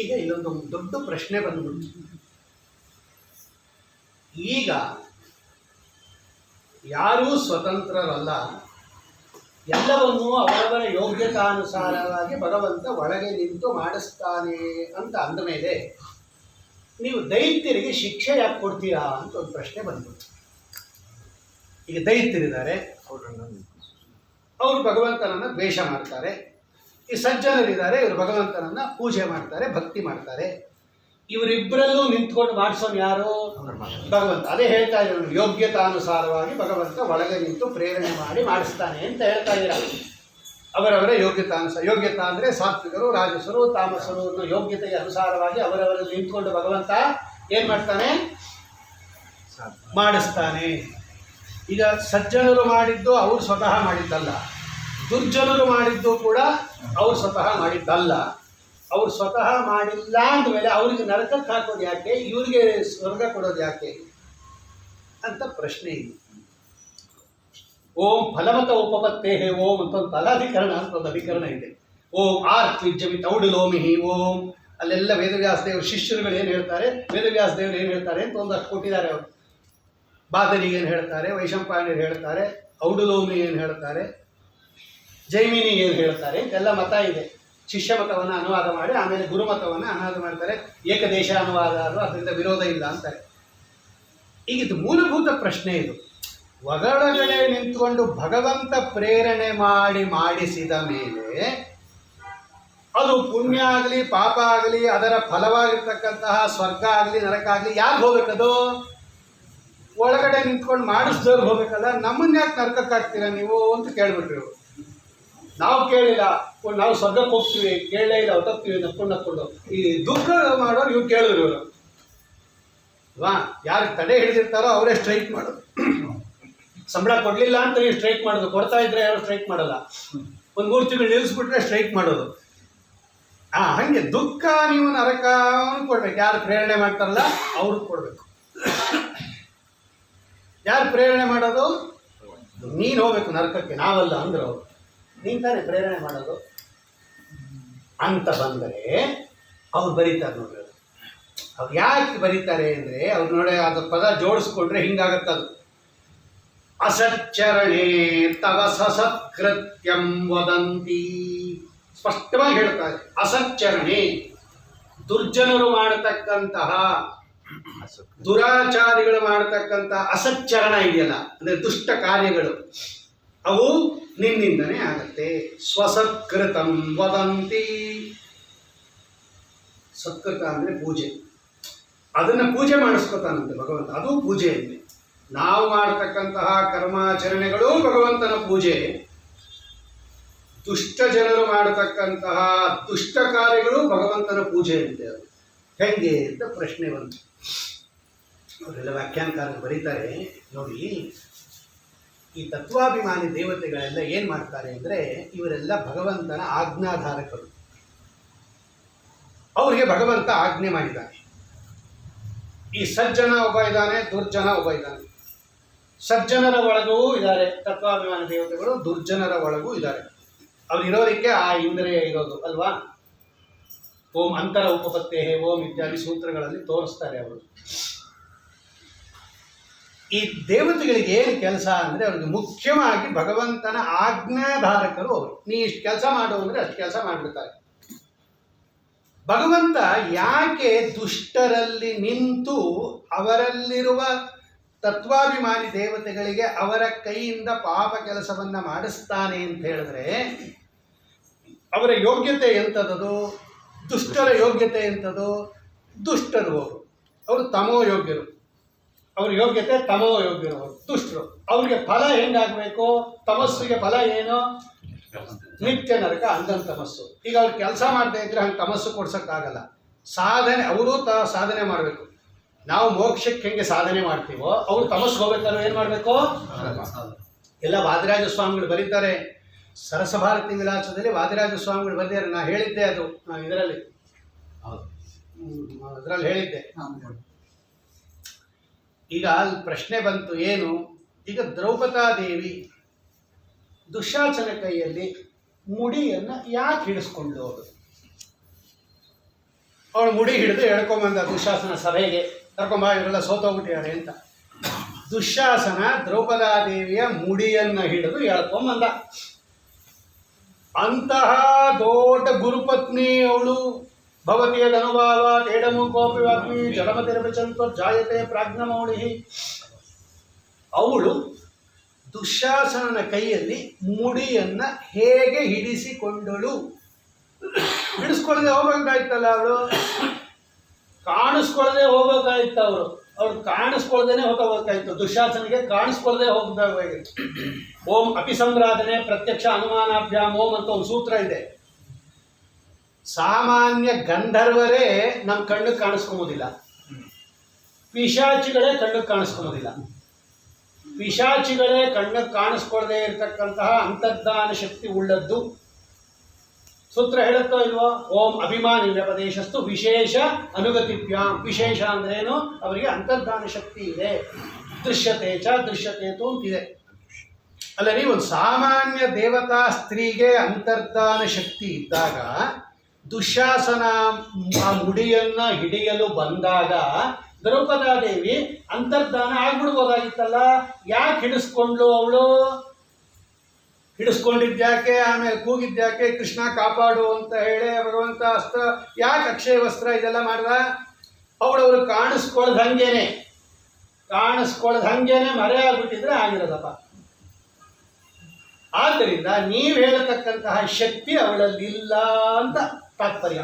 ಈಗ ಇಲ್ಲೊಂದು ದೊಡ್ಡ ಪ್ರಶ್ನೆ ಬಂದ್ಬಿಡ್ತು. ಈಗ ಯಾರೂ ಸ್ವತಂತ್ರರಲ್ಲ, ಎಲ್ಲವನ್ನೂ ಅವರವರ ಯೋಗ್ಯತಾನುಸಾರವಾಗಿ ಭಗವಂತ ಒಳಗೆ ನಿಂತು ಮಾಡಿಸ್ತಾನೆ ಅಂತ ಅಂದ ಮೇಲೆ ನೀವು ದೈತ್ಯರಿಗೆ ಶಿಕ್ಷೆ ಯಾಕೆ ಕೊಡ್ತೀರಾ ಅಂತ ಒಂದು ಪ್ರಶ್ನೆ ಬಂದ್ಬಿಡ್ತು. ಈಗ ದೈತ್ಯರಿದ್ದಾರೆ, ಅವರು ಭಗವಂತನನ್ನು ದ್ವೇಷ ಮಾಡ್ತಾರೆ. ಈ ಸಜ್ಜನರಿದ್ದಾರೆ, ಇವರು ಭಗವಂತನನ್ನು ಪೂಜೆ ಮಾಡ್ತಾರೆ, ಭಕ್ತಿ ಮಾಡ್ತಾರೆ. ಇವರಿಬ್ಬರಲ್ಲೂ ನಿಂತ್ಕೊಂಡು ಮಾಡಿಸೋನು ಯಾರು? ಭಗವಂತ. ಅದೇ ಹೇಳ್ತಾ ಇದ್ದಾರೆ, ಯೋಗ್ಯತಾನುಸಾರವಾಗಿ ಭಗವಂತ ಒಳಗೆ ನಿಂತು ಪ್ರೇರಣೆ ಮಾಡಿ ಮಾಡಿಸ್ತಾನೆ ಅಂತ ಹೇಳ್ತಾ ಇದ್ದಾರೆ. ಅವರವರ ಯೋಗ್ಯತಾನುಸಾರ. ಯೋಗ್ಯತಾ ಅಂದರೆ ಸಾತ್ವಿಕರು, ರಾಜಸರು, ತಾಮಸರು ಅನ್ನೋ ಯೋಗ್ಯತೆಗೆ ಅನುಸಾರವಾಗಿ ಅವರವರಲ್ಲಿ ನಿಂತ್ಕೊಂಡು ಭಗವಂತ ಏನು ಮಾಡ್ತಾನೆ? ಮಾಡಿಸ್ತಾನೆ. ಈಗ ಸಜ್ಜನರು ಮಾಡಿದ್ದು ಅವ್ರು ಸ್ವತಃ ಮಾಡಿದ್ದಲ್ಲ, ದುರ್ಜನರು ಮಾಡಿದ್ದು ಕೂಡ ಅವ್ರು ಸ್ವತಃ ಮಾಡಿದ್ದಲ್ಲ. ಅವ್ರು ಸ್ವತಃ ಮಾಡಿಲ್ಲ ಅಂದಮೇಲೆ ಅವ್ರಿಗೆ ನರಕಕ್ಕೆ ಹಾಕೋದು ಯಾಕೆ, ಇವ್ರಿಗೆ ಸ್ವರ್ಗ ಕೊಡೋದು ಯಾಕೆ ಅಂತ ಪ್ರಶ್ನೆ ಇದೆ. ಓಂ ಫಲಮತ ಉಪಪತ್ತೇ ಓಂ ಅಂತ ಒಂದು ಫಲಾಧಿಕರಣ ಅಂತ ಒಂದು ಅಧಿಕರಣ ಇದೆ. ಓಂ ಆರ್ ತ್ವಿಜ್ಯಮಿ ತೌಡುಲೋಮಿಹಿ ಓಂ. ಅಲ್ಲೆಲ್ಲ ವೇದವ್ಯಾಸ ದೇವರು ಶಿಷ್ಯರುಗಳು ಏನು ಹೇಳ್ತಾರೆ, ವೇದವ್ಯಾಸ ದೇವರು ಏನು ಹೇಳ್ತಾರೆ ಅಂತ ಒಂದಷ್ಟು ಕೊಟ್ಟಿದ್ದಾರೆ. ಅವರು ಬಾದರಿಗೆ ಏನು ಹೇಳ್ತಾರೆ, ವೈಶಂಪಾಯನರು ಹೇಳ್ತಾರೆ, ಔಡುಲೋಮಿ ಏನು ಹೇಳ್ತಾರೆ, ಜೈಮಿನಿ ಏನು ಹೇಳ್ತಾರೆ ಅಂತೆಲ್ಲ ಮತ ಇದೆ. ಶಿಷ್ಯ ಮತವನ್ನು ಅನುವಾದ ಮಾಡಿ ಆಮೇಲೆ ಗುರುಮತವನ್ನು ಅನುವಾದ ಮಾಡ್ತಾರೆ. ಏಕದೇಶ ಅನುವಾದ ಅದು, ಅದರಿಂದ ವಿರೋಧ ಇಲ್ಲ ಅಂತಾರೆ. ಈಗ ಇದು ಮೂಲಭೂತ ಪ್ರಶ್ನೆ. ಇದು ಒಳಗಡೆ ನಿಂತ್ಕೊಂಡು ಭಗವಂತ ಪ್ರೇರಣೆ ಮಾಡಿಸಿದ ಮೇಲೆ ಅದು ಪುಣ್ಯ ಆಗಲಿ ಪಾಪ ಆಗಲಿ ಅದರ ಫಲವಾಗಿರ್ತಕ್ಕಂತಹ ಸ್ವರ್ಗ ಆಗಲಿ ನರಕ ಆಗಲಿ ಯಾಕೆ ಹೋಗ್ಬೇಕದು? ಒಳಗಡೆ ನಿಂತ್ಕೊಂಡು ಮಾಡಿಸ್ದವ್ರು ಹೋಗ್ಬೇಕಲ್ಲ. ನಮ್ಮನ್ನ ಯಾಕೆ ನರಕಕ್ಕೆ ಹಾಕ್ತೀರಾ ನೀವು ಅಂತ ಕೇಳ್ಬಿಟ್ರು. ನಾವು ಕೇಳಿಲ್ಲ, ನಾವು ಸ್ವರ್ಗಕ್ಕೆ ಹೋಗ್ತೀವಿ, ಕೇಳಲೇ ಇಲ್ಲ, ಹೊತ್ತೋಗ್ತೀವಿ ನಕ್ಕೊಂಡು. ಈ ದುಃಖ ಮಾಡೋರು ಇವ್ರು ಕೇಳಿದ್ರು. ಇವರು ಅಲ್ವಾ, ಯಾರು ತಡೆ ಹಿಡಿದಿರ್ತಾರೋ ಅವರೇ ಸ್ಟ್ರೈಕ್ ಮಾಡೋದು. ಸಂಬಳ ಕೊಡಲಿಲ್ಲ ಅಂತ ನೀವು ಸ್ಟ್ರೈಕ್ ಮಾಡೋದು, ಕೊಡ್ತಾ ಇದ್ರೆ ಯಾರು ಸ್ಟ್ರೈಕ್ ಮಾಡಲ್ಲ. ಒಂದು 3 ತಿಂಗಳು ನಿಲ್ಲಿಸ್ಬಿಟ್ರೆ ಸ್ಟ್ರೈಕ್ ಮಾಡೋದು. ಹಾಗೆ ದುಃಖ ನೀವು ನರಕ ಕೊಡ್ಬೇಕು. ಯಾರು ಪ್ರೇರಣೆ ಮಾಡ್ತಾರಲ್ಲ ಅವ್ರಿಗೆ ಕೊಡಬೇಕು. ಯಾರು ಪ್ರೇರಣೆ ಮಾಡೋದು? ನೀನು ಹೋಗ್ಬೇಕು ನರಕಕ್ಕೆ, ನಾವಲ್ಲ ಅಂದ್ರೆ ಅವರು. ನೀನು ತಾನೇ ಪ್ರೇರಣೆ ಮಾಡೋದು ಅಂತ ಬಂದರೆ ಅವ್ರು ಬರೀತಾರೆ ನೋಡ್ರಿ. ಅವ್ರು ಯಾಕೆ ಬರೀತಾರೆ ಅಂದರೆ ಅವ್ರು ನೋಡಿ ಅದು ಪದ ಜೋಡಿಸ್ಕೊಂಡ್ರೆ ಹಿಂಗಾಗತ್ತದು. ಅಸಚ್ಚರಣೆ ತವ ಸಸತ್ಕೃತ್ಯಂ ವದಂತಿ. ಸ್ಪಷ್ಟವಾಗಿ ಹೇಳ್ತಾರೆ. ಅಸಚ್ಚರಣೆ, ದುರ್ಜನರು ಮಾಡತಕ್ಕಂತಹ, ದುರಾಚಾರಿಗಳು ಮಾಡತಕ್ಕಂಥ ಅಸಚ್ಚರಣ ಇದೆಯಲ್ಲ, ಅಂದರೆ ದುಷ್ಟ ಕಾರ್ಯಗಳು, ಅವು ನಿನ್ನಿಂದನೇ ಆಗತ್ತೆ. ಸ್ವಸತ್ಕೃತಂ ವದಂತಿ. ಸತ್ಕೃತ ಅಂದರೆ ಪೂಜೆ. ಅದನ್ನು ಪೂಜೆ ಮಾಡಿಸ್ಕೊತಾನಂತೆ ಭಗವಂತ. ಅದು ಪೂಜೆಯಲ್ಲಿ ನಾವು ಮಾಡತಕ್ಕಂತಹ ಕರ್ಮಾಚರಣೆಗಳು ಭಗವಂತನ ಪೂಜೆ. ದುಷ್ಟ ಜನರು ಮಾಡತಕ್ಕಂತಹ ದುಷ್ಟ ಕಾರ್ಯಗಳು ಭಗವಂತನ ಪೂಜೆ ಅಂತೆ. ಅದು ಹೆಂಗೆ ಅಂತ ಪ್ರಶ್ನೆ ಬಂತು. ಅವರೆಲ್ಲ ವ್ಯಾಖ್ಯಾನಕಾರರು ಬರೀತಾರೆ ನೋಡಿ, ಈ ತತ್ವಾಭಿಮಾನಿ ದೇವತೆಗಳೆಲ್ಲ ಏನು ಮಾಡ್ತಾರೆ ಅಂದರೆ, ಇವರೆಲ್ಲ ಭಗವಂತನ ಆಜ್ಞಾಧಾರಕರು. ಅವರಿಗೆ ಭಗವಂತ ಆಜ್ಞೆ ಮಾಡಿದ್ದಾನೆ. ಈ ಸಜ್ಜನ ಒಬ್ಬ ಇದ್ದಾನೆ, ದುರ್ಜನ ಒಬ್ಬ ಇದ್ದಾನೆ. ಸಜ್ಜನರ ಒಳಗೂ ಇದ್ದಾರೆ ತತ್ವಾಭಿಮಾನಿ ದೇವತೆಗಳು, ದುರ್ಜನರ ಒಳಗೂ ಇದ್ದಾರೆ. ಅವ್ರು ಇರೋದಕ್ಕೆ ಆ ಇಂದ್ರಿಯ ಇರೋದು ಅಲ್ವಾ. ಓಂ ಅಂತರ ಉಪಪತ್ತೇ ಓಂ ಇತ್ಯಾದಿ ಸೂತ್ರಗಳಲ್ಲಿ ತೋರಿಸ್ತಾರೆ ಅವರು. ಈ ದೇವತೆಗಳಿಗೆ ಏನು ಕೆಲಸ ಅಂದರೆ, ಅವ್ರಿಗೆ ಮುಖ್ಯವಾಗಿ ಭಗವಂತನ ಆಜ್ಞಾಧಾರಕರು ಅವರು. ನೀ ಇಷ್ಟು ಕೆಲಸ ಮಾಡು ಅಂದರೆ ಅಷ್ಟು ಕೆಲಸ ಮಾಡಿಬಿಡ್ತಾರೆ. ಭಗವಂತ ಯಾಕೆ ದುಷ್ಟರಲ್ಲಿ ನಿಂತು ಅವರಲ್ಲಿರುವ ತತ್ವಾಭಿಮಾನಿ ದೇವತೆಗಳಿಗೆ ಅವರ ಕೈಯಿಂದ ಪಾಪ ಕೆಲಸವನ್ನು ಮಾಡಿಸ್ತಾನೆ ಅಂತ ಹೇಳಿದ್ರೆ, ಅವರ ಯೋಗ್ಯತೆ ಎಂಥದ್ದು? ದುಷ್ಟರ ಯೋಗ್ಯತೆ ಎಂಥದ್ದು? ದುಷ್ಟರು ಅವರು ತಮೋ ಯೋಗ್ಯರು. ಅವ್ರ ಯೋಗ್ಯತೆ ತಮೋ ಯೋಗ್ಯರು, ಅವರು ದುಷ್ಟರು. ಅವ್ರಿಗೆ ಫಲ ಹೆಂಗಾಗಬೇಕು? ತಮಸ್ಸಿಗೆ ಫಲ ಏನು? ನಿತ್ಯ ನರಕ, ಅಂಧನ್ ತಮಸ್ಸು. ಈಗ ಅವ್ರು ಕೆಲಸ ಮಾಡದೇ ಇದ್ರೆ ಹಂಗೆ ತಮಸ್ಸು ಕೊಡ್ಸೋಕ್ಕಾಗಲ್ಲ. ಸಾಧನೆ ಅವರು ಸಾಧನೆ ಮಾಡಬೇಕು. ನಾವು ಮೋಕ್ಷಕ್ಕೆ ಹೆಂಗೆ ಸಾಧನೆ ಮಾಡ್ತೀವೋ ಅವರು ತಮಸ್ಸು ಹೋಗ್ಬೇಕಾದ್ರೆ ಏನು ಮಾಡಬೇಕು? ಎಲ್ಲ ವಾದಿರಾಜ ಸ್ವಾಮಿಗಳು ಬರೀತಾರೆ. ಸರಸಭಾರತಿ ವಿಲಾಸದಲ್ಲಿ ವಾದಿರಾಜ ಸ್ವಾಮಿಗಳು ಬರೆದಿದ್ದಾರೆ. ನಾನು ಹೇಳಿದ್ದೆ ಅದು ಇದರಲ್ಲಿ ಹೇಳಿದ್ದೆ. ಈಗ ಅಲ್ಲಿ ಪ್ರಶ್ನೆ ಬಂತು ಏನು? ಈಗ ದ್ರೌಪದಾದೇವಿ ದುಶ್ಯಾಸನ ಕೈಯಲ್ಲಿ ಮುಡಿಯನ್ನು ಯಾಕೆ ಹಿಡಿಸ್ಕೊಂಡು ಅವಳು ಮುಡಿ ಹಿಡಿದು ಎಳ್ಕೊಂಬಂದ ದುಶ್ಯಾಸನ ಸಭೆಗೆ ಕರ್ಕೊಂಬ, ಇವರೆಲ್ಲ ಸೋತೋಗ್ಬಿಟ್ಟಿದ್ದಾರೆ ಅಂತ. ದುಶ್ಯಾಸನ ದ್ರೌಪದಾದೇವಿಯ ಮುಡಿಯನ್ನು ಹಿಡಿದು ಎಳ್ಕೊಂಬಂದ. ಅಂತಹ ದೊಡ್ಡ ಗುರುಪತ್ನಿ ಅವಳು. ಭವತಿಯ ಅನುಭವ ತೇಡಮು ಕೋಪಿ ವಾಪಿ ಜಲಮತಿರಪಚಂತ ಜಾಯತೆ ಪ್ರಾಜ್ಞಮೌಳಿ. ಅವಳು ದುಶ್ಯಾಸನನ ಕೈಯಲ್ಲಿ ಮುಡಿಯನ್ನು ಹೇಗೆ ಹಿಡಿಸಿಕೊಂಡಳು? ಹಿಡಿಸ್ಕೊಳ್ಳದೆ ಹೋಗ್ಬೇಕಾಯ್ತಲ್ಲ ಅವಳು, ಕಾಣಿಸ್ಕೊಳ್ಳದೆ ಹೋಗ್ಬೇಕಾಯ್ತು. ಅವ್ರು ಕಾಣಿಸ್ಕೊಳ್ದೇನೆ ಹೋಗಬೇಕಾಯ್ತು. ದುಶ್ಯಾಸನಿಗೆ ಕಾಣಿಸ್ಕೊಳ್ಳದೆ ಹೋಗಬೇಕಾಗಿತ್ತು. ಓಂ ಅಪಿಸಂರಾಧನೆ ಪ್ರತ್ಯಕ್ಷ ಅನುಮಾನಾಭ್ಯಾಮ್ ಓಂ ಅಂತ ಒಂದು ಸೂತ್ರ ಇದೆ. ಸಾಮಾನ್ಯ ಗಂಧರ್ವರೇ ನಮ್ಮ ಕಣ್ಣಿಗೆ ಕಾಣಿಸ್ಕೊಂಬೋದಿಲ್ಲ, ಪಿಶಾಚಿಗಳೇ ಕಣ್ಣಿಗೆ ಕಾಣಿಸ್ಕೊಂಬೋದಿಲ್ಲ. ಪಿಶಾಚಿಗಳೇ ಕಣ್ಣಿಗೆ ಕಾಣಿಸ್ಕೊಳ್ಳದೆ ಇರತಕ್ಕಂತಹ ಅಂತರ್ಧಾನ ಶಕ್ತಿ ಉಳ್ಳದ್ದು. ಸೂತ್ರ ಹೇಳುತ್ತೋ ಇಲ್ವೋ? ಓಂ ಅಭಿಮಾನಿ ವ್ಯಪದೇಶಸ್ತು ವಿಶೇಷ ಅನುಗತಿಭ್ಯಾಂ. ವಿಶೇಷ ಅಂದ್ರೇನು? ಅವರಿಗೆ ಅಂತರ್ಧಾನ ಶಕ್ತಿ ಇದೆ. ದೃಶ್ಯತೆ ಚ ದೃಶ್ಯತೇತು ಅಂತಿದೆ. ಅಲ್ಲರಿ, ಒಂದು ಸಾಮಾನ್ಯ ದೇವತಾ ಸ್ತ್ರೀಗೆ ಅಂತರ್ಧಾನ ಶಕ್ತಿ ಇದ್ದಾಗ ದುಶ್ಯಾಸನ ಆ ಮುಡಿಯನ್ನು ಹಿಡಿಯಲು ಬಂದಾಗ ದ್ರೌಪದಾದೇವಿ ಅಂತರ್ಧಾನ ಆಗ್ಬಿಡ್ಬೋದಾಗಿತ್ತಲ್ಲ. ಯಾಕೆ ಹಿಡಿಸ್ಕೊಂಡ್ಲು ಅವಳು? ಹಿಡಿಸ್ಕೊಂಡಿದ್ಯಾಕೆ? ಆಮೇಲೆ ಕೂಗಿದ್ಯಾಕೆ? ಕೃಷ್ಣ ಕಾಪಾಡು ಅಂತ ಹೇಳಿ ಭಗವಂತ ಅಸ್ತ್ರ ಯಾಕೆ ಅಕ್ಷಯ ವಸ್ತ್ರ ಇದೆಲ್ಲ ಮಾಡ್ದ? ಅವಳವರು ಕಾಣಿಸ್ಕೊಳ್ದಂಗೆನೆ ಮರೆ ಆಗ್ಬಿಟ್ಟಿದ್ರೆ ಆಗಿರೋದಪ್ಪ. ಆದ್ದರಿಂದ ನೀವು ಹೇಳತಕ್ಕಂತಹ ಶಕ್ತಿ ಅವಳಲ್ಲಿ ಇಲ್ಲ ಅಂತ ತಾತ್ಪರ್ಯ.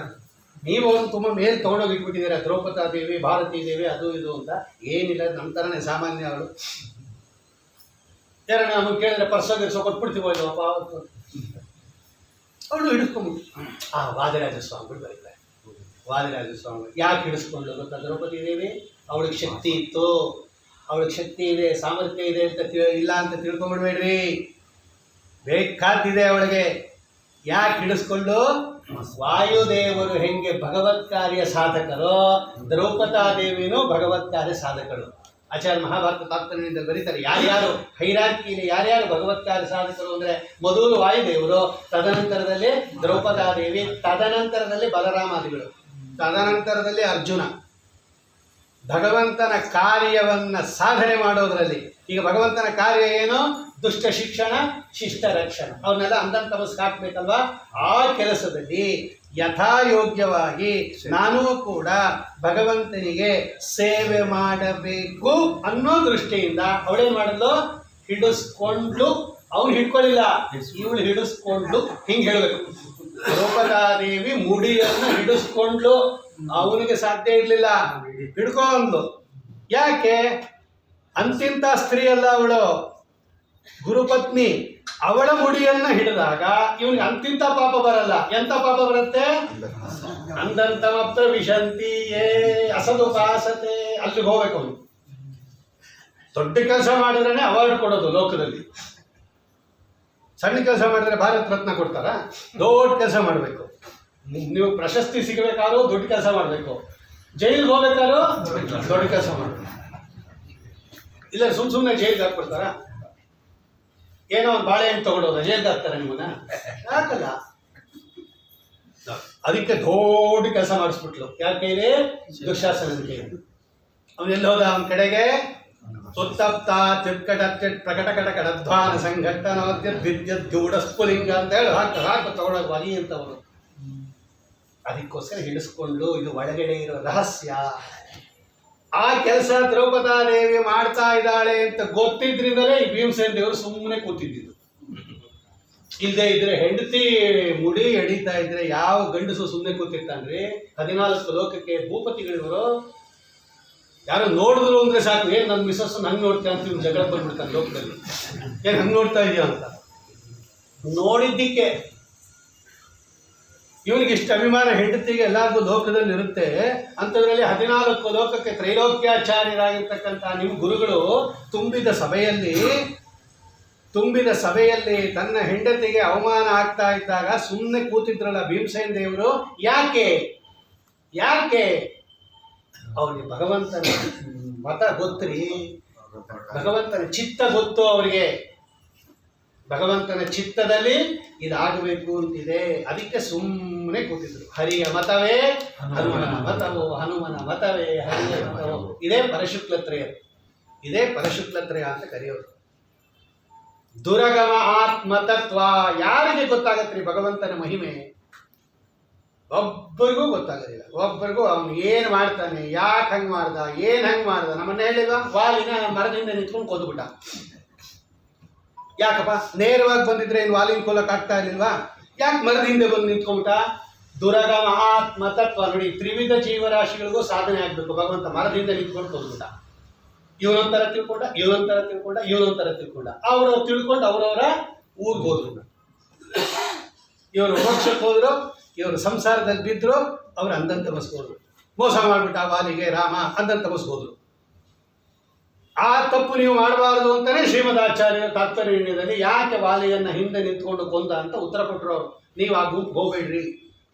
ನೀವು ಅವ್ರನ್ನ ತುಂಬ ಮೇಲೆ ತೊಗೊಂಡೋಗಿ ಇಟ್ಬಿಟ್ಟಿದ್ದೀರಾ. ದ್ರೌಪದಾ ದೇವಿ, ಭಾರತೀ ದೇವಿ, ಅದು ಇದು ಅಂತ. ಏನಿಲ್ಲ, ನಮ್ಮ ಥರನೇ ಸಾಮಾನ್ಯ ಅವಳು. ಯಾರನ್ನ ನಮಗೆ ಕೇಳಿದ್ರೆ ಪರ್ಸೋಗಿರ್ಸೋ ಕೊಟ್ಬಿಡ್ತೀವೋ ಇಲ್ಲವಪ್ಪ ಅವತ್ತು. ಅವಳು ಹಿಡಿಸ್ಕೊಂಡ್ಬಿಟ್ಟು ವಾದಿರಾಜ ಸ್ವಾಮಿಗಳು ಬರೀತಾರೆ. ವಾದಿರಾಜ ಸ್ವಾಮಿಗಳು ಯಾಕೆ ಹಿಡಿಸ್ಕೊಂಡು ಗೊತ್ತಾ? ದ್ರೌಪದಿ ದೇವಿ ಅವಳಿಗೆ ಶಕ್ತಿ ಇತ್ತು, ಅವಳಿಗೆ ಶಕ್ತಿ ಇದೆ, ಸಾಮರ್ಥ್ಯ ಇದೆ ಅಂತ ಇಲ್ಲ ಅಂತ ತಿಳ್ಕೊಂಬಿಡ್ಬೇಡ್ರಿ. ಬೇಕಾದಿದೆ ಅವಳಿಗೆ. ಯಾಕೆ ಹಿಡಿಸ್ಕೊಂಡು? ವಾಯುದೇವರು ಹೆಂಗೆ ಭಗವತ್ ಕಾರ್ಯ ಸಾಧಕರೋ, ದ್ರೌಪದಾದೇವಿನೂ ಭಗವತ್ ಕಾರ್ಯ ಸಾಧಕರು. ಆಚಾರ್ಯ ಮಹಾಭಾರತ ತಾತ್ಪರ್ಯದಿಂದ ಬರೀತಾರೆ. ಯಾರ್ಯಾರು ಹೈರಾರ್ಕಿಯಲ್ಲಿ ಯಾರ್ಯಾರು ಭಗವತ್ ಕಾರ್ಯ ಸಾಧಕರು ಅಂದರೆ, ಮೊದಲು ವಾಯುದೇವರು, ತದನಂತರದಲ್ಲಿ ದ್ರೌಪದಾದೇವಿ, ತದನಂತರದಲ್ಲಿ ಬಲರಾಮಾದಿಗಳು, ತದನಂತರದಲ್ಲಿ ಅರ್ಜುನ. ಭಗವಂತನ ಕಾರ್ಯವನ್ನು ಸಾಧನೆ ಮಾಡೋದರಲ್ಲಿ ಈಗ ಭಗವಂತನ ಕಾರ್ಯ ಏನು? ದುಷ್ಟ ಶಿಕ್ಷಣ, ಶಿಷ್ಟ ರಕ್ಷಣ. ಅವನ್ನೆಲ್ಲ ಅಂಧನ್ ತಮಸ್ಗೆ ಹಾಕ್ಬೇಕಲ್ವಾ? ಆ ಕೆಲಸದಲ್ಲಿ ಯಥಾಯೋಗ್ಯವಾಗಿ ನಾನೂ ಕೂಡ ಭಗವಂತನಿಗೆ ಸೇವೆ ಮಾಡಬೇಕು ಅನ್ನೋ ದೃಷ್ಟಿಯಿಂದ ಅವಳೇನು ಮಾಡಲು? ಹಿಡಿಸ್ಕೊಂಡು ಅವ್ನು ಹಿಡ್ಕೊಳ್ಳಿಲ್ಲ, ಇವಳು ಹಿಡಿಸ್ಕೊಂಡು ಹಿಂಗೆ ಹೇಳಬೇಕು. ದ್ರೌಪದಾದೇವಿ ಮುಡಿಯನ್ನು ಹಿಡಿಸ್ಕೊಂಡ್ಲು, ಅವನಿಗೆ ಸಾಧ್ಯ ಇರಲಿಲ್ಲ, ಹಿಡ್ಕೊಂಡು. ಯಾಕೆ? ಅಂತಿಂತ ಸ್ತ್ರೀ ಅಲ್ಲ ಅವಳು, ಗುರುಪತ್ನಿ. ಅವಳ ಮುಡಿಯನ್ನ ಹಿಡಿದಾಗ ಇವನಿಗೆ ಅಂತಿಂತ ಪಾಪ ಬರಲ್ಲ. ಎಂತ ಪಾಪ ಬರುತ್ತೆ? ಅಂದಂತಮಪ್ತ ವಿಶಂತಿ ಅಸದುಪಾಸತೆ. ಅಲ್ಲಿಗೆ ಹೋಗ್ಬೇಕು ಅವನು. ದೊಡ್ಡ ಕೆಲಸ ಮಾಡಿದ್ರೆ ಅವಾರ್ಡ್ ಕೊಡೋದು ಲೋಕದಲ್ಲಿ. ಸಣ್ಣ ಕೆಲಸ ಮಾಡಿದ್ರೆ ಭಾರತ ರತ್ನ ಕೊಡ್ತಾರ? ದೊಡ್ಡ ಕೆಲಸ ಮಾಡಬೇಕು. ನೀವು ಪ್ರಶಸ್ತಿ ಸಿಗಬೇಕಾದ್ರೂ ದೊಡ್ಡ ಕೆಲಸ ಮಾಡಬೇಕು. ಜೈಲಿಗೆ ಹೋಗ್ಬೇಕಾದ್ರೂ ದೊಡ್ಡ ಕೆಲಸ ಮಾಡಬೇಕು. ಇಲ್ಲ ಸುಮ್ಮನೆ ಜೈಲಿಗೆ ಹಾಕ್ಬಿಡ್ತಾರ? ಏನೋ ಒಂದು ಬಾಳೆಹಣ್ಣು ತಗೊಳ್ಳೋದ ಜೈಲಿಗೆ ಹಾಕ್ತಾರೆ ನಿಮ್ಮನ್ನ? ಯಾಕಲ್ಲ. ಅದಕ್ಕೆ ದೊಡ್ಡ ಕೆಲಸ ಮಾಡಿಸ್ಬಿಟ್ಲು. ಯಾರ ಕೈಲಿ? ದುಶ್ಯಾಸನನ ಕೈಲಿ. ಅವನೆಲ್ಲ ಹೋದ ಅವನ ಕಡೆಗೆ. ಸುತ್ತಪ್ತ ತಿರ್ಕಟ ಪ್ರಕಟ ಕಟಕಟ ಧ್ವಾನ ಸಂಘಟ ವಿದ್ಯುತ್ ಗೌಡ ಸ್ಫುಲಿಂಗ ಅಂತ ಹೇಳಿ ಹಾಕ ತಗೊಳ್ಳೋದು ಬಲಿ ಅಂತವರು. ಅದಕ್ಕೋಸ್ಕರ ಹಿಡಿಸ್ಕೊಂಡು ಇದು ಒಳಗಡೆ ಇರೋ ರಹಸ್ಯ. ಆ ಕೆಲಸ ದ್ರೌಪದಾದೇವಿ ಮಾಡ್ತಾ ಇದ್ದಾಳೆ ಅಂತ ಗೊತ್ತಿದ್ರಿಂದಲೇ ಈ ಭೀಮಸೇನ ದೇವರು ಸುಮ್ಮನೆ ಕೂತಿದ್ದು. ಇಲ್ಲದೆ ಇದ್ರೆ ಹೆಂಡತಿ ಮುಡಿ ಎಡಿತಾ ಇದ್ರೆ ಯಾವ ಗಂಡಸು ಸುಮ್ಮನೆ ಕೂತಿರ್ತಾನ್ರಿ? 14 ಲೋಕಕ್ಕೆ ಭೂಪತಿಗಳಿವರು. ಯಾರೋ ನೋಡಿದ್ರು ಅಂದ್ರೆ ಸಾಕು, ಏನ್ ನನ್ನ ಮಿಸ್ಸಸ್ ಹಂಗೆ ನೋಡ್ತೀಯ ಅಂತ ಇವ್ನು ಜಗಳ ಬಂದ್ಬಿಡ್ತಾನೆ ಲೋಕದಲ್ಲಿ. ಏನ್ ಹಂಗೆ ನೋಡ್ತಾ ಇದೆಯಾ ಅಂತ. ನೋಡಿದ್ದಕ್ಕೆ ಇವನಿಗೆ ಇಷ್ಟು ಅಭಿಮಾನ ಹೆಂಡತಿಗೆ ಎಲ್ಲರಿಗೂ ಲೋಕದಲ್ಲಿ ಇರುತ್ತೆ. ಅಂಥದ್ರಲ್ಲಿ 14 ಲೋಕಕ್ಕೆ ತ್ರೈಲೋಕ್ಯಾಚಾರ್ಯರಾಗಿರ್ತಕ್ಕಂಥ ನಿಮ್ಮ ಗುರುಗಳು ತುಂಬಿದ ಸಭೆಯಲ್ಲಿ ತನ್ನ ಹೆಂಡತಿಗೆ ಅವಮಾನ ಆಗ್ತಾ ಇದ್ದಾಗ ಸುಮ್ಮನೆ ಕೂತಿದ್ರಲ್ಲ ಭೀಮಸೇನ ದೇವರು. ಯಾಕೆ? ಅವ್ರಿಗೆ ಭಗವಂತನ ಮತ ಗೊತ್ತ್ರಿ, ಭಗವಂತನ ಚಿತ್ತ ಗೊತ್ತು ಅವ್ರಿಗೆ. ಭಗವಂತನ ಚಿತ್ತದಲ್ಲಿ ಇದಾಗಬೇಕು ಅಂತಿದೆ. ಅದಕ್ಕೆ ಸುಮ್ಮನೆ ಕೂತಿದ್ರು. ಹರಿಯ ಮತವೇ ಹನುಮನ ಮತವೋ, ಹನುಮನ ಮತವೇ ಹರಿಯ ಮತವೋ. ಇದೇ ಪರಶುಕ್ಲತ್ರಯ ಅಂತ ಕರೆಯೋದು. ದುರಗಮ ಆತ್ಮತತ್ವ ಯಾರಿಗೆ ಗೊತ್ತಾಗತ್ರಿ ಭಗವಂತನ ಮಹಿಮೆ? ಒಬ್ಬರಿಗೂ ಗೊತ್ತಾಗೋದಿಲ್ಲ. ಒಬ್ಬರಿಗೂ ಅವನು ಏನು ಮಾಡ್ತಾನೆ, ಯಾಕೆ ಹಂಗೆ ಮಾಡ್ದ, ಏನು ಹಂಗೆ ಮಾಡ್ದ. ನಮ್ಮನ್ನ ಹೇಳಿಲ್ವಾ? ವಾಲಿನ ಮರದಿಂದ ನಿಂತ್ಕೊಂಡು ಕೊಂದುಬಿಟ್ಟ. ಯಾಕಪ್ಪ? ನೇರವಾಗಿ ಬಂದಿದ್ರೆ ಏನು ವಾಲಿನ ಕೊಲ್ಲಕ್ಕೆ ಆಗ್ತಾ ಇರ್ಲಿಲ್ವಾ? ಯಾಕೆ ಮರದ ಹಿಂದೆ ಬಂದು ನಿಂತ್ಕೊಂಡ್ಬಿಟ್ಟ? ದುರಗಮ ಆತ್ಮತತ್ವ. ನೋಡಿ, ತ್ರಿವಿಧ ಜೀವರಾಶಿಗಳಿಗೂ ಸಾಧನೆ ಆಗಬೇಕು. ಭಗವಂತ ಮರದಿಂದ ನಿಂತ್ಕೊಂಡು ಕೊಂದುಬಿಟ್ಟ. ಇವನೊಂಥರ ತಿಳ್ಕೊಂಡ. ಅವರು ತಿಳ್ಕೊಂಡು ಅವರವರ ಊರಿಗೆ ಹೋದ್ರು. ಇವರು ಮೋಕ್ಷಕ್ಕೆ ಹೋದ್ರು, ಇವರು ಸಂಸಾರದಲ್ಲಿ ಬಿದ್ದರು, ಅವರು ಅಂದಂತ ಬಸ್ಕೋದ್ರು. ಮೋಸ ಮಾಡಿಬಿಟ್ಟ ವಾಲಿಗೆ ರಾಮ, ಅಂದಂತ ಬಸ್ಕೋದ್ರು. ಆ ತಪ್ಪು ನೀವು ಮಾಡಬಾರದು ಅಂತಾನೆ ಶ್ರೀಮದಾಚಾರ್ಯರ ತಾತ್ಪರ್ಯದಲ್ಲಿ ಯಾಕೆ ವಾಲಿಯನ್ನು ಹಿಂದೆ ನಿಂತ್ಕೊಂಡು ಕೊಂದ ಅಂತ ಉತ್ತರ ಕೊಟ್ಟರು ಅವರು. ನೀವು ಆ ಗುಂಪು ಹೋಗ್ಬೇಡ್ರಿ,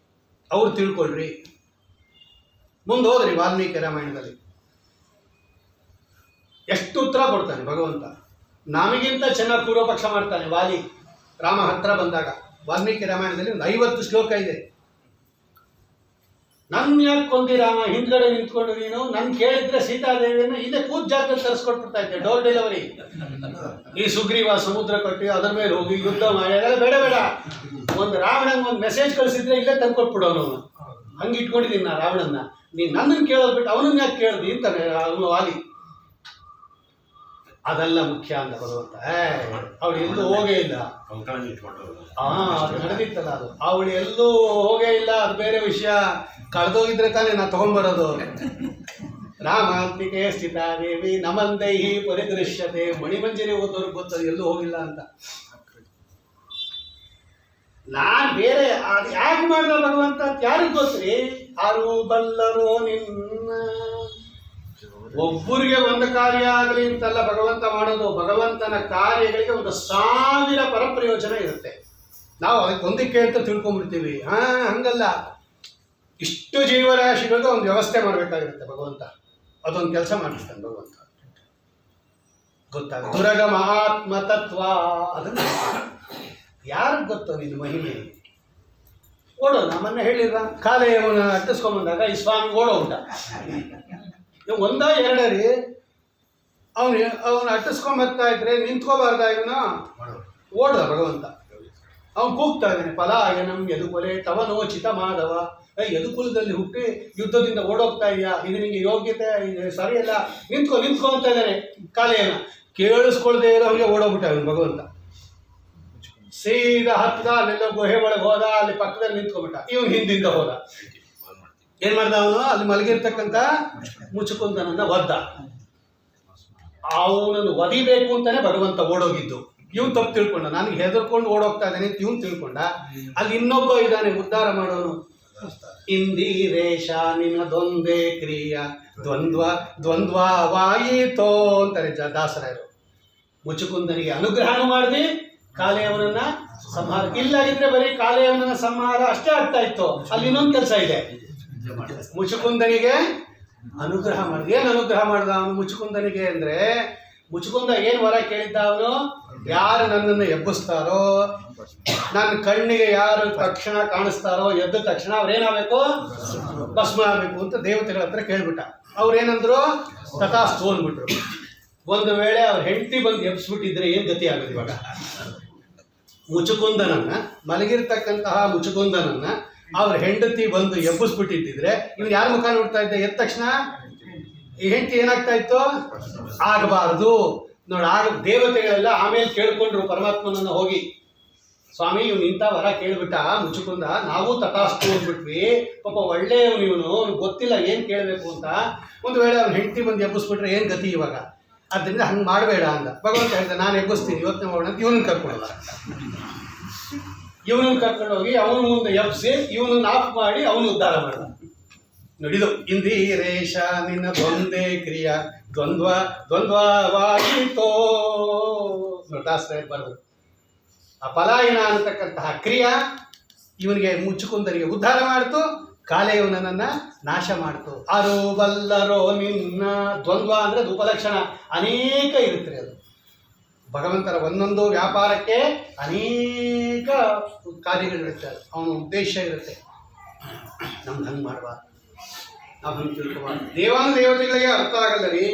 ಅವ್ರು ತಿಳ್ಕೊಳ್ರಿ. ಮುಂದೆ ಹೋದ್ರಿ ವಾಲ್ಮೀಕಿ ರಾಮಾಯಣದಲ್ಲಿ ಎಷ್ಟು ಉತ್ತರ ಕೊಡ್ತಾನೆ ಭಗವಂತ. ನಮಗಿಂತ ಚೆನ್ನಾಗಿ ಪೂರ್ವಪಕ್ಷ ಮಾಡ್ತಾನೆ ವಾಲಿ. ರಾಮ ಹತ್ರ ಬಂದಾಗ ವಾಲ್ಮೀಕಿ ರಾಮಾಯಣದಲ್ಲಿ ಒಂದು 50 ಶ್ಲೋಕ ಇದೆ. ನನ್ನ ಯಾಕೆ ಕೊಂದಿ ರಾಮ, ಹಿಂದ್ಗಡೆ ನಿಂತ್ಕೊಂಡು ನೀನು ನನ್ನ ಕೇಳಿದ್ರೆ ಸೀತಾದೇವಿಯನ್ನು ಇದೇ ಕೂತ್ ಜಾಗದಲ್ಲಿ ತರಿಸ್ಕೊಟ್ಬಿಡ್ತಾ ಇದ್ದೆ. Door delivery. ಈ ಸುಗ್ರೀವ ಸಮುದ್ರ ಕಟ್ಟಿ ಅದ್ರ ಮೇಲೆ ಹೋಗಿ ಯುದ್ಧ ಮಾಡಿ ಬೇಡ. ಒಂದು ರಾವಣಂಗೆ ಒಂದು ಮೆಸೇಜ್ ಕಳಿಸಿದ್ರೆ ಇಲ್ಲೇ ತಂದ್ಕೊಟ್ಬಿಡೋನು. ಹಂಗೆ ಇಟ್ಕೊಂಡಿದ್ದೀನಿ ನಾ ರಾವಣನ್ನ. ನೀನು ನನ್ನನ್ನು ಕೇಳೋದು ಬಿಟ್ಟು ಅವನನ್ನ ಯಾಕೆ ಕೇಳ್ದಿ ಅಂತಾನೆ ಅವನು ವಾಲಿ. ಅದೆಲ್ಲ ಮುಖ್ಯ ಅಂತ ಭಗವಂತ. ಅವಳು ಎಲ್ಲೂ ಹೋಗೇ ಇಲ್ಲ. ಅದು ನಡೆದಿತ್ತಲ್ಲ, ಅದು ಅವಳು ಎಲ್ಲೂ ಹೋಗೇ ಇಲ್ಲ. ಅದು ಬೇರೆ ವಿಷಯ. ಕಳೆದೋಗಿದ್ರೆ ತಾನೇ ನಾ ತಗೊಂಡ್ಬರೋದು. ರಾಮಾಂತಿಕೆ ಸ್ಥಿತಾದೇವಿ ನಮಂದೈಹಿ ಪರಿದೃಶ್ಯತೆ. ಮಣಿಮಂಜರಿ ಓದೋರ್ಗೆ ಗೊತ್ತದು ಎಲ್ಲೂ ಹೋಗಿಲ್ಲ ಅಂತ. ನಾನ್ ಬೇರೆ ಅದು ಯಾಕೆ ಮಾಡ್ದ ಭಗವಂತ ಯಾರಿಗೆ ಗೊತ್ತ್ರಿ? ಯಾರು ಬಲ್ಲರೋ ನಿನ್ನ. ಒಬ್ಬರಿಗೆ ಒಂದು ಕಾರ್ಯ ಆಗಲಿ ಅಂತಲ್ಲ ಭಗವಂತ ಮಾಡೋದು. ಭಗವಂತನ ಕಾರ್ಯಗಳಿಗೆ 1000 ಪರಪ್ರಯೋಜನ ಇರುತ್ತೆ. ನಾವು ಅದಕ್ಕೆ ಒಂದಕ್ಕೆ ಅಂತ ತಿಳ್ಕೊಂಡ್ಬಿಡ್ತೀವಿ. ಹಂಗಲ್ಲ. ಇಷ್ಟು ಜೀವರಾಶಿಗಳಿಗೆ ಒಂದು ವ್ಯವಸ್ಥೆ ಮಾಡಬೇಕಾಗಿರುತ್ತೆ ಭಗವಂತ. ಅದೊಂದು ಕೆಲಸ ಮಾಡಿಸ್ತಾನೆ ಭಗವಂತ. ಗೊತ್ತಾಗ ದುರಗಮ ಆತ್ಮ ತತ್ವ. ಅದನ್ನು ಯಾರಿಗೆ ಗೊತ್ತೋ ನಿನ್ನ ಮಹಿಮೆ? ಓಡೋ. ನಮ್ಮನ್ನ ಹೇಳಿಲ್ವಾ? ಕಾಲೆಯನ್ನು ಅಟ್ಟಿಸ್ಕೊಂಬಂದಾಗ ಈ ಸ್ವಾಮಿ ಓಡೋಗ್ಬಿಟ್ಟ. ಒಂದ ಎರಡರಿ ಅವನು ಅಟ್ಟಿಸ್ಕೊಂಬರ್ತಾ ಇದ್ರೆ ನಿಂತ್ಕೋಬಾರ್ದ? ಇವನು ಓಡ್ದ ಭಗವಂತ. ಅವನು ಕೂಗ್ತಾ ಇದ್ದಾನೆ, ಪಲಾಯನಂ ಯದುಕುಲೆ ತವನೋಚಿತ ಮಾಧವ. ಯದುಕುಲದಲ್ಲಿ ಹುಟ್ಟಿ ಯುದ್ಧದಿಂದ ಓಡೋಗ್ತಾ ಇದೆಯಾ? ಇದು ನಿಂಗೆ ಯೋಗ್ಯತೆ ಸರಿಯಲ್ಲ, ನಿಂತ್ಕೋ ಅಂತ ಇದ್ದಾನೆ. ಕಾಲೆಯನ್ನು ಕೇಳಿಸ್ಕೊಳ್ದೇ ಇರೋ ಹಂಗೆ ಓಡೋಗ್ಬಿಟ್ಟ ಅವನು ಭಗವಂತ. ಸೀದಾ ಹತ್ತಿದ, ಅಲ್ಲೆಲ್ಲ ಗುಹೆ ಒಳಗೆ ಹೋದ, ಅಲ್ಲಿ ಪಕ್ಕದಲ್ಲಿ ನಿಂತ್ಕೊಂಡ್ಬಿಟ್ಟ. ಇವನು ಹಿಂದಿಂದ ಹೋದ. ಏನ್ ಮಾಡ್ದ ಅವನು? ಅಲ್ಲಿ ಮಲಗಿರ್ತಕ್ಕಂಥ ಮುಚುಕುಂದನನ್ನ ಒದ್ದ. ಅವನನ್ನು ಒದಿಬೇಕು ಅಂತಾನೆ ಭಗವಂತ ಓಡೋಗಿದ್ದು. ಇವನು ತಪ್ಪು ತಿಳ್ಕೊಂಡ, ನನಗೆ ಹೆದರ್ಕೊಂಡು ಓಡೋಗ್ತಾ ಇದ್ದಾನೆ ಅಂತ ಇವನು ತಿಳ್ಕೊಂಡ. ಅಲ್ಲಿ ಇನ್ನೊಬ್ಬ ಇದ್ದಾನೆ ಉದ್ಧಾರ ಮಾಡೋನು. ಇಂದಿರೇಶ ನಿನ್ನದೊಂದೇ ಕ್ರಿಯ ದ್ವಂದ್ವವಾಯಿತೋ ಅಂತಾರೆ ದಾಸರಾಯರು. ಮುಚುಕುಂದನಿಗೆ ಅನುಗ್ರಹನೂ ಮಾಡಿದೆ, ಕಾಲೆಯವನನ್ನ ಸಂಹಾರ. ಇಲ್ಲಾಗಿದ್ರೆ ಬರೀ ಕಾಲೆಯವನನ್ನ ಸಂಹಾರ ಅಷ್ಟೇ ಆಗ್ತಾ ಇತ್ತು. ಅಲ್ಲಿ ಇನ್ನೊಂದು ಕೆಲಸ ಇದೆ. ಮುಚುಕುಂದನಿಗೆ ಅನುಗ್ರಹ ಮಾಡಿದ. ಏನು ಅನುಗ್ರಹ ಮಾಡ್ದ ಅವನು ಮುಚುಕುಂದನಿಗೆ ಅಂದ್ರೆ, ಮುಚುಕುಂದ ಏನು ವರ ಕೇಳಿದ್ದ ಅವನು? ಯಾರು ನನ್ನನ್ನು ಎಬ್ಬಿಸ್ತಾರೋ, ನನ್ನ ಕಣ್ಣಿಗೆ ಯಾರು ತಕ್ಷಣ ಕಾಣಿಸ್ತಾರೋ, ಎದ್ದ ತಕ್ಷಣ ಅವ್ರೇನಾಗಬೇಕು? ಭಸ್ಮ ಆಗಬೇಕು ಅಂತ ದೇವತೆಗಳ ಹತ್ರ ಕೇಳ್ಬಿಟ್ಟ. ಅವ್ರೇನಂದ್ರು? ತಥಾಸ್ತು ಅಂದ್ಬಿಟ್ರು. ಒಂದು ವೇಳೆ ಅವ್ರ ಹೆಂಡತಿ ಬಂದು ಎಬ್ಬಿಸ್ಬಿಟ್ಟಿದ್ರೆ ಏನ್ ಗತಿ ಆಗೋದು ಇವಾಗ? ಮುಚುಕುಂದನನ್ನ, ಮಲಗಿರ್ತಕ್ಕಂತಹ ಮುಚುಕುಂದನನ್ನ ಅವ್ರ ಹೆಂಡತಿ ಬಂದು ಎಬ್ಬಿಸ್ಬಿಟ್ಟಿದ್ದಿದ್ರೆ ಇವನು ಯಾರ ಮುಖ ನೋಡ್ತಾ ಇದ್ದ? ಎದ್ದ ತಕ್ಷಣ ಈ ಹೆಂಡತಿ ಏನಾಗ್ತಾ ಇತ್ತು? ಆಗಬಾರ್ದು ನೋಡಿ. ಆಗ ದೇವತೆಗಳೆಲ್ಲ ಆಮೇಲೆ ಕೇಳ್ಕೊಂಡ್ರು ಪರಮಾತ್ಮನನ್ನ ಹೋಗಿ, ಸ್ವಾಮಿ ಇವನು ಇಂಥ ವರ ಕೇಳ್ಬಿಟ್ಟ ಮುಚುಕುಂದ, ನಾವು ತಥಾಸ್ತು ಅಂದ್ಬಿಟ್ವಿ. ಪಾಪ ಒಳ್ಳೆಯವನು ಇವನು, ಗೊತ್ತಿಲ್ಲ ಏನ್ ಕೇಳಬೇಕು ಅಂತ. ಒಂದು ವೇಳೆ ಅವ್ನ ಹೆಂಡತಿ ಬಂದು ಎಬ್ಬಿಸ್ಬಿಟ್ರೆ ಏನ್ ಗತಿ ಇವಾಗ? ಆದ್ದರಿಂದ ಹಂಗೆ ಮಾಡಬೇಡ ಅಂದ. ಭಗವಂತ ಹೇಳ್ದ, ನಾನು ಎಬ್ಬಿಸ್ತೀನಿ, ಇವತ್ತೇ ಮಾಡೋಣ ಅಂತ ಇವನನ್ನು ಕರ್ಕೊಳ್ಳಲ್ಲ. ಇವನನ್ನು ಕರ್ಕೊಂಡು ಹೋಗಿ ಅವನ ಮುಂದೆ ಎಬ್ಬಿಸಿ ಇವನನ್ನು ಆಫ್ ಮಾಡಿ ಅವನು ಉದ್ಧಾರ ಮಾಡ. ನೋಡಿದು ಇಂದಿರೇಶ ನಿನ್ನ ದ್ವಂದ್ವೇ ಕ್ರಿಯಾ ದ್ವಂದ್ವವಾಯಿತೋ. ದಾಸರಾಯರು ಬರೆದು ಆ ಪಲಾಯನ ಅನ್ನತಕ್ಕಂತಹ ಕ್ರಿಯಾ ಇವನಿಗೆ ಮುಚುಕುಂದನಿಗೆ ಉದ್ಧಾರ ಮಾಡ್ತು, ಕಾಲೆಯವನನ್ನ ನಾಶ ಮಾಡ್ತು. ಅರೋ ಬಲ್ಲರೋ ನಿನ್ನ ದ್ವಂದ್ವ ಅಂದ್ರೆ ಅದು ಉಪಲಕ್ಷಣ ಅನೇಕ ಇರುತ್ತೆ. ಅದು ಭಗವಂತನ ಒಂದೊಂದು ವ್ಯಾಪಾರಕ್ಕೆ ಅನೇಕ ಕಾರ್ಯಗಳಿರುತ್ತೆ, ಅವನ ಉದ್ದೇಶ ಇರುತ್ತೆ. ನಮ್ಗೆ ಹಂಗೆ ಮಾಡಬಾರ್ದು, ನಾವು ಹಂಗೆ ತಿಳ್ಕೊಬಾರ್ದು. ದೇವಾನುದೇವತೆಗಳಿಗೆ ಅರ್ಥ ಆಗಲ್ಲ ರೀ,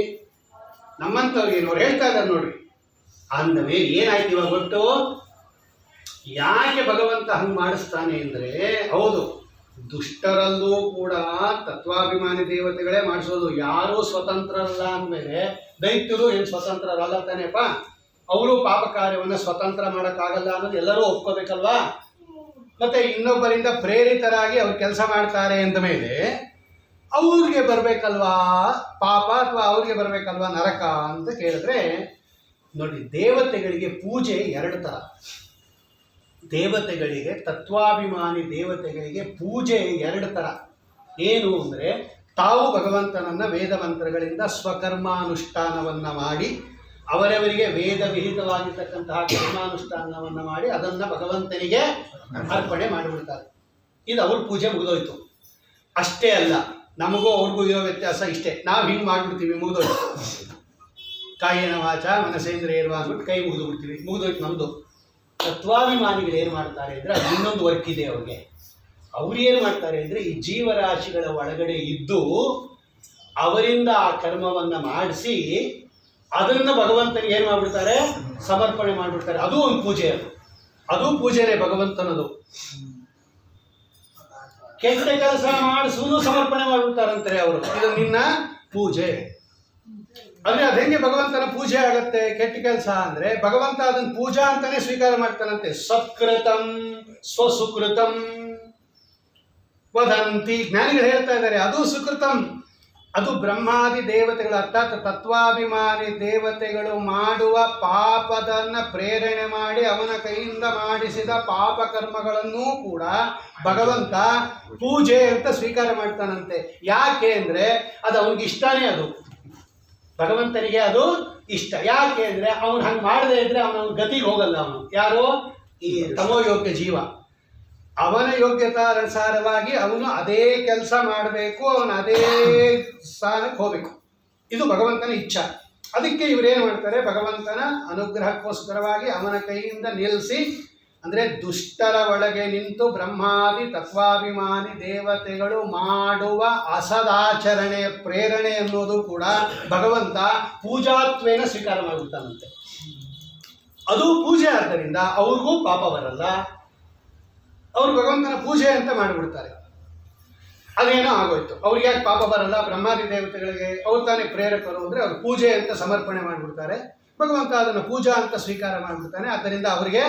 ನಮ್ಮಂಥವ್ರಿಗೆ ಅವ್ರು ಹೇಳ್ತಾ ಇದ್ದಾರೆ ನೋಡ್ರಿ. ಅಂದವೇ ಏನಾಯ್ತು ಇವಾಗ ಒಟ್ಟು? ಯಾಕೆ ಭಗವಂತ ಹಂಗೆ ಮಾಡಿಸ್ತಾನೆ ಅಂದರೆ, ಹೌದು ದುಷ್ಟರಲ್ಲೂ ಕೂಡ ತತ್ವಾಭಿಮಾನಿ ದೇವತೆಗಳೇ ಮಾಡಿಸೋದು. ಯಾರೂ ಸ್ವತಂತ್ರರಲ್ಲ ಅಂದಮೇಲೆ ದೈತ್ಯರು ಏನು ಸ್ವತಂತ್ರರಲ್ಲ ತಾನೇಪ್ಪ? ಅವರು ಪಾಪ ಕಾರ್ಯವನ್ನು ಸ್ವತಂತ್ರ ಮಾಡೋಕ್ಕಾಗಲ್ಲ ಅನ್ನೋದು ಎಲ್ಲರೂ ಒಪ್ಕೋಬೇಕಲ್ವಾ? ಮತ್ತೆ ಇನ್ನೊಬ್ಬರಿಂದ ಪ್ರೇರಿತರಾಗಿ ಅವ್ರು ಕೆಲಸ ಮಾಡ್ತಾರೆ ಅಂದ ಮೇಲೆ ಅವ್ರಿಗೆ ಬರಬೇಕಲ್ವಾ ಪಾಪ, ಅಥವಾ ಅವ್ರಿಗೆ ಬರಬೇಕಲ್ವಾ ನರಕ ಅಂತ ಕೇಳಿದ್ರೆ ನೋಡಿ, ದೇವತೆಗಳಿಗೆ ಪೂಜೆ ಎರಡು ಥರ. ದೇವತೆಗಳಿಗೆ, ತತ್ವಾಭಿಮಾನಿ ದೇವತೆಗಳಿಗೆ ಪೂಜೆ ಎರಡು ಥರ. ಏನು ಅಂದರೆ, ತಾವು ಭಗವಂತನನ್ನ ವೇದ ಮಂತ್ರಗಳಿಂದ ಸ್ವಕರ್ಮಾನುಷ್ಠಾನವನ್ನು ಮಾಡಿ, ಅವರವರಿಗೆ ವೇದ ವಿಹಿತವಾಗಿರ್ತಕ್ಕಂತಹ ಕರ್ಮಾನುಷ್ಠಾನವನ್ನು ಮಾಡಿ ಅದನ್ನು ಭಗವಂತನಿಗೆ ಅರ್ಪಣೆ ಮಾಡಿಬಿಡ್ತಾರೆ. ಇದು ಅವ್ರ ಪೂಜೆ ಮುಗಿದೋಯ್ತು. ಅಷ್ಟೇ ಅಲ್ಲ, ನಮಗೂ ಅವ್ರಿಗೂ ಇರೋ ವ್ಯತ್ಯಾಸ ಇಷ್ಟೇ. ನಾವು ಹಿಂಗೆ ಮಾಡಿಬಿಡ್ತೀವಿ, ಮುಗಿದೋಯ್ತು. ಕಾಯೇನ ವಾಚ ಮನಸೇಂದ್ರಿಯರ್ವ ಅಂದ್ಬಿಟ್ಟು ಕೈ ಮುಗಿದು ಬಿಡ್ತೀವಿ, ಮುಗಿದೋಯ್ತು ನಮ್ಮದು. ತತ್ವಾಭಿಮಾನಿಗಳು ಏನು ಮಾಡ್ತಾರೆ ಅಂದರೆ, ಅದು ಇನ್ನೊಂದು ವರ್ಕ್ ಇದೆ ಅವ್ರಿಗೆ. ಅವ್ರು ಏನು ಮಾಡ್ತಾರೆ ಅಂದರೆ, ಈ ಜೀವರಾಶಿಗಳ ಒಳಗಡೆ ಇದ್ದು ಅವರಿಂದ ಆ ಕರ್ಮವನ್ನು ಮಾಡಿಸಿ ಅದನ್ನು ಭಗವಂತನಿಗೆ ಏನು ಮಾಡಿಬಿಡ್ತಾರೆ? ಸಮರ್ಪಣೆ ಮಾಡಿಬಿಡ್ತಾರೆ. ಅದು ಒಂದು ಪೂಜೆ. ಅದು ಪೂಜೆನೇ ಭಗವಂತನದು. ಕೆಟ್ಟ ಕೆಲಸ ಮಾಡಿಸುವುದು ಸಮರ್ಪಣೆ ಮಾಡಿಬಿಡ್ತಾರಂತಾರೆ ಅವರು. ಇದು ನಿನ್ನ ಪೂಜೆ ಅಂದ್ರೆ ಅದು ಹೆಂಗೆ ಭಗವಂತನ ಪೂಜೆ ಆಗತ್ತೆ? ಕೆಟ್ಟ ಕೆಲಸ ಅಂದ್ರೆ ಭಗವಂತ ಅದನ್ನ ಪೂಜಾ ಅಂತಾನೆ ಸ್ವೀಕಾರ ಮಾಡ್ತಾನಂತೆ. ಸತ್ಕೃತಂ ಸ್ವಸುಕೃತಂ ವದಂತಿ, ಜ್ಞಾನಿಗಳು ಹೇಳ್ತಾ ಇದ್ದಾರೆ. ಅದು ಸುಕೃತಂ, ಅದು ಬ್ರಹ್ಮಾದಿ ದೇವತೆಗಳು, ಅರ್ಥಾತ್ ತತ್ವಾಭಿಮಾನಿ ದೇವತೆಗಳು ಮಾಡುವ ಪಾಪದನ್ನ ಪ್ರೇರಣೆ ಮಾಡಿ ಅವನ ಕೈಯಿಂದ ಮಾಡಿಸಿದ ಪಾಪ ಕರ್ಮಗಳನ್ನೂ ಕೂಡ ಭಗವಂತ ಪೂಜೆ ಅಂತ ಸ್ವೀಕಾರ ಮಾಡ್ತಾನಂತೆ. ಯಾಕೆ ಅಂದ್ರೆ ಅದು ಅವನಿಗೆ ಇಷ್ಟನೇ. ಅದು ಭಗವಂತನಿಗೆ ಅದು ಇಷ್ಟ. ಯಾಕೆ ಅಂದ್ರೆ ಅವನು ಹಂಗೆ ಮಾಡದೇ ಇದ್ರೆ ಅವನ ಗತಿಗೆ ಹೋಗಲ್ಲ. ಅವನು ಯಾರು? ಈ ತಮೋಯೋಗ್ಯ ಜೀವ. ಅವನ ಯೋಗ್ಯತಾನುಸಾರವಾಗಿ ಅವನು ಅದೇ ಕೆಲಸ ಮಾಡಬೇಕು, ಅವನು ಅದೇ ಸ್ಥಾನಕ್ಕೆ ಹೋಗಬೇಕು. ಇದು ಭಗವಂತನ ಇಚ್ಛಾ. ಅದಕ್ಕೆ ಇವರೇನು ಮಾಡ್ತಾರೆ? ಭಗವಂತನ ಅನುಗ್ರಹಕ್ಕೋಸ್ಕರವಾಗಿ ಅವನ ಕೈಯಿಂದ ನಿಲ್ಲಿಸಿ, ಅಂದರೆ ದುಷ್ಟರ ಒಳಗೆ ನಿಂತು ಬ್ರಹ್ಮಾದಿ ತತ್ವಾಭಿಮಾನಿ ದೇವತೆಗಳು ಮಾಡುವ ಅಸದಾಚರಣೆಯ ಪ್ರೇರಣೆ ಅನ್ನೋದು ಕೂಡ ಭಗವಂತ ಪೂಜಾತ್ವೇನ ಸ್ವೀಕಾರ ಮಾಡಿಬಿಡ್ತಾನಂತೆ. ಅದು ಪೂಜೆ. ಆದ್ದರಿಂದ ಅವ್ರಿಗೂ ಪಾಪ ಬರಲ್ಲ, ಅವರು ಭಗವಂತನ ಪೂಜೆ ಅಂತ ಮಾಡಿಬಿಡ್ತಾರೆ. ಅದೇನೋ ಆಗೋಯ್ತು. ಅವ್ರಿಗೆ ಯಾಕೆ ಪಾಪ ಬರಲ್ಲ? ಬ್ರಹ್ಮಾದಿ ದೇವತೆಗಳಿಗೆ ಅವ್ರು ತಾನೇ ಪ್ರೇರಕರು ಅಂದರೆ ಅವ್ರು ಪೂಜೆ ಅಂತ ಸಮರ್ಪಣೆ ಮಾಡಿಬಿಡ್ತಾರೆ. ಭಗವಂತ ಅದನ್ನು ಪೂಜಾ ಅಂತ ಸ್ವೀಕಾರ ಮಾಡಿಬಿಡ್ತಾನೆ. ಆದ್ದರಿಂದ ಅವರಿಗೆ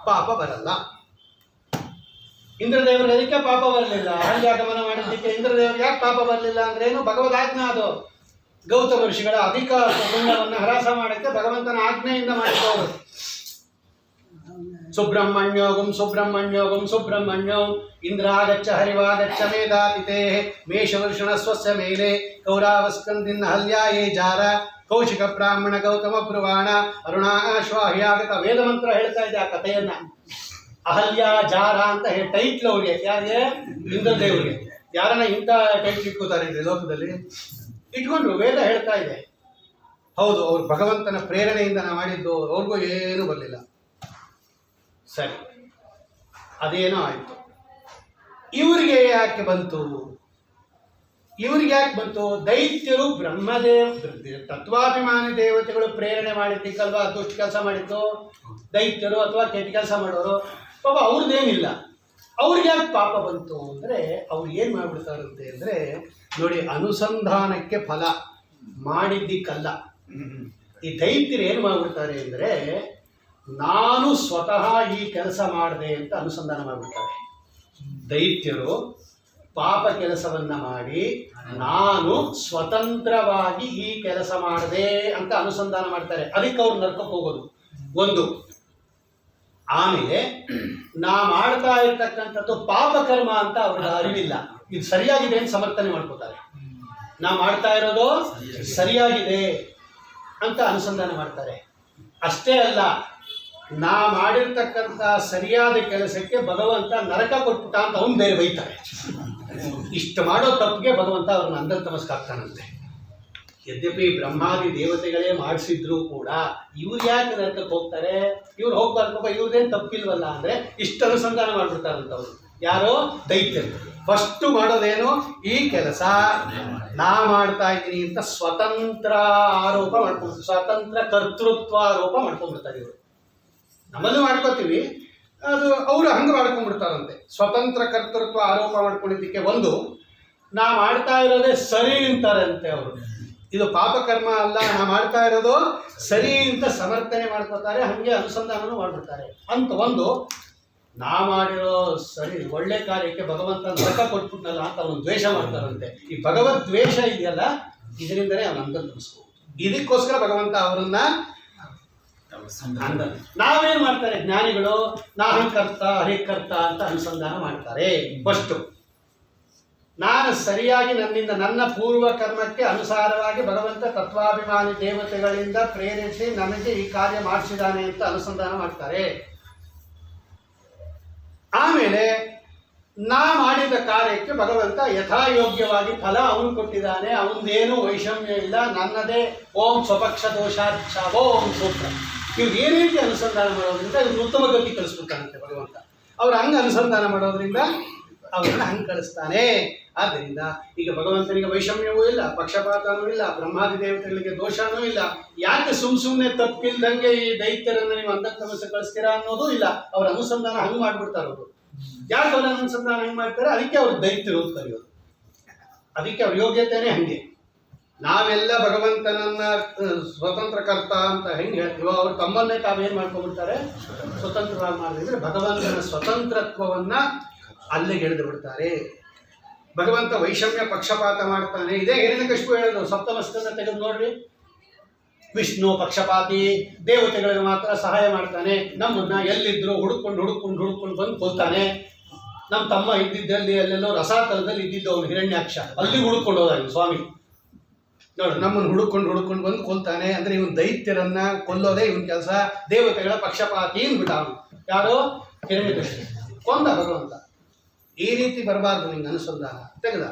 ಪಾಪ ಬರಲ್ಲ. ಇಂದ್ರದೇವರಿಗೆ ಅದಕ್ಕೆ ಪಾಪ ಬರಲಿಲ್ಲ. ಅಹಲ್ಯಾಗಮನ ಮಾಡಿದ್ದಕ್ಕೆ ಇಂದ್ರದೇವರಿಗೆ ಯಾಕೆ ಪಾಪ ಬರಲಿಲ್ಲ ಅಂದ್ರೇನು? ಭಗವದಾಜ್ಞೆ ಅದು. ಗೌತಮ ಋಷಿಗಳ ಅಧಿಕ ಪುಣ್ಯವನ್ನು ಹರಾಸ ಮಾಡಕ್ಕೆ ಭಗವಂತನ ಆಜ್ಞೆಯಿಂದ ಮಾಡಿದವರು. ಸುಬ್ರಹ್ಮಣ್ಯೋಗಂ ಸುಬ್ರಹ್ಮಣ್ಯೋಗಂ ಸುಬ್ರಹ್ಮಣ್ಯೋಂ ಇಂದ್ರಾಗಚ್ಚ ಹರಿವಾಗಚ್ಚ ಮೇಧಾತಿತೆ ಮೇಷವರ್ಷಣ ಸ್ವಸ್ಯ ಮೇಲೆ ಕೌರಾವಸ್ಕಂದಿನ್ನ ಹಲ್ಯಾಯೇ ಜಾರ ಕೌಶಿಕ ಬ್ರಾಹ್ಮಣ ಗೌತಮ ಪುರಾಣ ಅರುಣಾಶ್ವಾಹ್ಯಾಗತ ವೇದ ಮಂತ್ರ ಹೇಳ್ತಾ ಇದೆ ಆ ಕಥೆಯನ್ನ. ಅಹಲ್ಯ ಜಾರ ಅಂತ ಟೈಟ್ಲ್ ಅವ್ರಿಗೆ. ಯಾರಿಗೆ? ಇಂದ್ರದೇವರಿಗೆ. ಯಾರನ್ನ ಇಂಥ ಟೈಟ್ಲ್ ಇಟ್ಕೋತಾರೆ ಲೋಕದಲ್ಲಿ? ಇಟ್ಕೊಂಡ್ರು. ವೇದ ಹೇಳ್ತಾ ಇದೆ. ಹೌದು, ಅವ್ರು ಭಗವಂತನ ಪ್ರೇರಣೆಯಿಂದ ನಾವು ಮಾಡಿದ್ದು. ಅವ್ರಿಗೂ ಏನೂ ಬರಲಿಲ್ಲ. ಸರಿ, ಅದೇನೋ ಆಯಿತು. ಇವರಿಗೆ ಯಾಕೆ ಬಂತು? ಇವರಿಗೆ ಯಾಕೆ ಬಂತು? ದೈತ್ಯರು ತತ್ವಾಭಿಮಾನಿ ದೇವತೆಗಳು ಪ್ರೇರಣೆ ಮಾಡಿದ್ದಕ್ಕಲ್ವಾ ದುಷ್ಟ ಕೆಲಸ ಮಾಡಿದ್ದು ದೈತ್ಯರು ಅಥವಾ ಕೆಟ್ಟ ಕೆಲಸ ಮಾಡೋರು. ಪಾಪ ಅವ್ರದ್ದೇನಿಲ್ಲ. ಅವ್ರಿಗೆ ಯಾಕೆ ಪಾಪ ಬಂತು ಅಂದರೆ ಅವ್ರು ಏನು ಮಾಡಿಬಿಡ್ತಾರಂತೆ ಅಂದರೆ, ನೋಡಿ, ಅನುಸಂಧಾನಕ್ಕೆ ಫಲ ಮಾಡಿದ್ದಕ್ಕಲ್ಲ. ಈ ದೈತ್ಯರು ಏನು ಮಾಡಿಬಿಡ್ತಾರೆ ಅಂದರೆ, ನಾನು ಸ್ವತಃ ಈ ಕೆಲಸ ಮಾಡಿದೆ ಅಂತ ಅನುಸಂಧಾನ ಮಾಡಿಬಿಡ್ತಾರೆ. ದೈತ್ಯರು ಪಾಪ ಕೆಲಸವನ್ನ ಮಾಡಿ ನಾನು ಸ್ವತಂತ್ರವಾಗಿ ಈ ಕೆಲಸ ಮಾಡಿದೆ ಅಂತ ಅನುಸಂಧಾನ ಮಾಡ್ತಾರೆ. ಅದಕ್ಕೆ ಅವ್ರು ನರ್ಕಕ್ಕೆ ಹೋಗೋದು ಒಂದು. ಆಮೇಲೆ ನಾ ಮಾಡ್ತಾ ಇರ್ತಕ್ಕಂಥದ್ದು ಪಾಪಕರ್ಮ ಅಂತ ಅವ್ರಿಗೆ ಅರಿವಿಲ್ಲ. ಇದು ಸರಿಯಾಗಿದೆ ಅಂತ ಸಮರ್ಥನೆ ಮಾಡ್ಕೋತಾರೆ. ನಾ ಮಾಡ್ತಾ ಇರೋದು ಸರಿಯಾಗಿದೆ ಅಂತ ಅನುಸಂಧಾನ ಮಾಡ್ತಾರೆ. ಅಷ್ಟೇ ಅಲ್ಲ, ನಾ ಮಾಡಿರ್ತಕ್ಕಂಥ ಸರಿಯಾದ ಕೆಲಸಕ್ಕೆ ಭಗವಂತ ನರಕ ಕೊಟ್ಬಿಟ್ಟ ಅಂತ ಅವನು ಬೇರೆ ಬೈತಾರೆ. ಇಷ್ಟು ಮಾಡೋ ತಪ್ಪಿಗೆ ಭಗವಂತ ಅವ್ರನ್ನ ಅಂಧನ್ ತಮಸ್ಕಾಗ್ತಾನಂತೆ. ಯದ್ಯಪಿ ಬ್ರಹ್ಮಾದಿ ದೇವತೆಗಳೇ ಮಾಡಿಸಿದ್ರು ಕೂಡ ಇವ್ರು ಯಾಕೆ ನರಕಕ್ಕೆ ಹೋಗ್ತಾರೆ? ಇವ್ರು ಹೋಗ್ಬಾರ್ದಪ್ಪ, ಇವ್ರದೇನು ತಪ್ಪಿಲ್ವಲ್ಲ ಅಂದರೆ ಇಷ್ಟು ಅನುಸಂಧಾನ ಮಾಡ್ಬಿಡ್ತಾರಂತವ್ರು. ಯಾರೋ ದೈತ್ಯರು. ಫಸ್ಟು ಮಾಡೋದೇನು? ಈ ಕೆಲಸ ನಾ ಮಾಡ್ತಾ ಇದ್ದೀನಿ ಅಂತ ಸ್ವತಂತ್ರ ಆರೋಪ ಮಾಡ್ಕೊಂಡು, ಸ್ವತಂತ್ರ ಕರ್ತೃತ್ವ ಆರೋಪ ಮಾಡ್ಕೊಂಡ್ಬಿಡ್ತಾರೆ ಇವರು. ನಮ್ಮಲ್ಲೂ ಮಾಡ್ಕೋತೀವಿ, ಅದು ಅವರು ಹಂಗೆ ಮಾಡ್ಕೊಂಡ್ಬಿಡ್ತಾರಂತೆ. ಸ್ವತಂತ್ರ ಕರ್ತೃತ್ವ ಆರೋಪ ಮಾಡ್ಕೊಂಡಿದ್ದಕ್ಕೆ ಒಂದು, ನಾ ಮಾಡ್ತಾ ಇರೋದೇ ಸರಿ ಅಂತಾರಂತೆ ಅವರು. ಇದು ಪಾಪಕರ್ಮ ಅಲ್ಲ, ನಾ ಮಾಡ್ತಾ ಇರೋದು ಸರಿ ಅಂತ ಸಮರ್ಥನೆ ಮಾಡ್ಕೋತಾರೆ. ಹಾಗೆ ಅನುಸಂಧಾನನೂ ಮಾಡ್ಬಿಡ್ತಾರೆ ಅಂತ ಒಂದು. ನಾ ಮಾಡಿರೋ ಸರಿ ಒಳ್ಳೆ ಕಾರ್ಯಕ್ಕೆ ಭಗವಂತ ನರಕ ಕೊಟ್ಬಿಟ್ನಲ್ಲ ಅಂತ ಅವನು ದ್ವೇಷ ಮಾಡ್ತಾರಂತೆ. ಈ ಭಗವದ್ ದ್ವೇಷ ಇದೆಯಲ್ಲ, ಇದರಿಂದಲೇ ಅವನು ಅಂತ ತೋರಿಸ್ಬೋದು. ಇದಕ್ಕೋಸ್ಕರ ಭಗವಂತ ಅವರನ್ನ ನಾವೇನ್ ಮಾಡ್ತಾರೆ ಜ್ಞಾನಿಗಳು? ನಾಹಂಕರ್ತ ಹರಿಕರ್ತ ಅಂತ ಅನುಸಂಧಾನ ಮಾಡ್ತಾರೆ. ಫಸ್ಟು ನಾನು ಸರಿಯಾಗಿ ನನ್ನಿಂದ ನನ್ನ ಪೂರ್ವ ಕರ್ಮಕ್ಕೆ ಅನುಸಾರವಾಗಿ ಭಗವಂತ ತತ್ವಾಭಿಮಾನಿ ದೇವತೆಗಳಿಂದ ಪ್ರೇರಿಸಿ ನನಗೆ ಈ ಕಾರ್ಯ ಮಾಡಿಸಿದಾನೆ ಅಂತ ಅನುಸಂಧಾನ ಮಾಡ್ತಾರೆ. ಆಮೇಲೆ ನಾ ಮಾಡಿದ ಕಾರ್ಯಕ್ಕೆ ಭಗವಂತ ಯಥಾಯೋಗ್ಯವಾಗಿ ಫಲ ಅವನು ಕೊಟ್ಟಿದ್ದಾನೆ, ಅವನದೇನು ವೈಷಮ್ಯ ಇಲ್ಲ, ನನ್ನದೇ ಓಂ ಸ್ವಪಕ್ಷ ದೋಷಾಕ್ಷ ಓಂ ಸೂತ್ರ. ಇವ್ರು ಈ ರೀತಿ ಅನುಸಂಧಾನ ಮಾಡೋದ್ರಿಂದ ಇವ್ರು ಉತ್ತಮ ಗತಿ ಕಳಿಸ್ಬಿಡ್ತಾನಂತೆ ಭಗವಂತ. ಅವ್ರು ಹಂಗೆ ಅನುಸಂಧಾನ ಮಾಡೋದ್ರಿಂದ ಅವರನ್ನು ಹಂಗೆ ಕಳಿಸ್ತಾನೆ. ಆದ್ದರಿಂದ ಈಗ ಭಗವಂತನಿಗೆ ವೈಷಮ್ಯವೂ ಇಲ್ಲ, ಪಕ್ಷಪಾತನೂ ಇಲ್ಲ, ಬ್ರಹ್ಮಾದಿ ದೇವತೆಗಳಿಗೆ ದೋಷನೂ ಇಲ್ಲ. ಯಾಕೆ ಸುಮ್ಮನೆ ತಪ್ಪಿಲ್ದಂಗೆ ಈ ದೈತ್ಯರನ್ನು ನೀವು ಅಂಧತಮಸ್ಸೆ ಕಳಿಸ್ತೀರಾ ಅನ್ನೋದು ಇಲ್ಲ. ಅವ್ರ ಅನುಸಂಧಾನ ಹಂಗೆ ಮಾಡ್ಬಿಡ್ತಾರೆ ಅವರು. ಯಾಕೆ ಅವ್ರ ಅನುಸಂಧಾನ ಹಂಗೆ ಮಾಡ್ತಾರೆ? ಅದಕ್ಕೆ ಅವ್ರು ದೈತ್ಯರು ಅಂತ ಕರೆಯೋದು. ಅದಕ್ಕೆ ಅವ್ರ ಯೋಗ್ಯತೆನೇ ಹಂಗೆ. ನಾವೆಲ್ಲ ಭಗವಂತನನ್ನ ಸ್ವತಂತ್ರ ಕರ್ತ ಅಂತ ಹೆಂಗೆ ಹೇಳ್ತೀವೋ, ಅವ್ರು ತಮ್ಮನ್ನೇ ತಾವೇನು ಮಾಡ್ಕೊಂಡ್ಬಿಡ್ತಾರೆ, ಸ್ವತಂತ್ರವಾಗಿ ಮಾಡಿದ್ರೆ ಭಗವಂತನ ಸ್ವತಂತ್ರತ್ವವನ್ನ ಅಲ್ಲಿಗೆ ಎಳೆದು ಬಿಡ್ತಾರೆ. ಭಗವಂತ ವೈಷಮ್ಯ ಪಕ್ಷಪಾತ ಮಾಡ್ತಾನೆ. ಇದೇ ಹಿರಣ್ಯಕಶಿಪು ಹೇಳೋದು. ಸಪ್ತಮಸ್ಕಂದ ತೆಗೆದು ನೋಡ್ರಿ. ವಿಷ್ಣು ಪಕ್ಷಪಾತಿ, ದೇವತೆಗಳಿಗೆ ಮಾತ್ರ ಸಹಾಯ ಮಾಡ್ತಾನೆ. ನಮ್ಮನ್ನ ಎಲ್ಲಿದ್ರು ಹುಡುಕೊಂಡು ಬಂದು ಕೊಲ್ತಾನೆ. ನಮ್ಮ ತಮ್ಮ ಇದ್ದಿದ್ದಲ್ಲಿ ಅಲ್ಲೆಲ್ಲೋ ರಸಾತಲದಲ್ಲಿ ಇದ್ದಿದ್ದು ಅವನು ಹಿರಣ್ಯಾಕ್ಷ, ಅಲ್ಲಿ ಹುಡುಕೊಂಡು ಹೋದ ಸ್ವಾಮಿ. ನೋಡಿ, ನಮ್ಮನ್ನು ಹುಡುಕೊಂಡು ಬಂದು ಕೊಲ್ತಾನೆ. ಅಂದ್ರೆ ಇವನು ದೈತ್ಯರನ್ನ ಕೊಲ್ಲೋದೇ ಇವನ್ ಕೆಲಸ. ದೇವತೆಗಳ ಪಕ್ಷಪಾತಿ ಅಂದ್ಬಿಟ್ಟ ಅವನು. ಯಾರೋ ಹಿರಣ್ಯಕಶಿಪು ಕೊಂದ ಭಗವಂತ. ಈ ರೀತಿ ಬರಬಾರ್ದು ನಿಂಗೆ ಅನುಸಂಧಾನ ತೆಗೆದ.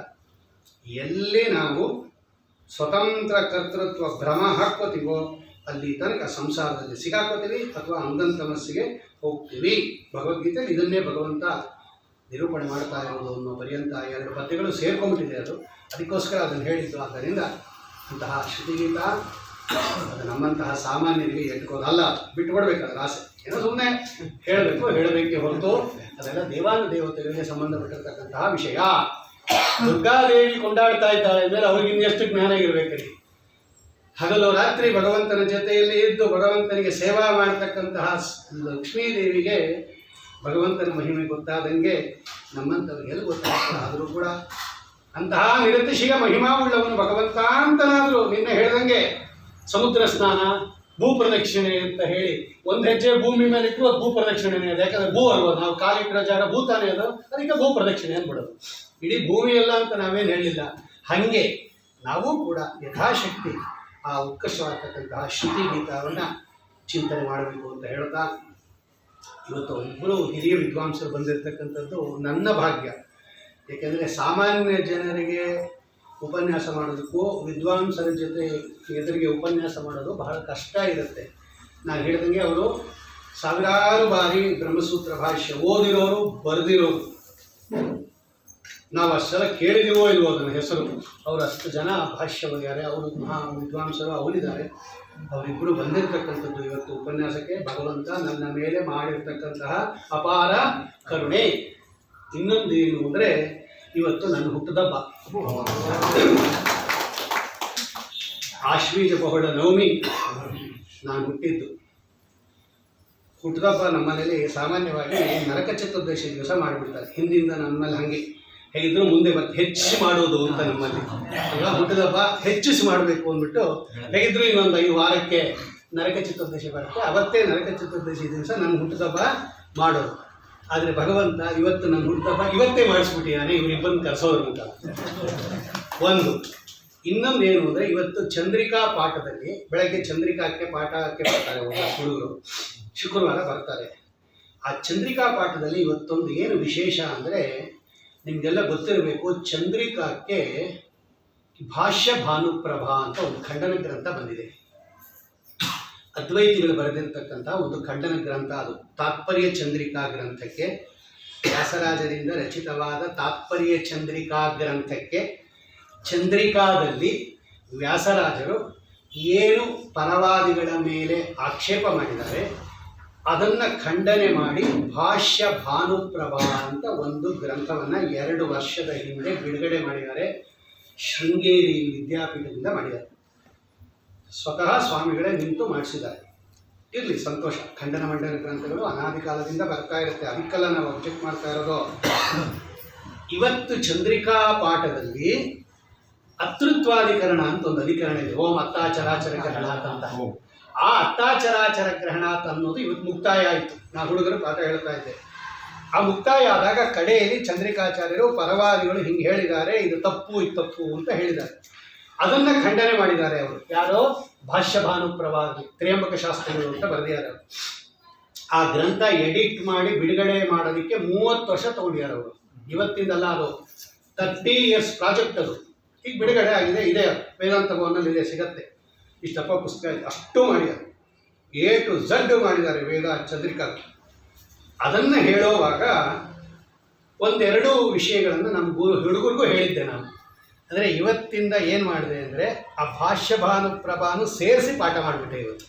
ಎಲ್ಲಿ ನಾವು ಸ್ವತಂತ್ರ ಕರ್ತೃತ್ವ ಭ್ರಮ ಹಾಕ್ಕೋತೀವೋ ಅಲ್ಲಿ ತನಕ ಸಂಸಾರದಲ್ಲಿ ಸಿಗಾಕೋತೀವಿ ಅಥವಾ ಅಂಧನ್ ತಮಸ್ಸಿಗೆ ಹೋಗ್ತೀವಿ. ಭಗವದ್ಗೀತೆಯಲ್ಲಿ ಇದನ್ನೇ ಭಗವಂತ ನಿರೂಪಣೆ ಮಾಡ್ತಾ ಇರೋದು ಅನ್ನೋ ಪರ್ಯಂತ 2 ಪದ್ಯಗಳು ಸೇರ್ಕೊಂಡ್ಬಿಟ್ಟಿದೆ. ಅದಕ್ಕೋಸ್ಕರ ಅದನ್ನು ಹೇಳಿದ್ದು. ಆದ್ದರಿಂದ ಅಂತಹ ಶ್ರುತಿಗೀತ ಅದು ನಮ್ಮಂತಹ ಸಾಮಾನ್ಯರಿಗೆ ಎಟ್ಕೋದಲ್ಲ, ಬಿಟ್ಟುಕೊಡ್ಬೇಕಾದ್ರೆ ಆಸೆ. ಏನೋ ಸುಮ್ಮನೆ ಹೇಳಬೇಕೆ ಹೊರತು ಅದೆಲ್ಲ ದೇವಾನುದೇವತೆಗಳಿಗೆ ಸಂಬಂಧಪಟ್ಟಿರ್ತಕ್ಕಂತಹ ವಿಷಯ. ದುರ್ಗಾದೇವಿ ಕೊಂಡಾಡ್ತಾ ಇದ್ದಾಳೆ ಅಂದರೆ ಅವ್ರಿಗೆ ಇನ್ನೆಷ್ಟು ಜ್ಞಾನ ಇರಬೇಕಲ್ಲಿ. ಹಗಲು ರಾತ್ರಿ ಭಗವಂತನ ಜೊತೆಯಲ್ಲಿ ಇದ್ದು ಭಗವಂತನಿಗೆ ಸೇವಾ ಮಾಡತಕ್ಕಂತಹ ಲಕ್ಷ್ಮೀದೇವಿಗೆ ಭಗವಂತನ ಮಹಿಮೆ ಗೊತ್ತಾದಂಗೆ ನಮ್ಮಂಥವ್ರಿಗೆಲ್ಲ ಗೊತ್ತಾಗ್ತದೆ. ಆದರೂ ಕೂಡ ಅಂತಹ ನಿರತಿಶಯ ಮಹಿಮಾವುಳ್ಳವನು ಭಗವಂತ ಅಂತನಾದರೂ ನಿನ್ನೆ ಹೇಳ್ದಂಗೆ ಸಮುದ್ರ ಸ್ನಾನ, ಭೂ ಪ್ರದಕ್ಷಿಣೆ ಅಂತ ಹೇಳಿ ಒಂದು ಹೆಜ್ಜೆ ಭೂಮಿ ಮೇಲೆ ಇಟ್ಟರು ಅದು ಭೂ ಪ್ರದಕ್ಷಿಣೆನೇ ಅದು. ಯಾಕಂದ್ರೆ ಭೂ ಅಲ್ವ, ನಾವು ಕಾಲಿಟ್ಟಿರೋ ಜಾಗ ಭೂತಾನೇ ಅದು, ಅದಕ್ಕೆ ಭೂ ಪ್ರದಕ್ಷಿಣೆ ಅಂದ್ಬಿಡೋದು. ಇಡೀ ಭೂಮಿ ಎಲ್ಲ ಅಂತ ನಾವೇನು ಹೇಳಿಲ್ಲ. ಹಾಗೆ ನಾವು ಕೂಡ ಯಥಾಶಕ್ತಿ ಆ ಉತ್ಕರ್ಷವಾಗ್ತಕ್ಕಂತಹ ಶ್ರುತಿ ಗೀತವನ್ನು ಚಿಂತನೆ ಮಾಡಬೇಕು ಅಂತ ಹೇಳ್ತಾ, ಇವತ್ತು ಇಬ್ಬರು ಹಿರಿಯ ವಿದ್ವಾಂಸರು ಬಂದಿರತಕ್ಕಂಥದ್ದು ನನ್ನ ಭಾಗ್ಯ. ಏಕೆಂದರೆ ಸಾಮಾನ್ಯ ಜನರಿಗೆ ಉಪನ್ಯಾಸ ಮಾಡೋದಕ್ಕೂ ವಿದ್ವಾಂಸರ ಜೊತೆ ಎದುರಿಗೆ ಉಪನ್ಯಾಸ ಮಾಡೋದು ಬಹಳ ಕಷ್ಟ ಇರುತ್ತೆ. ನಾನು ಹೇಳಿದಂಗೆ ಅವರು ಸಾವಿರಾರು ಬಾರಿ ಬ್ರಹ್ಮಸೂತ್ರ ಭಾಷ್ಯ ಓದಿರೋರು, ಬರೆದಿರೋರು. ನಾವು ಅಷ್ಟೆಲ್ಲ ಕೇಳಿದೀವೋ ಇಲ್ವೋ ಅದನ್ನ ಹೆಸರು. ಅವರು ಅಷ್ಟು ಜನ ಭಾಷ್ಯ ಓದಿದ್ದಾರೆ, ಅವರು ಮಹಾ ವಿದ್ವಾಂಸರು ಅವರಿದ್ದಾರೆ. ಅವರಿಬ್ಬರು ಬಂದಿರತಕ್ಕಂಥದ್ದು ಇವತ್ತು ಉಪನ್ಯಾಸಕ್ಕೆ. ಭಗವಂತ ನನ್ನ ಮೇಲೆ ಮಾಡಿರ್ತಕ್ಕಂತಹ ಅಪಾರ ಕರುಣೆ. ಇನ್ನೊಂದೇನು ಅಂದರೆ ಇವತ್ತು ನನ್ನ ಹುಟ್ಟದಬ್ಬ. ಆಶ್ವೀಜ ಬಹುಳ ನವಮಿ ನಾನು ಹುಟ್ಟಿದ್ದು. ಹುಟ್ಟದಬ್ಬ ನಮ್ಮ ಮನೇಲಿ ಸಾಮಾನ್ಯವಾಗಿ ನರಕ ಚತುರ್ದಶಿ ದಿವಸ ಮಾಡಿಬಿಡ್ತಾರೆ. ಹಿಂದಿಂದ ನನ್ನ ಮೇಲೆ ಹಾಗೆ ಹೇಗಿದ್ರು ಮುಂದೆ ಮತ್ತೆ ಹೆಚ್ಚು ಮಾಡೋದು ಅಂತ ನಮ್ಮಲ್ಲಿ ಅಲ್ವಾ. ಹುಟ್ಟದಬ್ಬ ಹೆಚ್ಚಿಸಿ ಮಾಡಬೇಕು ಅಂದ್ಬಿಟ್ಟು ಹೇಗಿದ್ರು ಇನ್ನೊಂದು 5 ವಾರಕ್ಕೆ ನರಕ ಚತುರ್ದಶಿ ಬರುತ್ತೆ. ಅವತ್ತೇ ನರಕ ಚತುರ್ದಶಿ ದಿವಸ ನನ್ನ ಹುಟ್ಟದಬ್ಬ ಮಾಡೋದು. ಆದರೆ ಭಗವಂತ ಇವತ್ತು ನನ್ನ ಹುಟ್ಟದಬ್ಬ ಇವತ್ತೇ ಮಾಡಿಸ್ಬಿಟ್ಟಿದ್ದಾನೆ ಇವರಿಬ್ಬರನ್ನು ಕರೆಸೋದ್ರ ಅಂತ ಒಂದು. ಇನ್ನೊಂದು ಏನು ಅಂದರೆ ಇವತ್ತು ಚಂದ್ರಿಕಾ ಪಾಠದಲ್ಲಿ ಬೆಳಗ್ಗೆ ಚಂದ್ರಿಕಾಕ್ಕೆ ಪಾಠಕ್ಕೆ ಬರ್ತಾರೆ ಹುಡುಗರು, ಶುಕ್ರವಾರ ಬರ್ತಾರೆ. ಆ ಚಂದ್ರಿಕಾ ಪಾಠದಲ್ಲಿ ಇವತ್ತೊಂದು ಏನು ವಿಶೇಷ ಅಂದರೆ, ನಿಮಗೆಲ್ಲ ಗೊತ್ತಿರಬೇಕು, ಚಂದ್ರಿಕಾಕ್ಕೆ ಭಾಷ್ಯ ಭಾನುಪ್ರಭಾ ಅಂತ ಒಂದು ಖಂಡನ ಗ್ರಂಥ ಬಂದಿದೆ. ಅದ್ವೈತಿಗಳು ಬರೆದಿರ್ತಕ್ಕಂಥ ಒಂದು ಖಂಡನ ಗ್ರಂಥ ಅದು. ತಾತ್ಪರ್ಯ ಚಂದ್ರಿಕಾ ಗ್ರಂಥಕ್ಕೆ, ವ್ಯಾಸರಾಜರಿಂದ ರಚಿತವಾದ ತಾತ್ಪರ್ಯ ಚಂದ್ರಿಕಾ ಗ್ರಂಥಕ್ಕೆ, ಚಂದ್ರಿಕಾದಲ್ಲಿ ವ್ಯಾಸರಾಜರು ಏನು ಪರವಾದಿಗಳ ಮೇಲೆ ಆಕ್ಷೇಪ ಮಾಡಿದ್ದಾರೆ ಅದನ್ನು ಖಂಡನೆ ಮಾಡಿ ಭಾಷ್ಯ ಭಾನುಪ್ರಭಾ ಅಂತ ಒಂದು ಗ್ರಂಥವನ್ನು 2 ವರ್ಷದ ಹಿಂದೆ ಬಿಡುಗಡೆ ಮಾಡಿದ್ದಾರೆ. ಶೃಂಗೇರಿ ವಿದ್ಯಾಪೀಠದಿಂದ ಮಾಡಿದ್ದಾರೆ. ಸ್ವತಃ ಸ್ವಾಮಿಗಳೇ ನಿಂತು ಮಾಡಿಸಿದ್ದಾರೆ. ಇರಲಿ, ಸಂತೋಷ. ಖಂಡನ ಮಂಡನ ಗ್ರಂಥಗಳು ಅನಾದಿ ಕಾಲದಿಂದ ಬರ್ತಾ ಇರುತ್ತೆ, ಅದಕ್ಕೆಲ್ಲ ನಾವು ಅಬ್ಜೆಕ್ಟ್ ಮಾಡ್ತಾ ಇರೋದು. ಇವತ್ತು ಚಂದ್ರಿಕಾ ಪಾಠದಲ್ಲಿ ಅತೃತ್ವಾಧಿಕರಣ ಅಂತ ಒಂದು ಅಧಿಕರಣ ಇದೆ. ಓಂ ಅತ್ತಾಚರಾಚರ ಗ್ರಹಣಾತ್ ಅಂತ. ಆ ಅತ್ತಾಚರಾಚರ ಗ್ರಹಣಾತ್ ಅನ್ನೋದು ಇವತ್ತು ಮುಕ್ತಾಯ ಆಯಿತು. ನಾವು ಹುಡುಗರು ಪಾಠ ಹೇಳ್ತಾ ಇದ್ದೆ. ಆ ಮುಕ್ತಾಯ ಆದಾಗ ಕಡೆಯಲ್ಲಿ ಚಂದ್ರಿಕಾಚಾರ್ಯರು ಪರವಾದಿಗಳು ಹಿಂಗೆ ಹೇಳಿದ್ದಾರೆ, ಇದು ತಪ್ಪು ಇದು ತಪ್ಪು ಅಂತ ಹೇಳಿದ್ದಾರೆ. ಅದನ್ನು ಖಂಡನೆ ಮಾಡಿದ್ದಾರೆ ಅವರು. ಯಾರೋ ಭಾಷ್ಯ ಭಾನುಪ್ರಭಾವಿ ತ್ರ್ಯಂಬಕ ಶಾಸ್ತ್ರಗಳು ಅಂತ ಬರೆದಿದ್ದಾರೆ ಅವರು. ಆ ಗ್ರಂಥ ಎಡಿಟ್ ಮಾಡಿ ಬಿಡುಗಡೆ ಮಾಡೋದಕ್ಕೆ 30 ವರ್ಷ ತಗೊಂಡಿದ್ದಾರೆ ಅವರು. ಇವತ್ತಿಂದಲ್ಲ, ಅದು 30 years ಪ್ರಾಜೆಕ್ಟ್ ಅದು. ಈಗ ಬಿಡುಗಡೆ ಆಗಿದೆ, ಇದೆ ವೇದಾಂತ ಭವನಲ್ಲಿ ಇದೆ, ಸಿಗತ್ತೆ. ಇಷ್ಟಪ್ಪ ಪುಸ್ತಕ ಇದೆ. ಅಷ್ಟು ಮಾಡಿದ್ದಾರೆ, A to Z ಮಾಡಿದ್ದಾರೆ ವೇದ ಚಂದ್ರಿಕಾ. ಅದನ್ನು ಹೇಳೋವಾಗ ಒಂದೆರಡು ವಿಷಯಗಳನ್ನು ನಮ್ಮ ಹುಡುಗರಿಗೂ ಹೇಳಿದ್ದೆ ನಾನು. ಅಂದರೆ ಇವತ್ತಿಂದ ಏನು ಮಾಡಿದೆ ಅಂದರೆ, ಆ ಭಾಷ್ಯ ಭಾನುಪ್ರಭಾನು ಸೇರಿಸಿ ಪಾಠ ಮಾಡಿಬಿಟ್ಟೆ. ಇವತ್ತು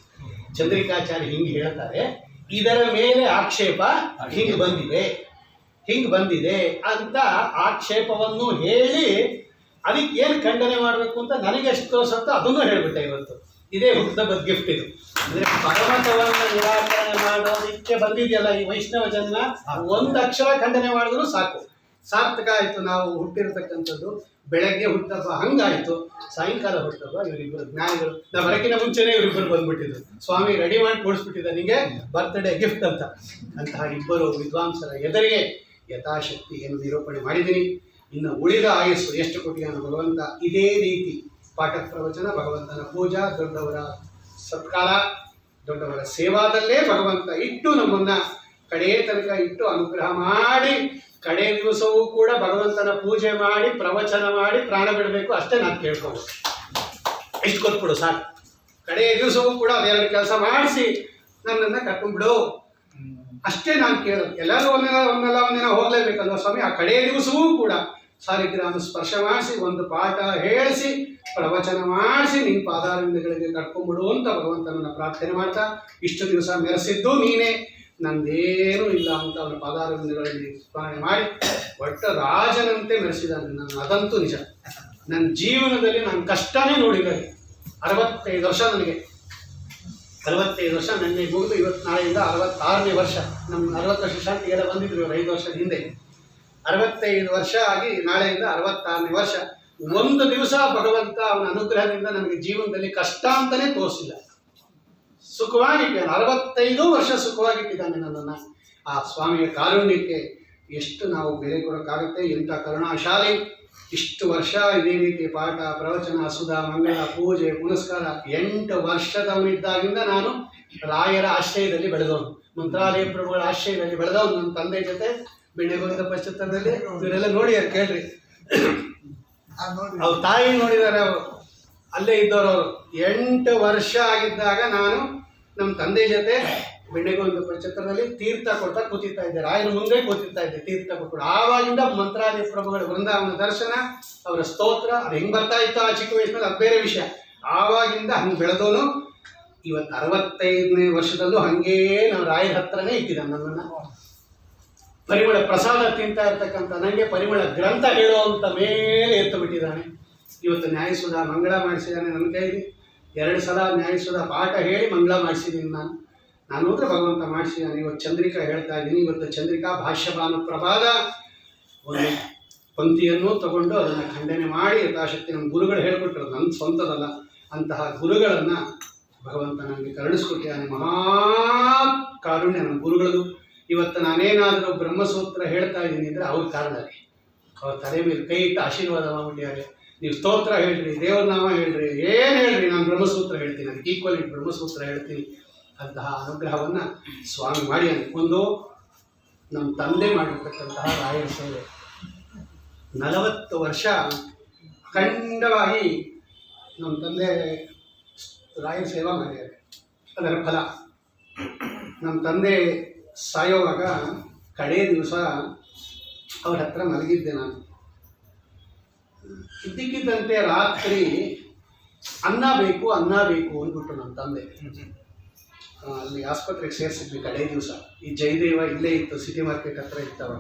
ಚಂದ್ರಿಕಾಚಾರ್ಯ ಹಿಂಗೆ ಹೇಳ್ತಾರೆ, ಇದರ ಮೇಲೆ ಆಕ್ಷೇಪ ಹಿಂಗೆ ಬಂದಿದೆ ಅಂತ ಆಕ್ಷೇಪವನ್ನು ಹೇಳಿ ಅದಕ್ಕೆ ಏನು ಖಂಡನೆ ಮಾಡಬೇಕು ಅಂತ ನನಗೆ ಎಷ್ಟು ತೋರಿಸುತ್ತೋ ಅದನ್ನು ಹೇಳ್ಬಿಟ್ಟೆ ಇವತ್ತು. ಇದೇ ಹುಟ್ಟದ ಗಿಫ್ಟ್ ಇದು. ಅಂದರೆ ಪರಮತವನ್ನು ನಿರಾಕರಣೆ ಮಾಡೋದಕ್ಕೆ ಬಂದಿದೆಯಲ್ಲ ಈ ವೈಷ್ಣವ ಜನ್ಮ, ಒಂದು ಅಕ್ಷರ ಖಂಡನೆ ಮಾಡಿದ್ರು ಸಾಕು, ಸಾರ್ಥಕ ಆಯಿತು. ನಾವು ಹುಟ್ಟಿರ್ತಕ್ಕಂಥದ್ದು ಬೆಳಗ್ಗೆ ಹುಟ್ಟಬ್ಬ ಹಂಗಾಯಿತು, ಸಾಯಂಕಾಲ ಹುಟ್ಟಬ್ಬ. ಇವರಿಬ್ಬರು ಜ್ಞಾನಿಗಳು, ನಾವು ಬರಕಿನ ಮುಂಚೆನೇ ಇವರಿಬ್ಬರು ಬಂದ್ಬಿಟ್ಟಿದ್ರು. ಸ್ವಾಮಿ ರೆಡಿ ಮಾಡಿ ಕೊಡಿಸ್ಬಿಟ್ಟಿದ್ದ ನಿಮಗೆ ಬರ್ತ್ಡೇ ಗಿಫ್ಟ್ ಅಂತ. ಅಂತಹ ಇಬ್ಬರು ವಿದ್ವಾಂಸರ ಎದುರಿಗೆ ಯಥಾಶಕ್ತಿ ಏನು ನಿರೂಪಣೆ ಮಾಡಿದ್ದೀನಿ. ಇನ್ನು ಉಳಿದ ಆಯಸ್ಸು ಎಷ್ಟು ಕೊಟ್ಟಿಯಾನು ಭಗವಂತ ಇದೇ ರೀತಿ ಪಾಠ ಪ್ರವಚನ, ಭಗವಂತನ ಪೂಜಾ, ದೊಡ್ಡವರ ಸತ್ಕಾರ, ದೊಡ್ಡವರ ಸೇವಾದಲ್ಲೇ ಭಗವಂತ ಇಟ್ಟು ನಮ್ಮನ್ನು ಕಡೆಯ ತನಕ ಇಟ್ಟು ಅನುಗ್ರಹ ಮಾಡಿ, ಕಡೆ ದಿವಸವೂ ಕೂಡ ಭಗವಂತನ ಪೂಜೆ ಮಾಡಿ ಪ್ರವಚನ ಮಾಡಿ ಪ್ರಾಣ ಬಿಡಬೇಕು. ಅಷ್ಟೇ ನಾನು ಕೇಳ್ಕೊಂಡು ಎಷ್ಟು ಕೊಟ್ಬಿಡು ಸಾಕು. ಕಡೆಯ ದಿವಸವೂ ಕೂಡ ಅದೆರಡು ಕೆಲಸ ಮಾಡಿಸಿ ನನ್ನನ್ನು ಕರ್ಕೊಂಡ್ಬಿಡು, ಅಷ್ಟೇ ನಾನು ಕೇಳೋದು. ಎಲ್ಲರೂ ಒಂದಿನ ಹೋಗಲೇಬೇಕಲ್ವ ಸ್ವಾಮಿ. ಆ ಕಡೆಯ ದಿವಸವೂ ಕೂಡ ಸಾಲಿಗ್ರಾಮ ಸ್ಪರ್ಶ ಮಾಡಿಸಿ, ಒಂದು ಪಾಠ ಹೇಳಿಸಿ, ಪ್ರವಚನ ಮಾಡಿಸಿ, ನಿನ್ನ ಪಾದಾರವಿಂದಗಳಿಗೆ ಕರ್ಕೊಂಡ್ಬಿಡು ಅಂತ ಭಗವಂತನನ್ನು ಪ್ರಾರ್ಥನೆ ಮಾಡ್ತಾ, ಇಷ್ಟು ದಿವಸ ಮೆರೆಸಿದ್ದು ನೀನೇ, ನಂದೇನೂ ಇಲ್ಲ ಅಂತ ಅವನ ಪಾದಾರವಿಂದಗಳಲ್ಲಿ ಸ್ಮರಣೆ ಮಾಡಿ ಒಟ್ಟು ರಾಜನಂತೆ ಮೆರೆಸಿದ್ದಾನೆ. ನಾನು ಅದಂತೂ ನಿಜ. ನನ್ನ ಜೀವನದಲ್ಲಿ ನಾನು ಕಷ್ಟನೇ ನೋಡಿದ್ದಾರೆ. 65 ವರ್ಷ ನನಗೆ. 65 ವರ್ಷ ನೆನ್ನೆ ಮುಗಿದು ಇವತ್ತು ನಾಳೆಯಿಂದ 66ನೇ ವರ್ಷ. ನಮ್ಮ 60 ವರ್ಷ ಶಾಂತಿಗೆಲ್ಲ ಬಂದಿದ್ರು ಇವರು 5 ವರ್ಷದ ಹಿಂದೆ. 65 ವರ್ಷ ಆಗಿ ನಾಳೆಯಿಂದ 66ನೇ ವರ್ಷ. ಒಂದು ದಿವಸ ಭಗವಂತ ಅವನ ಅನುಗ್ರಹದಿಂದ ನನಗೆ ಜೀವನದಲ್ಲಿ ಕಷ್ಟ ಅಂತಾನೆ ತೋರಿಸಿಲ್ಲ. ಸುಖವಾಗಿಟ್ಟಿದ್ದಾನೆ. 65 ವರ್ಷ ಸುಖವಾಗಿಟ್ಟಿದ್ದಾನೆ ನನ್ನನ್ನು. ಆ ಸ್ವಾಮಿಯ ಕಾರುಣ್ಯಕ್ಕೆ ಎಷ್ಟು ನಾವು ಬೆಲೆ ಕೊಡೋಕ್ಕಾಗುತ್ತೆ. ಎಂಥ ಕರುಣಾಶಾಲಿ. ಇಷ್ಟು ವರ್ಷ ಇದೇ ರೀತಿ ಪಾಠ, ಪ್ರವಚನ, ಸುಧಾ, ಮಂಗಳ, ಪೂಜೆ, ಪುನಸ್ಕಾರ 8 ವರ್ಷದವನಿದ್ದಾಗಿಂದ ನಾನು ರಾಯರ ಆಶ್ರಯದಲ್ಲಿ ಬೆಳೆದವನು, ಮಂತ್ರಾಲಯ ಪ್ರಭುಗಳ ಆಶ್ರಯದಲ್ಲಿ ಬೆಳೆದವನು. ನನ್ನ ತಂದೆ ಜೊತೆ ಬೆಣ್ಣೆಗೋವಿಂದ ಪಶ್ಚಿಮದಲ್ಲಿ ಇವರೆಲ್ಲ ನೋಡಿ ಕೇಳ್ರಿ, ಅವ್ರ ತಾಯಿ ನೋಡಿದ್ದಾರೆ, ಅವರು ಅಲ್ಲೇ ಇದ್ದವರು. ಅವರು 8 ವರ್ಷ ಆಗಿದ್ದಾಗ ನಾನು ನಮ್ಮ ತಂದೆ ಜೊತೆ ಬೆಣ್ಣೆಗೋವಿಂದ ಪಶ್ಚಿಮದಲ್ಲಿ ತೀರ್ಥ ಕೊಡ್ತಾ ಕೂತಿರ್ತಾ ಇದ್ದೆ. ರಾಯರ ಮುಂದೆ ಕೂತಿರ್ತಾ ಇದ್ದೆ ತೀರ್ಥ ಕೊಟ್ಟು. ಆವಾಗಿಂದ ಮಂತ್ರಾಲಯ ಪ್ರಭುಗಳ ವೃಂದಾವನ ದರ್ಶನ, ಅವರ ಸ್ತೋತ್ರ, ಅದು ಹೆಂಗೆ ಬರ್ತಾ ಇತ್ತು ಆ ಚಿಕ್ಕ ವಯಸ್ಸಿನಲ್ಲಿ ಅದು ಬೇರೆ ವಿಷಯ. ಆವಾಗಿಂದ ಹಂಗೆ ಬೆಳೆದವನು. ಇವತ್ತು 65ನೇ ವರ್ಷದಲ್ಲೂ ಹಂಗೇ ನಾವು ರಾಯರ ಹತ್ರನೇ ಇಟ್ಟಿದ್ದಾನೆ ನನ್ನನ್ನು. ಪರಿಮಳ ಪ್ರಸಾದ ತಿಂತಾ ಇರ್ತಕ್ಕಂಥ ನನಗೆ ಪರಿಮಳ ಗ್ರಂಥ ಹೇಳುವಂಥ ಮೇಲೆ ಎತ್ತು ಬಿಟ್ಟಿದ್ದಾನೆ. ಇವತ್ತು ನ್ಯಾಯಸುಧಾ ಮಂಗಳ ಮಾಡಿಸಿದ್ದಾನೆ ನನ್ನ ಕೈಲಿ. 2 ಸಲ ನ್ಯಾಯಸುಧಾ ಪಾಠ ಹೇಳಿ ಮಂಗಳ ಮಾಡಿಸಿದ್ದೀನಿ ನಾನು ಹೋದ್ರೆ ಭಗವಂತ ಮಾಡಿಸಿದ್ದಾನೆ. ಇವತ್ತು ಚಂದ್ರಿಕಾ ಹೇಳ್ತಾ ಇದ್ದೀನಿ. ಇವತ್ತು ಚಂದ್ರಿಕಾ ಭಾಷ್ಯಭಾನು ಪ್ರಭಾದ ಒಂದು ಪಂಕ್ತಿಯನ್ನು ತಗೊಂಡು ಅದನ್ನು ಖಂಡನೆ ಮಾಡಿ ಯಥಾಶಕ್ತಿ ನಮ್ಮ ಗುರುಗಳು ಹೇಳ್ಕೊಟ್ರು, ನನ್ನ ಸ್ವಂತದಲ್ಲ. ಅಂತಹ ಗುರುಗಳನ್ನು ಭಗವಂತ ನನಗೆ ಕರುಣಿಸ್ಕೊಟ್ಟಿದ್ದಾನೆ. ಮಹಾ ಕಾರುಣ್ಯ ನಮ್ಮ ಗುರುಗಳದು. ಇವತ್ತು ನಾನೇನಾದರೂ ಬ್ರಹ್ಮಸೂತ್ರ ಹೇಳ್ತಾ ಇದ್ದೀನಿ ಅಂದರೆ ಅವ್ರ ಕಾರಣವೇ. ಅವ್ರ ತಲೆ ಮೇಲೆ ಕೈ ಇಟ್ಟು ಆಶೀರ್ವಾದ ಮಾಡಿಬಿಟ್ಟಿದ್ದಾರೆ. ನೀವು ಸ್ತೋತ್ರ ಹೇಳ್ರಿ, ದೇವ್ರ ನಾಮ ಹೇಳ್ರಿ, ಏನು ಹೇಳ್ರಿ, ನಾನು ಬ್ರಹ್ಮಸೂತ್ರ ಹೇಳ್ತೀನಿ, ಅದಕ್ಕೆ ಈಕ್ವಲ್ ಬ್ರಹ್ಮಸೂತ್ರ ಹೇಳ್ತೀನಿ. ಅಂತಹ ಅನುಗ್ರಹವನ್ನು ಸ್ವಾಮಿ ಮಾಡಿ. ಒಂದು ನಮ್ಮ ತಂದೆ ಮಾಡಿರ್ತಕ್ಕಂತಹ ರಾಯರ ಸೇವೆ 40 ವರ್ಷ ಅಖಂಡವಾಗಿ ನಮ್ಮ ತಂದೆ ರಾಯರ ಸೇವಾ ಮಾಡಿದ್ದಾರೆ. ಅದರ ಫಲ ನಮ್ಮ ತಂದೆ ಸಾಯೋವಾಗ ಕಡೇ ದಿವಸ ಅವ್ರ ಹತ್ರ ಮಲಗಿದ್ದೆ ನಾನು. ಇದ್ದಕ್ಕಿದ್ದಂತೆ ರಾತ್ರಿ ಅನ್ನ ಬೇಕು ಅಂದ್ಬಿಟ್ಟು ನಮ್ಮ ತಂದೆ ಅಲ್ಲಿ ಆಸ್ಪತ್ರೆಗೆ ಸೇರಿಸಿದ್ವಿ. ಕಡೇ ದಿವಸ ಈ ಜಯದೇವ ಇಲ್ಲೇ ಇತ್ತು, ಸಿಟಿ ಮಾರ್ಕೆಟ್ ಹತ್ರ ಇತ್ತವ.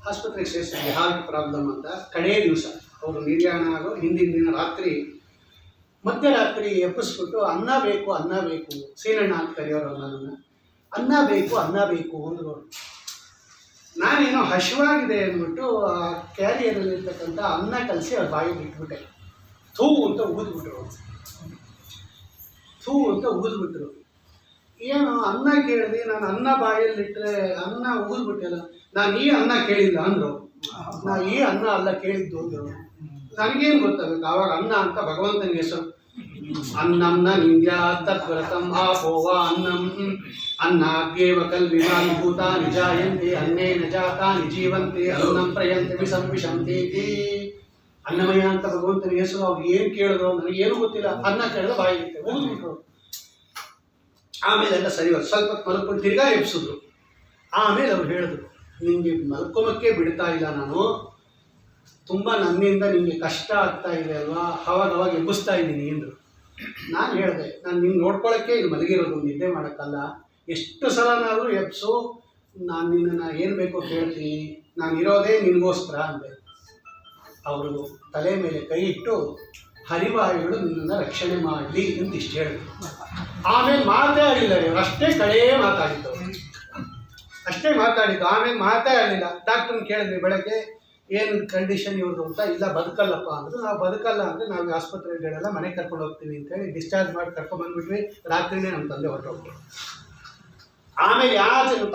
ಆಸ್ಪತ್ರೆಗೆ ಸೇರಿಸಿದ್ವಿ, ಹಾರ್ಟ್ ಪ್ರಾಬ್ಲಮ್ ಅಂತ. ಕಡೇ ದಿವಸ ಅವರು ನಿರ್ಯಾಣ ಆಗೋ ಹಿಂದಿನ ದಿನ ರಾತ್ರಿ ಮಧ್ಯರಾತ್ರಿ ಎಬ್ಬಿಸ್ಬಿಟ್ಟು ಅನ್ನ ಬೇಕು ಸೀನಣ್ಣ ಅಂತ ಕರೆಯೋರು ನನ್ನನ್ನು. ಅನ್ನ ಬೇಕು ಅಂದರು. ನಾನೇನೋ ಹಸಿವಾಗಿದೆ ಅಂದ್ಬಿಟ್ಟು ಆ ಕ್ಯಾರಿಯರಲ್ಲಿರ್ತಕ್ಕಂಥ ಅನ್ನ ಕಲಸಿ ಅವ್ರ ಬಾಯಿಗೆ ಇಟ್ಬಿಟ್ಟೆ. ಥೂ ಅಂತ ಉಗಿದ್ಬಿಟ್ರು. ಏನು ಅನ್ನ ಕೇಳಿದೆ ನಾನು, ಅನ್ನ ಬಾಯಲ್ಲಿಟ್ಟರೆ ಅನ್ನ ಉಗಿದ್ಬಿಟ್ಟೆಲ್ಲ. ನಾನು ಈ ಅನ್ನ ಕೇಳಿಲ್ಲ ಅಂದರು. ನಾ ಈ ಅನ್ನ ಅಲ್ಲ ಕೇಳಿದ್ದು ಅಂದರು. ನನಗೇನು ಗೊತ್ತಾಗಬೇಕು ಆವಾಗ ಅನ್ನ ಅಂತ ಭಗವಂತನ ಹೆಸರು. ಅನ್ನಂನ ನಿಂದ್ಯಾ ತದ್ವ್ರತಂ ಆಪೋವ ಅನ್ನಂ ಅನ್ನಾಗ್ಯೇವ ಕಲ್ವಿಮಾನಿ ಭೂತಾನಿ ಜಾಯಂತೆ ಅನ್ನೇನ ಜಾತಾನಿ ಜೀವಂತೆ ಅನ್ನಂ ಪ್ರಯಂತೆ ವಿಷಂತೀತಿ. ಅನ್ನಮಯ ಅಂತ ಭಗವಂತನ ಹೆಸರು. ಅವ್ರು ಏನು ಕೇಳಿದ್ರು ನನಗೇನು ಗೊತ್ತಿಲ್ಲ. ಅನ್ನ ಕೇಳಿದ್ರೆ ಬಾಯಿರುತ್ತೆ, ಹೋಗ್ಬಿಟ್ರು. ಆಮೇಲೆ ಎಲ್ಲ ಸರಿ ಹೋಯ್ತು. ಸ್ವಲ್ಪ ಮಲ್ಕೊಂಡು ತಿರ್ಗಾ ಎಬ್ಸಿದ್ರು. ಆಮೇಲೆ ಅವ್ರು ಹೇಳಿದ್ರು, ನಿಮಗೆ ಮಲ್ಕೊಳಕ್ಕೆ ಬಿಡ್ತಾ ಇಲ್ಲ ನಾನು, ತುಂಬ ನನ್ನಿಂದ ನಿಮಗೆ ಕಷ್ಟ ಆಗ್ತಾ ಇದೆ ಅಲ್ವಾ, ಅವಾಗ ಎಬ್ಬಿಸ್ತಾ ಇದ್ದೀನಿ ಅಂದರು. ನಾನು ಹೇಳಿದೆ, ನಾನು ನಿನ್ನ ನೋಡ್ಕೊಳ್ಳೋಕ್ಕೆ ಇಲ್ಲಿ ಮಲಗಿರೋದು, ನಿದ್ದೆ ಮಾಡೋಕ್ಕಲ್ಲ. ಎಷ್ಟು ಸಲನಾದರೂ ಎಬ್ಸು, ನಾನು ನಿನ್ನನ್ನು ಏನು ಬೇಕೋ ಕೇಳ್ತೀನಿ, ನಾನು ಇರೋದೇ ನಿನಗೋಸ್ಕರ ಅಂದೆ. ಅವರು ತಲೆ ಮೇಲೆ ಕೈ ಇಟ್ಟು ಹರಿವಾಯುಗಳು ನಿನ್ನನ್ನು ರಕ್ಷಣೆ ಮಾಡಲಿ ಅಂತ ಇಷ್ಟು ಹೇಳಿದ್ರು. ಆಮೇಲೆ ಮಾತೇ ಆಗಲಿಲ್ಲ ಇವರು. ಅಷ್ಟೇ ಮಾತಾಡಿದ್ದು. ಆಮೇಲೆ ಮಾತೇ ಆಗಲಿಲ್ಲ. ಡಾಕ್ಟ್ರನ್ನ ಕೇಳಿದ್ವಿ ಬೆಳಗ್ಗೆ, ಏನು ಕಂಡೀಷನ್ ಇವ್ರದ್ದು ಅಂತ. ಇಲ್ಲ ಬದುಕಲ್ಲಪ್ಪ ಅಂದರು. ನಾವು ಬದುಕಲ್ಲ ಅಂದರೆ ನಾವು ಆಸ್ಪತ್ರೆಗಳೆಲ್ಲ ಮನೆಗೆ ಕರ್ಕೊಂಡು ಹೋಗ್ತೀವಿ ಅಂತೇಳಿ ಡಿಸ್ಚಾರ್ಜ್ ಮಾಡಿ ಕರ್ಕೊಂಡ್ಬಂದ್ಬಿಟ್ವಿ. ರಾತ್ರಿನೇ ನಮ್ಮ ತಂದೆ ಹೊರಟೋಗ್ರು. ಆಮೇಲೆ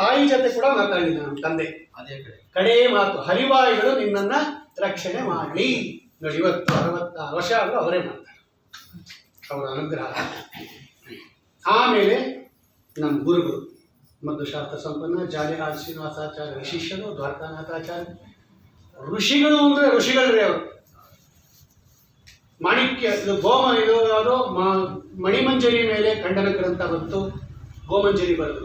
ತಾಯಿ ಜೊತೆ ಕೂಡ ಮಾತಾಡಲಿಲ್ಲ ನಮ್ಮ ತಂದೆ. ಅದೇ ಕಡೆ ಮಾತು, ಹರಿವಾಯುಗಳು ನಿನ್ನನ್ನು ರಕ್ಷಣೆ ಮಾಡಲಿ. ನೋಡಿ, ಇವತ್ತು 66 ವರ್ಷ ಆದರೂ ಅವರೇ ಮಾಡ್ತಾರೆ, ಅವರ ಅನುಗ್ರಹ. ಆಮೇಲೆ ನಮ್ಮ ಗುರುಗಳು ಮಧುಶಾಸ್ತ್ರ ಸಂಪನ್ನ ಜಾಲಿರಾಜ ಶ್ರೀನಿವಾಸಾಚಾರ್ಯ ಶಿಷ್ಯರು, ದ್ವಾರಕಾನಾಥಾಚಾರ್ಯ. ಋಷಿಗಳು ಅಂದರೆ ಋಷಿಗಳ್ರಿ ಅವರು. ಮಾಣಿಕ್ಯ ಇದು ಯಾವುದೋ ಮಣಿಮಂಜರಿ ಮೇಲೆ ಖಂಡನ ಗ್ರಂಥ ಬಂತು, ಗೋಮಂಜರಿ ಬರೆದು.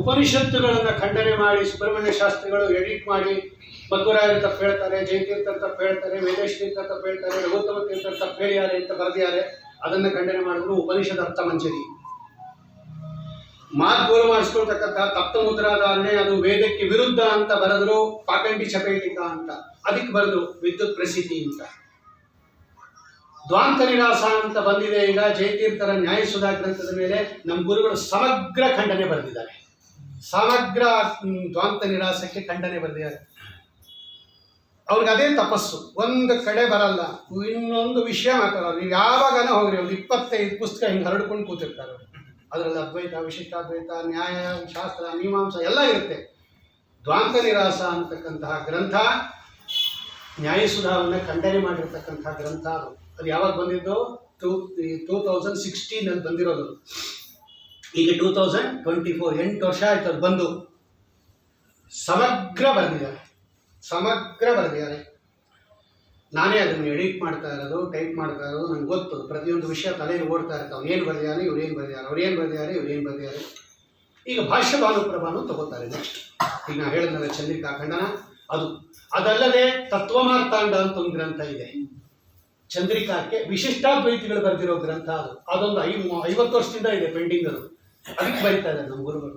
ಉಪನಿಷತ್ತುಗಳನ್ನು ಖಂಡನೆ ಮಾಡಿ ಸುಬ್ರಹ್ಮಣ್ಯ ಶಾಸ್ತ್ರಿಗಳು ಎಡಿಟ್ ಮಾಡಿ ಮಧ್ವರಾಯರು ತಪ್ಪು ಹೇಳ್ತಾರೆ, ಜಯತೀರ್ಥರು ತಪ್ಪು ಹೇಳ್ತಾರೆ, ವೇದೇಶ್ ತೀರ್ಥರು ತಪ್ಪು ಹೇಳ್ತಾರೆ, ರಘುತ್ತಮ ತೀರ್ಥರು ತಪ್ಪು ಹೇಳಿದ್ದಾರೆ ಅಂತ ಬರೆದಿದ್ದಾರೆ. ಅದನ್ನು ಖಂಡನೆ ಮಾಡಿದ್ರು ಉಪನಿಷತ್ ಅರ್ಥಮಂಜರಿ. ಮಾರ್ಗೋಲು ಮಾಡಿಸ್ಕೊಳ್ತಕ್ಕಂಥ ತಪ್ತ ಮುದ್ರಾಧಾರಣೆ ಅದು ವೇದಕ್ಕೆ ವಿರುದ್ಧ ಅಂತ ಬರೆದ್ರು. ಪಾಕಂಡಿ ಚಪೇಟಿಕ ಅಂತ ಅದಕ್ಕೆ ಬರೆದ್ರು ವಿದ್ಯುತ್ ಪ್ರಸಿದ್ಧಿ ಅಂತ. ದ್ವಾಂತ ನಿರಾಸ ಅಂತ ಬಂದಿದೆ. ಈಗ ಜಯತೀರ್ಥರ ನ್ಯಾಯಸುಧಾ ಗ್ರಂಥದ ಮೇಲೆ ನಮ್ಮ ಗುರುಗಳು ಸಮಗ್ರ ಖಂಡನೆ ಬರೆದಿದ್ದಾರೆ. ಸಮಗ್ರ ದ್ವಾಂತ ನಿರಾಸಕ್ಕೆ ಖಂಡನೆ ಬರೆದಿದ್ದಾರೆ. ಅವ್ರಿಗೆ ಅದೇ ತಪಸ್ಸು, ಒಂದು ಕಡೆ ಬರಲ್ಲ, ಇನ್ನೊಂದು ವಿಷಯ ಮಾತಾಡೋರು. ನೀವು ಯಾವಾಗನ ಹೋಗ್ರಿ, ಒಂದು 25 ಪುಸ್ತಕ ಹಿಂಗೆ ಹರಡ್ಕೊಂಡು ಕೂತಿರ್ತಾರೆ. ಅದರಲ್ಲಿ ಅದ್ವೈತ, ವಿಶಿಷ್ಟಾದ್ವೈತ, ನ್ಯಾಯ, ಶಾಸ್ತ್ರ, ಮೀಮಾಂಸ ಎಲ್ಲ ಇರುತ್ತೆ. ದ್ವಾಂತ ನಿರಾಸ ಅಂತಕ್ಕಂತಹ ಗ್ರಂಥ ನ್ಯಾಯಸುಧಾವನ್ನು ಖಂಡನೆ ಮಾಡಿರ್ತಕ್ಕಂತಹ ಗ್ರಂಥ. ಅದು ಯಾವಾಗ ಬಂದಿದ್ದು? 2016 ಬಂದಿರೋದು. ಈಗ 2024, 8 ವರ್ಷ ಆಯ್ತು ಅದು ಬಂದು. ಸಮಗ್ರ ಬರೆದಿದ್ದಾರೆ. ನಾನೇ ಅದನ್ನು ಎಡಿಟ್ ಮಾಡ್ತಾ ಇರೋದು, ಟೈಪ್ ಮಾಡ್ತಾ ಇರೋದು. ನಂಗೆ ಗೊತ್ತು, ಪ್ರತಿಯೊಂದು ವಿಷಯ ತಲೆಯಲ್ಲಿ ಓಡ್ತಾ ಇರ್ತಾವೆ. ಅವ್ರು ಏನು ಬರೆದಿದ್ದಾರೆ, ಇವ್ರು ಏನು ಬರೆದಿದ್ದಾರೆ. ಈಗ ಭಾಷ್ಯ ಭಾನುಪ್ರಭಾನು ತಗೋತಾರೆ ನೆಕ್ಸ್ಟ್. ಈಗ ನಾ ಹೇಳಿದ್ನಲ್ಲ ಚಂದ್ರಿಕಾ ಖಂಡನ, ಅದಲ್ಲದೆ ತತ್ವಮಾರ್ತಾಂಡ ಅಂತ ಒಂದು ಗ್ರಂಥ ಇದೆ. ಚಂದ್ರಿಕಾಕ್ಕೆ ವಿಶಿಷ್ಟಾದ್ವೈತಿಗಳು ಬರೆದಿರೋ ಗ್ರಂಥ ಅದೊಂದು 50 ವರ್ಷದಿಂದ ಇದೆ ಪೆಂಡಿಂಗ್. ಅದಕ್ಕೆ ಬರೀತಾ ಇದ್ದಾರೆ ನಮ್ಮ ಗುರುಗಳು.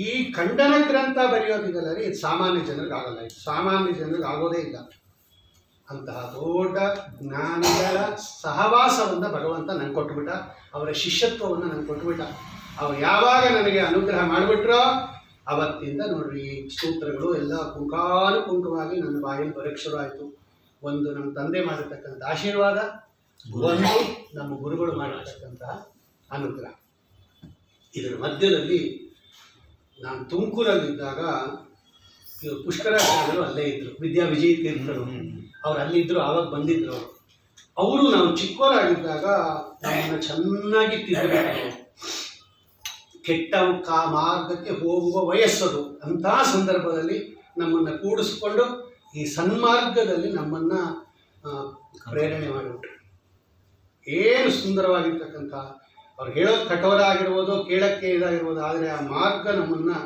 ಈ ಖಂಡನ ಗ್ರಂಥ ಬರೆಯೋದಿದಲ್ಲ ರೀ, ಇದು ಸಾಮಾನ್ಯ ಜನರಿಗೆ ಆಗಲ್ಲ. ಇದು ಸಾಮಾನ್ಯ ಜನರಿಗೆ ಆಗೋದೇ ಇಲ್ಲ. ಅಂತಹ ದೊಡ್ಡ ಜ್ಞಾನಿಗಳ ಸಹವಾಸವನ್ನು ಭಗವಂತ ನಂಗೆ ಕೊಟ್ಬಿಟ್ಟ. ಅವರ ಶಿಷ್ಯತ್ವವನ್ನು ನಂಗೆ ಕೊಟ್ಬಿಟ್ಟ. ಅವ್ರು ಯಾವಾಗ ನನಗೆ ಅನುಗ್ರಹ ಮಾಡಿಬಿಟ್ರೋ ಅವತ್ತಿಂದ ನೋಡ್ರಿ ಸೂತ್ರಗಳು ಎಲ್ಲ ಪುಂಖಾನುಪುಂಖವಾಗಿ ನನ್ನ ಬಾಯಲ್ಲಿ ಬರೋಕ್ಕೆ ಶುರು ಆಯಿತು. ಒಂದು ನಮ್ಮ ತಂದೆ ಮಾಡಿರ್ತಕ್ಕಂಥ ಆಶೀರ್ವಾದ, ಒಂದು ನಮ್ಮ ಗುರುಗಳು ಮಾಡಿರ್ತಕ್ಕಂತಹ ಅನುಗ್ರಹ. ಇದರ ಮಧ್ಯದಲ್ಲಿ ನಾನು ತುಮಕೂರಲ್ಲಿದ್ದಾಗ ಇವರು ಪುಷ್ಕರಾಚಾರ್ಯರು ಅಲ್ಲೇ ಇದ್ದರು, ವಿಜಯ ತೀರ್ಥರು ಅವ್ರು ಅಲ್ಲಿದ್ದರು. ಆವಾಗ ಬಂದಿದ್ರು ಅವರು. ನಾವು ಚಿಕ್ಕವರಾಗಿದ್ದಾಗ ನಮ್ಮನ್ನು ಚೆನ್ನಾಗಿ ತಿದ್ದುಬಿಟ್ಟರು. ಕೆಟ್ಟ ಮಾರ್ಗಕ್ಕೆ ಹೋಗುವ ವಯಸ್ಸದು. ಅಂತಹ ಸಂದರ್ಭದಲ್ಲಿ ನಮ್ಮನ್ನು ಕೂಡಿಸ್ಕೊಂಡು ಈ ಸನ್ಮಾರ್ಗದಲ್ಲಿ ನಮ್ಮನ್ನು ಪ್ರೇರಣೆ ಮಾಡಿಬಿಟ್ರು. ಏನು ಸುಂದರವಾಗಿರ್ತಕ್ಕಂಥ, ಅವ್ರು ಹೇಳೋದು ಕಠೋರ ಆಗಿರ್ಬೋದು, ಕೇಳಕ್ಕೆ ಇದಾಗಿರ್ಬೋದು, ಆದರೆ ಆ ಮಾರ್ಗ ನಮ್ಮನ್ನು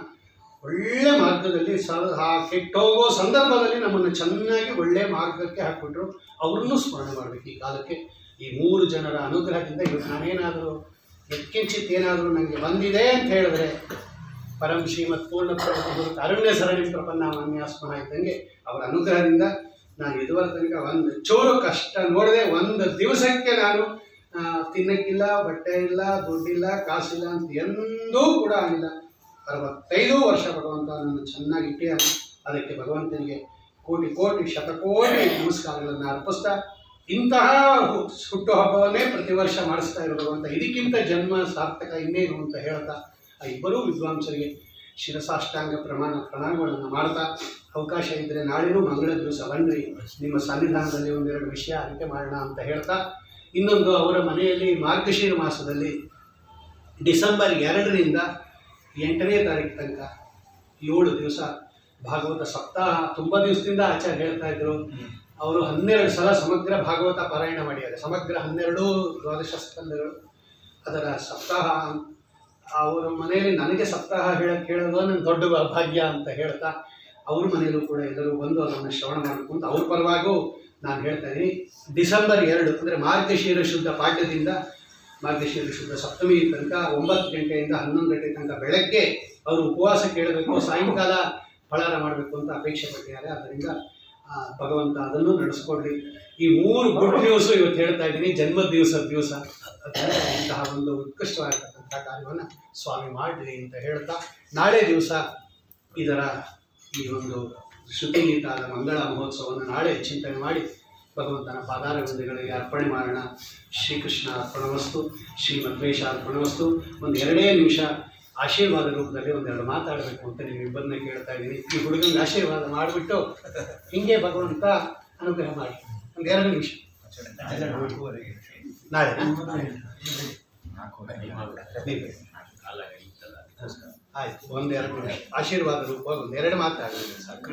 ಒಳ್ಳೆ ಮಾರ್ಗದಲ್ಲಿ ಆ ಕೆಟ್ಟೋಗೋ ಸಂದರ್ಭದಲ್ಲಿ ನಮ್ಮನ್ನು ಚೆನ್ನಾಗಿ ಒಳ್ಳೆ ಮಾರ್ಗಕ್ಕೆ ಹಾಕ್ಬಿಟ್ರು. ಅವ್ರನ್ನೂ ಸ್ಮರಣೆ ಮಾಡಬೇಕು ಈ ಕಾಲಕ್ಕೆ. ಈ 3 ಜನರ ಅನುಗ್ರಹದಿಂದ ಇವತ್ತು ನಾನೇನಾದರೂ ಎತ್ಕಿಂಚಿತ್ ಏನಾದರೂ ನನಗೆ ಬಂದಿದೆ ಅಂತ ಹೇಳಿದ್ರೆ ಪರಂ ಶ್ರೀಮತ್ ಪೂರ್ಣ ಪ್ರಭು ಅರಣ್ಯ ಸರಣಿ ಪ್ರಪನ್ನ ಮಾನ್ಯಾಸ್ಮಃ ಇದ್ದಂಗೆ ಅವರ ಅನುಗ್ರಹದಿಂದ ನಾನು ಇದುವರೆಗೆ ತನಕ ಒಂದು ಚೂರು ಕಷ್ಟ ನೋಡದೆ, ಒಂದು ದಿವಸಕ್ಕೆ ನಾನು ತಿನ್ನಕ್ಕಿಲ್ಲ, ಬಟ್ಟೆ ಇಲ್ಲ, ದುಡ್ಡಿಲ್ಲ, ಕಾಸಿಲ್ಲ ಅಂತ ಎಂದೂ ಕೂಡ ಆಗಿಲ್ಲ. 65 ವರ್ಷ ಭಗವಂತ ನಾನು ಚೆನ್ನಾಗಿ ಇಟ್ಟಿದ್ದಾನೆ. ಅದಕ್ಕೆ ಭಗವಂತನಿಗೆ ಕೋಟಿ ಶತಕೋಟಿ ನಮಸ್ಕಾರಗಳನ್ನು ಅರ್ಪಿಸ್ತಾ, ಇಂತಹ ಹುಟ್ಟುಹಬ್ಬವನ್ನೇ ಪ್ರತಿ ವರ್ಷ ಮಾಡಿಸ್ತಾ ಇರೋ ಭಗವಂತ, ಇದಕ್ಕಿಂತ ಜನ್ಮ ಸಾರ್ಥಕ ಇನ್ನೇನು ಅಂತ ಹೇಳ್ತಾ ಆ ಇಬ್ಬರೂ ವಿದ್ವಾಂಸರಿಗೆ ಶಿರಸಾಷ್ಟಾಂಗ ಪ್ರಣಾಮಗಳನ್ನು ಮಾಡ್ತಾ, ಅವಕಾಶ ಇದ್ದರೆ ನಾಳೆನೂ ಮಂಗಳ ದಿವಸ ಬನ್ನಿರಿ, ನಿಮ್ಮ ಸನ್ನಿಧಾನದಲ್ಲಿ ಒಂದೆರಡು ವಿಷಯ ಅರಿಕೆ ಮಾಡೋಣ ಅಂತ ಹೇಳ್ತಾ, ಇನ್ನೊಂದು ಅವರ ಮನೆಯಲ್ಲಿ ಮಾರ್ಗಶಿರ ಮಾಸದಲ್ಲಿ ಡಿಸೆಂಬರ್ 2ರಿಂದ 8ನೇ ತಾರೀಕು ತನಕ 7 ದಿವಸ ಭಾಗವತ ಸಪ್ತಾಹ ತುಂಬ ದಿವಸದಿಂದ ಆಚಾರ್ಯ ಹೇಳ್ತಾ ಇದ್ರು. ಅವರು 12 ಸಲ ಸಮಗ್ರ ಭಾಗವತ ಪಾರಾಯಣ ಮಾಡಿದ್ದಾರೆ. ಸಮಗ್ರ 12 ದ್ವಾದಶ ಸ್ಕಂದಗಳು ಅದರ ಸಪ್ತಾಹ. ಅವರ ಮನೆಯಲ್ಲಿ ನನಗೆ ಸಪ್ತಾಹ ಹೇಳೋದು ನನ್ನ ದೊಡ್ಡ ಭಾಗ್ಯ ಅಂತ ಹೇಳ್ತಾ, ಅವ್ರ ಮನೆಯಲ್ಲೂ ಕೂಡ ಎಲ್ಲರೂ ಬಂದು ಅದನ್ನು ಶ್ರವಣ ಮಾಡ್ಕೊಂಡು ಅವ್ರ ಪರವಾಗೂ ನಾನು ಹೇಳ್ತಾ ಇದ್ದೀನಿ. ಡಿಸೆಂಬರ್ 2 ಅಂದರೆ ಮಾರ್ಗಶಿರ ಶುದ್ಧ ಪಾಠ್ಯದಿಂದ ಮಾರ್ಗಶಿರ ಶುದ್ಧ ಸಪ್ತಮಿ ತನಕ 9 ಗಂಟೆಯಿಂದ 11 ಗಂಟೆ ತನಕ ಬೆಳಗ್ಗೆ ಅವರು ಉಪವಾಸ ಕೇಳಬೇಕು, ಸಾಯಂಕಾಲ ಫಳಾರ ಮಾಡಬೇಕು ಅಂತ ಅಪೇಕ್ಷೆ ಪಟ್ಟಿದ್ದಾರೆ. ಆದ್ದರಿಂದ ಭಗವಂತ ಅದನ್ನು ನಡೆಸ್ಕೊಡ್ಲಿ. ಈ 3 ಗುಡ್ ನ್ಯೂಸು ಇವತ್ತು ಹೇಳ್ತಾ ಇದ್ದೀನಿ. ಜನ್ಮದ ದಿವಸ ಇಂತಹ ಒಂದು ಉತ್ಕೃಷ್ಟವಾಗಿರ್ತಕ್ಕಂಥ ಕಾರ್ಯವನ್ನು ಸ್ವಾಮಿ ಮಾಡಲಿ ಅಂತ ಹೇಳ್ತಾ, ನಾಳೆ ದಿವಸ ಇದರ ಈ ಒಂದು ಶ್ರುತಿಗೀತಾದ ಮಂಗಳ ಮಹೋತ್ಸವವನ್ನು ನಾಳೆ ಚಿಂತನೆ ಮಾಡಿ ಭಗವಂತನ ಪಾದಾರವಿಂದಗಳಿಗೆ ಅರ್ಪಣೆ ಮಾಡೋಣ. ಶ್ರೀಕೃಷ್ಣ ಅರ್ಪಣವಸ್ತು, ಶ್ರೀ ಮಧ್ವೇಶ ಅರ್ಪಣವಸ್ತು. ಒಂದು 2 ನಿಮಿಷ ಆಶೀರ್ವಾದ ರೂಪದಲ್ಲಿ ಒಂದೆರಡು ಮಾತಾಡಬೇಕು ಅಂತ ನಿಮ್ಮಿಬ್ಬರನ್ನ ಕೇಳ್ತಾ ಇದ್ದೀನಿ. ಈ ಹುಡುಗನಿಗೆ ಆಶೀರ್ವಾದ ಮಾಡಿಬಿಟ್ಟು ಹಿಂಗೆ ಭಗವಂತ ಅನುಗ್ರಹ ಮಾಡಿ ಒಂದು 2 ನಿಮಿಷ. ನಾಳೆ ಆಯ್ತು, 1-2 ನಿಮಿಷ ಆಶೀರ್ವಾದ ರೂಪ 1-2 ಮಾತಾಡೋದು ಸಾಕು.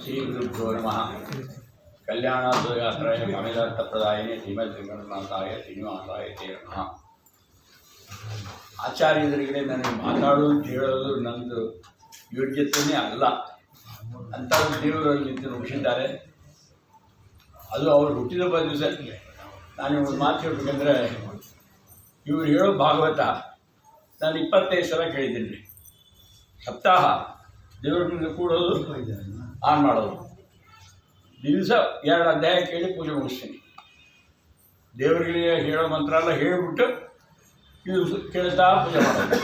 ಶ್ರೀ ಗುರುಭ್ಯೋ ನಮಃ. ಕಲ್ಯಾಣಾದ್ವಯಾಶ್ರಯ ಕಾಮಿದಾರ್ಥಪ್ರದಾಯಿನಿ ಶ್ರೀಮದ್ ವೆಂಕಟನಾಥಾಯ ಶ್ರೀನಿವಾಸಾಯ ತೇ ನಮಃ. ಆಚಾರ್ಯರಿಗೆ ನನಗೆ ಮಾತಾಡೋದು ಹೇಳೋದು ನನ್ನದು ಯೋಗ್ಯತೆಯೇ ಅಲ್ಲ ಅಂತ ದೇವರಲ್ಲಿ ನಿಂತು ನುಡಿಸಿದ್ದಾರೆ. ಅದು ಅವ್ರು ಹುಟ್ಟಿದಬ್ಬ ದಿವಸ ನಾನು ಒಂದು ಮಾತು ಹೇಳ್ಬೇಕಂದ್ರೆ ಇವ್ರು ಹೇಳೋ ಭಾಗವತ ನಾನು 25 ಸಲ ಕೇಳಿದ್ದೀನಿ ರೀ. ಸಪ್ತಾಹ ದೇವ್ರ ಮುಂದೆ ಕೂಡೋದು ಆನ್ ಮಾಡೋದು, ದಿವಸ 2 ಅಧ್ಯಾಯ ಕೇಳಿ ಪೂಜೆ ಮುಗಿಸ್ತೀನಿ. ದೇವರಿಗೆ ಹೇಳೋ ಮಂತ್ರ ಎಲ್ಲ ಹೇಳಿಬಿಟ್ಟು ಇದು ಕೇಳ್ತಾ ಪೂಜೆ ಮಾಡೋದು.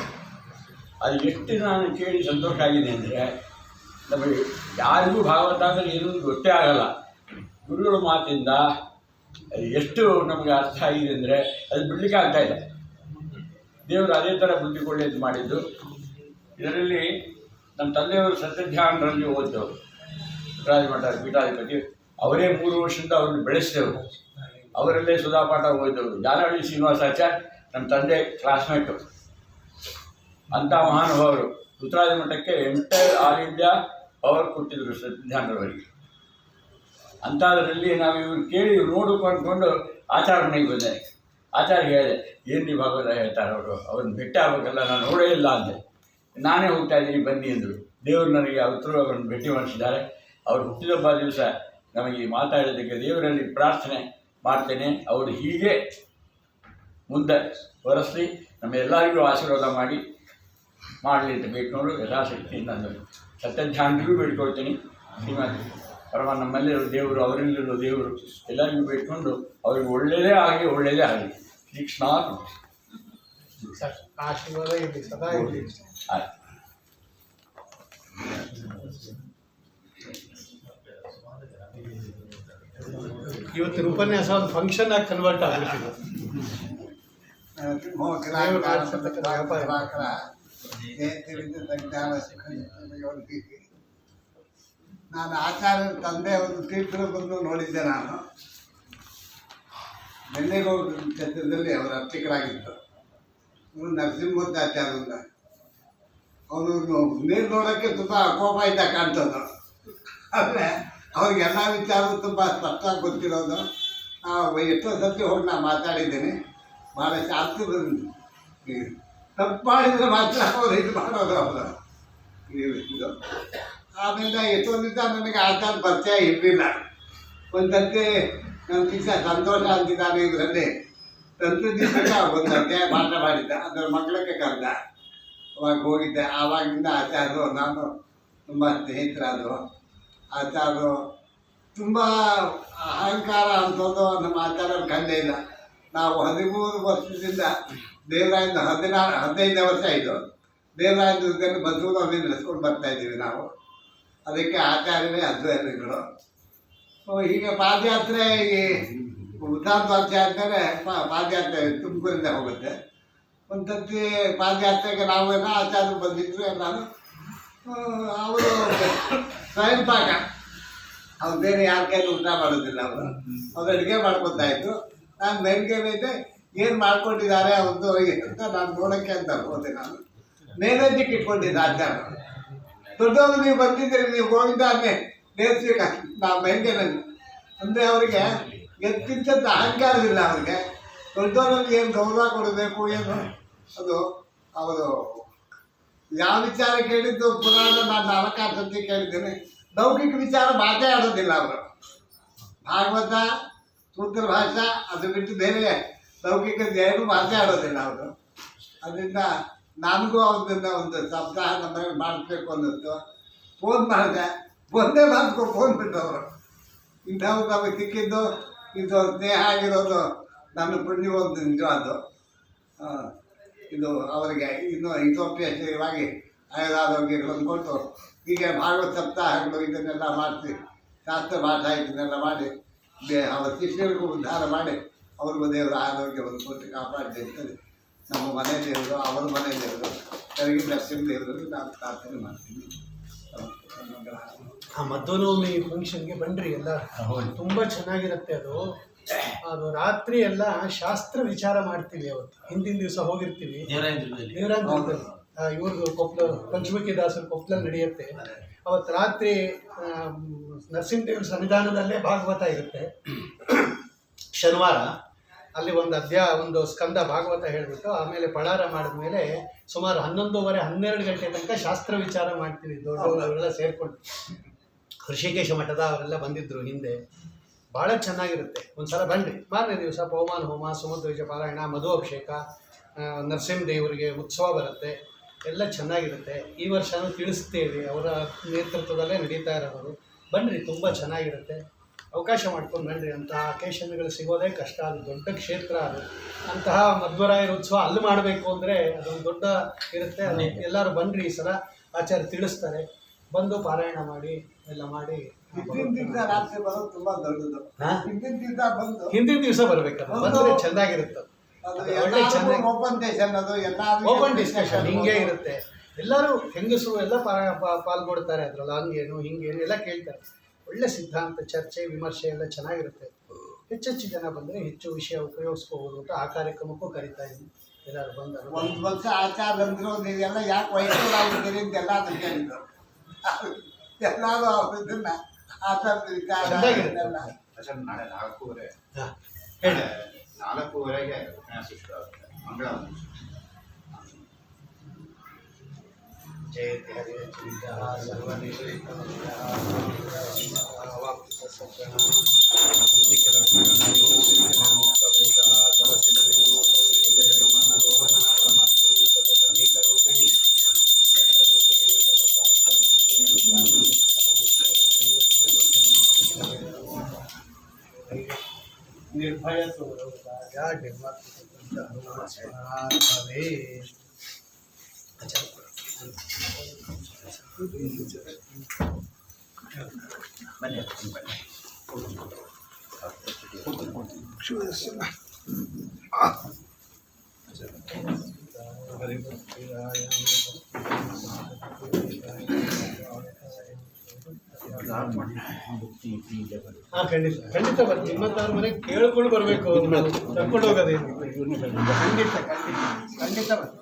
ಅದು ಎಷ್ಟು ನಾನು ಕೇಳಿ ಸಂತೋಷ ಆಗಿದೆ ಅಂದರೆ, ನಮಗೆ ಯಾರಿಗೂ ಭಾಗವತ ಅಂದರೆ ಏನೂ ಗೊತ್ತೇ ಆಗಲ್ಲ. ಗುರುಗಳ ಮಾತಿಂದ ಅದು ಎಷ್ಟು ನಮಗೆ ಅರ್ಥ ಆಗಿದೆ ಅಂದರೆ ಅದು ಬಿಡಲಿಕ್ಕೆ ಆಗ್ತಾಯಿಲ್ಲ. ದೇವರು ಅದೇ ಥರ ಬುದ್ಧಿ ಒಳ್ಳೆಯದು ಮಾಡಿದ್ದು. ಇದರಲ್ಲಿ ನಮ್ಮ ತಂದೆಯವರು ಸತ್ಯಧ್ಯಾನರಲ್ಲಿ ಓದಿದವರು, ರಾಜಮಠ ಪೀಠಾಧಿಪತಿ ಅವರೇ 3 ವರ್ಷದಿಂದ ಅವ್ರನ್ನ ಬೆಳೆಸಿದವರು. ಅವರಲ್ಲೇ ಸುಧಾಪಾಠ ಓದಿದವರು. ಜಾಲಹಳ್ಳಿ ಶ್ರೀನಿವಾಸಾಚಾರ್ಯ ನಮ್ಮ ತಂದೆ ಕ್ಲಾಸ್ಮೇಟು. ಅಂಥ ಮಹಾನುಭಾವರು ಋತುರಾಜ ಮಠಕ್ಕೆ ಎಂಟೈರ್ ಆಲ್ ಇಂಡಿಯಾ ಪವರ್ ಕೊಟ್ಟಿದ್ದರು ಸತ್ಯಧ್ಯಾನರವರಿಗೆ. ಅಂಥದ್ರಲ್ಲಿ ನಾವು ಇವ್ರು ಕೇಳಿ ನೋಡಬೇಕು ಅಂದ್ಕೊಂಡು ಆಚಾರ್ಯ ಮನೆಗೆ ಬಂದೆ. ಆಚಾರ್ಯ ಹೇಳಿದೆ, ಏನು ನೀವು ಭಾಗವತ ಹೇಳ್ತಾರೆ ಅವರು, ಅವ್ರನ್ನ ಭೇಟಿ ಆಗಬೇಕಲ್ಲ, ನಾನು ನೋಡೇ ಇಲ್ಲ ಅಂದೆ. ನಾನೇ ಹೋಗ್ತಾ ಇದ್ದೀನಿ ಬನ್ನಿ ಅಂದರು. ದೇವರು ನನಗೆ ಅವತ್ತು ಅವ್ರನ್ನ ಭೇಟಿ ಮಾಡಿಸಿದ್ದಾರೆ. ಅವ್ರು ಹುಟ್ಟಿದಬ್ಬ ದಿವಸ ನಮಗೆ ಮಾತಾಡೋದಕ್ಕೆ ದೇವರಲ್ಲಿ ಪ್ರಾರ್ಥನೆ ಮಾಡ್ತೇನೆ. ಅವರು ಹೀಗೆ ಮುಂದೆ ಬರೆಸಿ ನಮ್ಮೆಲ್ಲರಿಗೂ ಆಶೀರ್ವಾದ ಮಾಡಲಿ ಅಂತ ಬೇಡ್ಕೊಂಡು ಯಥಾಶಕ್ತಿಯಿಂದ ನಾನು ಸತ್ಯಧ್ಯಾನರಿಗೂ ಬೇಡ್ಕೊಳ್ತೀನಿ. ಶ್ರೀಮಂತ ಪರಮ ನಮ್ಮಲ್ಲಿರೋ ದೇವರು, ಅವರಲ್ಲಿರೋ ದೇವರು ಎಲ್ಲರಿಗೂ ಬೇಡ್ಕೊಂಡು ಅವ್ರಿಗೆ ಒಳ್ಳೆಯದೇ ಆಗಲಿ. ಶ್ರೀಕೃಷ್ಣ ಆಶೀರ್ವಾದ ಇರಲಿ, ಸದಾ ಇರಲಿ. ಆಯ್ತು. ಇವತ್ತಿನ ಉಪನ್ಯಾಸ ಒಂದು ಫಂಕ್ಷನ್ ಆಗಿ ಕನ್ವರ್ಟ್ ಆಗ್ಬಿಟ್ಟಿದೆ. ನಾನು ಆಚಾರ್ಯ ತಂದೆ ಒಂದು ತೀರ್ಥರು ಬಂದು ನೋಡಿದ್ದೆ. ನಾನು ನೆನ್ನೆಗೌಡ ಕ್ಷೇತ್ರದಲ್ಲಿ ಅವರು ಅರ್ಚಕರಾಗಿದ್ದರು. ನರಸಿಂಹಮೂರ್ತಾಚಾರ್ಯರಿಂದ ಅವನು ನೀರು ನೋಡೋಕ್ಕೆ ತುಂಬ ಕೋಪ ಇದ್ದ ಕಾಣ್ತದ್ದು. ಆದರೆ ಅವ್ರಿಗೆ ಎಲ್ಲ ವಿಚಾರವೂ ತುಂಬ ಸ್ಪಷ್ಟವಾಗಿ ಗೊತ್ತಿರೋದು. ಎಷ್ಟೋ ಸರ್ತಿ ಹೋಗಿ ನಾನು ಮಾತಾಡಿದ್ದೀನಿ. ಭಾಳ ಶಾಸ್ತ್ರದ ತಪ್ಪು ಮಾಡಿದರೆ ಮಾತ್ರ ಅವರು ಇದು ಮಾಡೋದು ಅವರು ಇದು. ಆಮೇಲೆ ಎಷ್ಟೊಂದು ದಿವಸ ನನಗೆ ಆಚಾರ ಪರಿಚಯ ಇರಲಿಲ್ಲ. ಒಂದು ಸರ್ತಿ ನನ್ನ ದಿವಸ ಸಂತೋಷ ಅಂತಿದ್ದಾನೆ ಇದರಲ್ಲಿ ತಂತ್ರದಿಂದ ಒಂದು ಅಧ್ಯಾಯ ಪಾಠ ಮಾಡಿದ್ದ. ಅದರ ಮಕ್ಕಳಿಗೆ ಕರೆದ. ಅವಾಗ ಹೋಗಿದ್ದೆ. ಆವಾಗಿಂದ ಆಚಾರ್ಯರು ನಾನು ತುಂಬ ಸ್ನೇಹಿತರಾದರು. ಆಚಾರ್ಯರು ತುಂಬ ಅಹಂಕಾರ ಅಂತಂದು ನಮ್ಮ ಆಚಾರ್ಯರು ಕಂಡೇ ಇಲ್ಲ. ನಾವು 13 ವರ್ಷದಿಂದ ದೇವರಾಯನ 15 ವರ್ಷ ಆಯಿತು. ದೇವರಾಯನ ದುರ್ಗದಲ್ಲಿ ಬಸವನವ್ರನ್ನ ನಡೆಸ್ಕೊಂಡು ಬರ್ತಾಯಿದ್ದೀವಿ ನಾವು. ಅದಕ್ಕೆ ಆಚಾರ್ಯರೇ ಅದ್ವೈತಗಳು. ಹೀಗೆ ಪಾದಯಾತ್ರೆ ಈ ಉದ್ದಾನವಾಕ್ಯ ಆದಮೇಲೆ ಪಾದಯಾತ್ರೆ ತುಮಕೂರಿಂದ ಹೋಗುತ್ತೆ. ಒಂದು ಸರ್ತಿ ಪಾದಯಾತ್ರೆಗೆ ನಾವೆಲ್ಲ ಆಚಾರ್ಯರು ಬಂದಿದ್ರು. ಎಲ್ಲರೂ ಅವರು ಸ್ವಯಂ ಪಾಕ, ಅವ್ರು ಬೇರೆ ಯಾರ ಕೈಲಿ ಊಟ ಮಾಡೋದಿಲ್ಲ. ಅವ್ರು ಅಡುಗೆ ಮಾಡ್ಕೊತಾಯಿದ್ರು. ನಾನು ಮೇಲ್ಗೇನೈತೆ ಏನು ಮಾಡ್ಕೊಂಡಿದ್ದಾರೆ ಅವ್ರದ್ದು ಅಂತ ನಾನು ನೋಡೋಕ್ಕೆ ಅಂತ ಹೋದೆ. ನಾನು ನೈವೇದ್ಯಕ್ಕೆ ಇಟ್ಕೊಂಡಿದ್ದೆ. ಆಚಾರ ದೊಡ್ಡವರು ನೀವು ಬಂದಿದ್ದೀರಿ, ನೀವು ಗೋವಿಂದ ಅನ್ನೇ ನೇರ್ಸ್ಬೇಕು ನಾವು ಮೇಲ್ಗೇನಲ್ಲಿ ಅಂದರೆ ಅವರಿಗೆ ಎತ್ತಿಂತ ಅಹಂಕಾರವಿಲ್ಲ. ಅವ್ರಿಗೆ ದೊಡ್ಡವರಲ್ಲಿ ಏನು ಗೌರವ ಕೊಡಬೇಕು ಏನು ಅದು ಅವರು ಯಾವ ವಿಚಾರ ಕೇಳಿದ್ದು ಪುರಾಣ ನಾನು 4 ಸರ್ತಿ ಕೇಳಿದ್ದೇನೆ. ಲೌಕಿಕ ವಿಚಾರ ಮಾತೇ ಆಡೋದಿಲ್ಲ ಅವರು. ಭಾಗವತ ಸೂತ್ರ ಭಾಷಾ ಅದು ಬಿಟ್ಟು ಬೇರೆ ಲೌಕಿಕ ಏನು ಮಾತೇ ಆಡೋದಿಲ್ಲ ಅವರು. ಅದರಿಂದ ನನಗೂ ಅವ್ರದಿಂದ ಒಂದು ಸಪ್ತಾಹ ನಮ್ಮಲ್ಲಿ ಮಾಡಿಸ್ಬೇಕು ಅನ್ನಿಸ್ತು. ಫೋನ್ ಮಾಡಿದೆ. ಒಂದೇ ಮಾತು ಫೋನ್ ಬಿಟ್ಟವರು. ಇಂಥವ್ರು ನಮಗೆ ಸಿಕ್ಕಿದ್ದು ಇದು ಸ್ನೇಹ ಆಗಿರೋದು ನನ್ನ ಪುಣ್ಯ ಒಂದು ನಿಜವಾದ್ದು. ಇದು ಅವರಿಗೆ ಇನ್ನೂ ಇತೋಪೇಕ್ಷವಾಗಿ ಆಯುರಾರೋಗ್ಯಗಳನ್ನು ಕೊಟ್ಟು ಹೀಗೆ ಭಾಗವತ ಸಪ್ತಾಹಗಳು ಇದನ್ನೆಲ್ಲ ಮಾಡಿಸಿ ಶಾಸ್ತ್ರ ಭಾಷಾ ಇದನ್ನೆಲ್ಲ ಮಾಡಿ ಅವರ ಶಿಷ್ಯರಿಗೂ ಉದ್ಧಾರ ಮಾಡಿ ಅವ್ರಿಗೂ ದೇವರ ಆರೋಗ್ಯವನ್ನು ಕೊಟ್ಟು ಕಾಪಾಡಲಿ ಅಂತೇಳಿ ನಮ್ಮ ಮನೆ ದೇವರು, ಅವರ ಮನೆ ದೇವರು ಕರಗಿ ನರಸಿಂಹ ದೇವರಲ್ಲಿ ನಾನು ಪ್ರಾರ್ಥನೆ ಮಾಡ್ತೀನಿ. ಆ ಮಧ್ವನವಮಿ ಫಂಕ್ಷನ್ಗೆ ಬನ್ನಿರಿ ಎಲ್ಲ. ತುಂಬ ಚೆನ್ನಾಗಿರುತ್ತೆ ಅದು. ಅದು ರಾತ್ರಿ ಎಲ್ಲ ಶಾಸ್ತ್ರ ವಿಚಾರ ಮಾಡ್ತೀವಿ. ಅವತ್ತು ಹಿಂದಿನ ದಿವಸ ಹೋಗಿರ್ತೀವಿ ದೇವರಾಂತರದಲ್ಲಿ. ಇವ್ರದ್ದು ಕೊಪ್ಪಳ ಪಂಚಮುಖಿ ದಾಸರ ಕೊಪ್ಪಳ ನಡೆಯುತ್ತೆ. ಅವತ್ತು ರಾತ್ರಿ ನರಸಿಂಹದೇವ್ರ ಸನ್ನಿಧಾನದಲ್ಲೇ ಭಾಗವತ ಇರುತ್ತೆ. ಶನಿವಾರ ಅಲ್ಲಿ ಒಂದು ಸ್ಕಂದ ಭಾಗವತ ಹೇಳಿಬಿಟ್ಟು ಆಮೇಲೆ ಪಳಾರ ಮಾಡಿದ್ಮೇಲೆ ಸುಮಾರು 11:30-12 ಗಂಟೆ ತನಕ ಶಾಸ್ತ್ರ ವಿಚಾರ ಮಾಡ್ತೀವಿ. ದೊಡ್ಡವರೆಲ್ಲ ಸೇರಿಕೊಂಡು ಋಷಿಕೇಶ ಮಠದ ಅವರೆಲ್ಲ ಬಂದಿದ್ದರು ಹಿಂದೆ. ಭಾಳ ಚೆನ್ನಾಗಿರುತ್ತೆ. ಒಂದ್ಸಲ ಬನ್ನಿ. ಮಾರನೇ ದಿವಸ ಪವಮಾನ ಹೋಮ, ಸುಮಧ್ವಜ ಪಾರಾಯಣ, ಮಧು ಅಭಿಷೇಕ, ನರಸಿಂಹ ದೇವರಿಗೆ ಉತ್ಸವ ಬರುತ್ತೆ. ಎಲ್ಲ ಚೆನ್ನಾಗಿರುತ್ತೆ. ಈ ವರ್ಷನೂ ತಿಳಿಸ್ತೇವೆ, ಅವರ ನೇತೃತ್ವದಲ್ಲೇ ನಡೀತಾ ಇರೋದು. ಬನ್ನಿರಿ, ತುಂಬ ಚೆನ್ನಾಗಿರುತ್ತೆ. ಅವಕಾಶ ಮಾಡ್ಕೊಂಡು ಬನ್ನಿರಿ. ಅಂತಹ ಅಕೇಶನ್ಗಳು ಸಿಗೋದೇ ಕಷ್ಟ. ಅದು ದೊಡ್ಡ ಕ್ಷೇತ್ರ. ಅದು ಅಂತಹ ಮಧ್ವರಾಯರ ಉತ್ಸವ ಅಲ್ಲಿ ಮಾಡಬೇಕು ಅಂದರೆ ಅದೊಂದು ದೊಡ್ಡ ಇರುತ್ತೆ. ಅದು ಎಲ್ಲರೂ ಬನ್ನಿರಿ. ಈ ಸಲ ಆಚಾರ್ಯ ತಿಳಿಸ್ತಾರೆ. ಬಂದು ಪಾರಾಯಣ ಮಾಡಿ ಎಲ್ಲ ಮಾಡಿ. ಹಿಂದಿನ ದಿವಸ ರಾತ್ರಿ ಬರೋದು ತುಂಬಾ ದೊಡ್ಡದು. ಹಾ? ಹಿಂದಿನ ದಿವಸ ಬರ್ಬೇಕಲ್ಲ, ಬಂದರೆ ಚೆನ್ನಾಗಿರುತ್ತೆ. ಒಳ್ಳೆ ಚೆನ್ನಾಗಿ ಓಪನ್ ಸ್ಟೇಷನ್ ಅದು ಎಲ್ಲಾದ್ರೂ ಓಪನ್ ಡಿಸ್ಕಷನ್ ಹಿಂಗೆ ಇರುತ್ತೆ. ಎಲ್ಲರೂ ಹೆಂಗಸರು ಎಲ್ಲ ಪಾಲ್ಗೊಳ್ತಾರೆ ಅದರಲ್ಲಿ. ಹಂಗೇನು ಹಿಂಗೇನು ಎಲ್ಲ ಕೇಳ್ತಾರೆ. ಒಳ್ಳೆ ಸಿದ್ಧಾಂತ ಚರ್ಚೆ ವಿಮರ್ಶೆ ಎಲ್ಲ ಚೆನ್ನಾಗಿರುತ್ತೆ. ಹೆಚ್ಚೆಚ್ಚು ಜನ ಬಂದರೆ ಹೆಚ್ಚು ವಿಷಯ ಉಪಯೋಗಿಸ್ಕೋಬೋದು ಅಂತ ಆ ಕಾರ್ಯಕ್ರಮಕ್ಕೂ ಕರಿತಾ ಇದ್ದೀನಿ. ಎಲ್ಲರೂ ಬಂದರು. ಒಂದು ವರ್ಷ ಆಚಾರ ಅಂದ್ರು ನೀವೆಲ್ಲ ಯಾಕೆ ವಯಸ್ಸಾಗಿದ್ದೀರಿ ಅಂತ ಎಲ್ಲಾದ್ರೂ ಕೇಳಿದ್ರು. ಎಲ್ಲಾರು ಇದನ್ನ ಚೆನ್ನಾಗಿರುತ್ತೆ. ಅಸಲು ನಾಳೆ 4:30 ಹಾಂ ಹೇಳಿ. 4:30ಗೆ ಉಪನ್ಯಾಸ ಶುರು ಆಗುತ್ತೆ. ಮಂಗಳವಾರ ಜಯತಿ ಹರಿಯ ಚಿಂತ ನಿರ್ಭಯ ಹಾಂ ಖಂಡಿತ ಬರ್ತೀನಿ. ನಿಮ್ಮಂಥವ್ರ ಮನೆಗೆ ಕೇಳ್ಕೊಂಡು ಬರಬೇಕು, ಕರ್ಕೊಂಡು ಹೋಗೋದೇನು. ಖಂಡಿತ ಬರ್ತೀನಿ.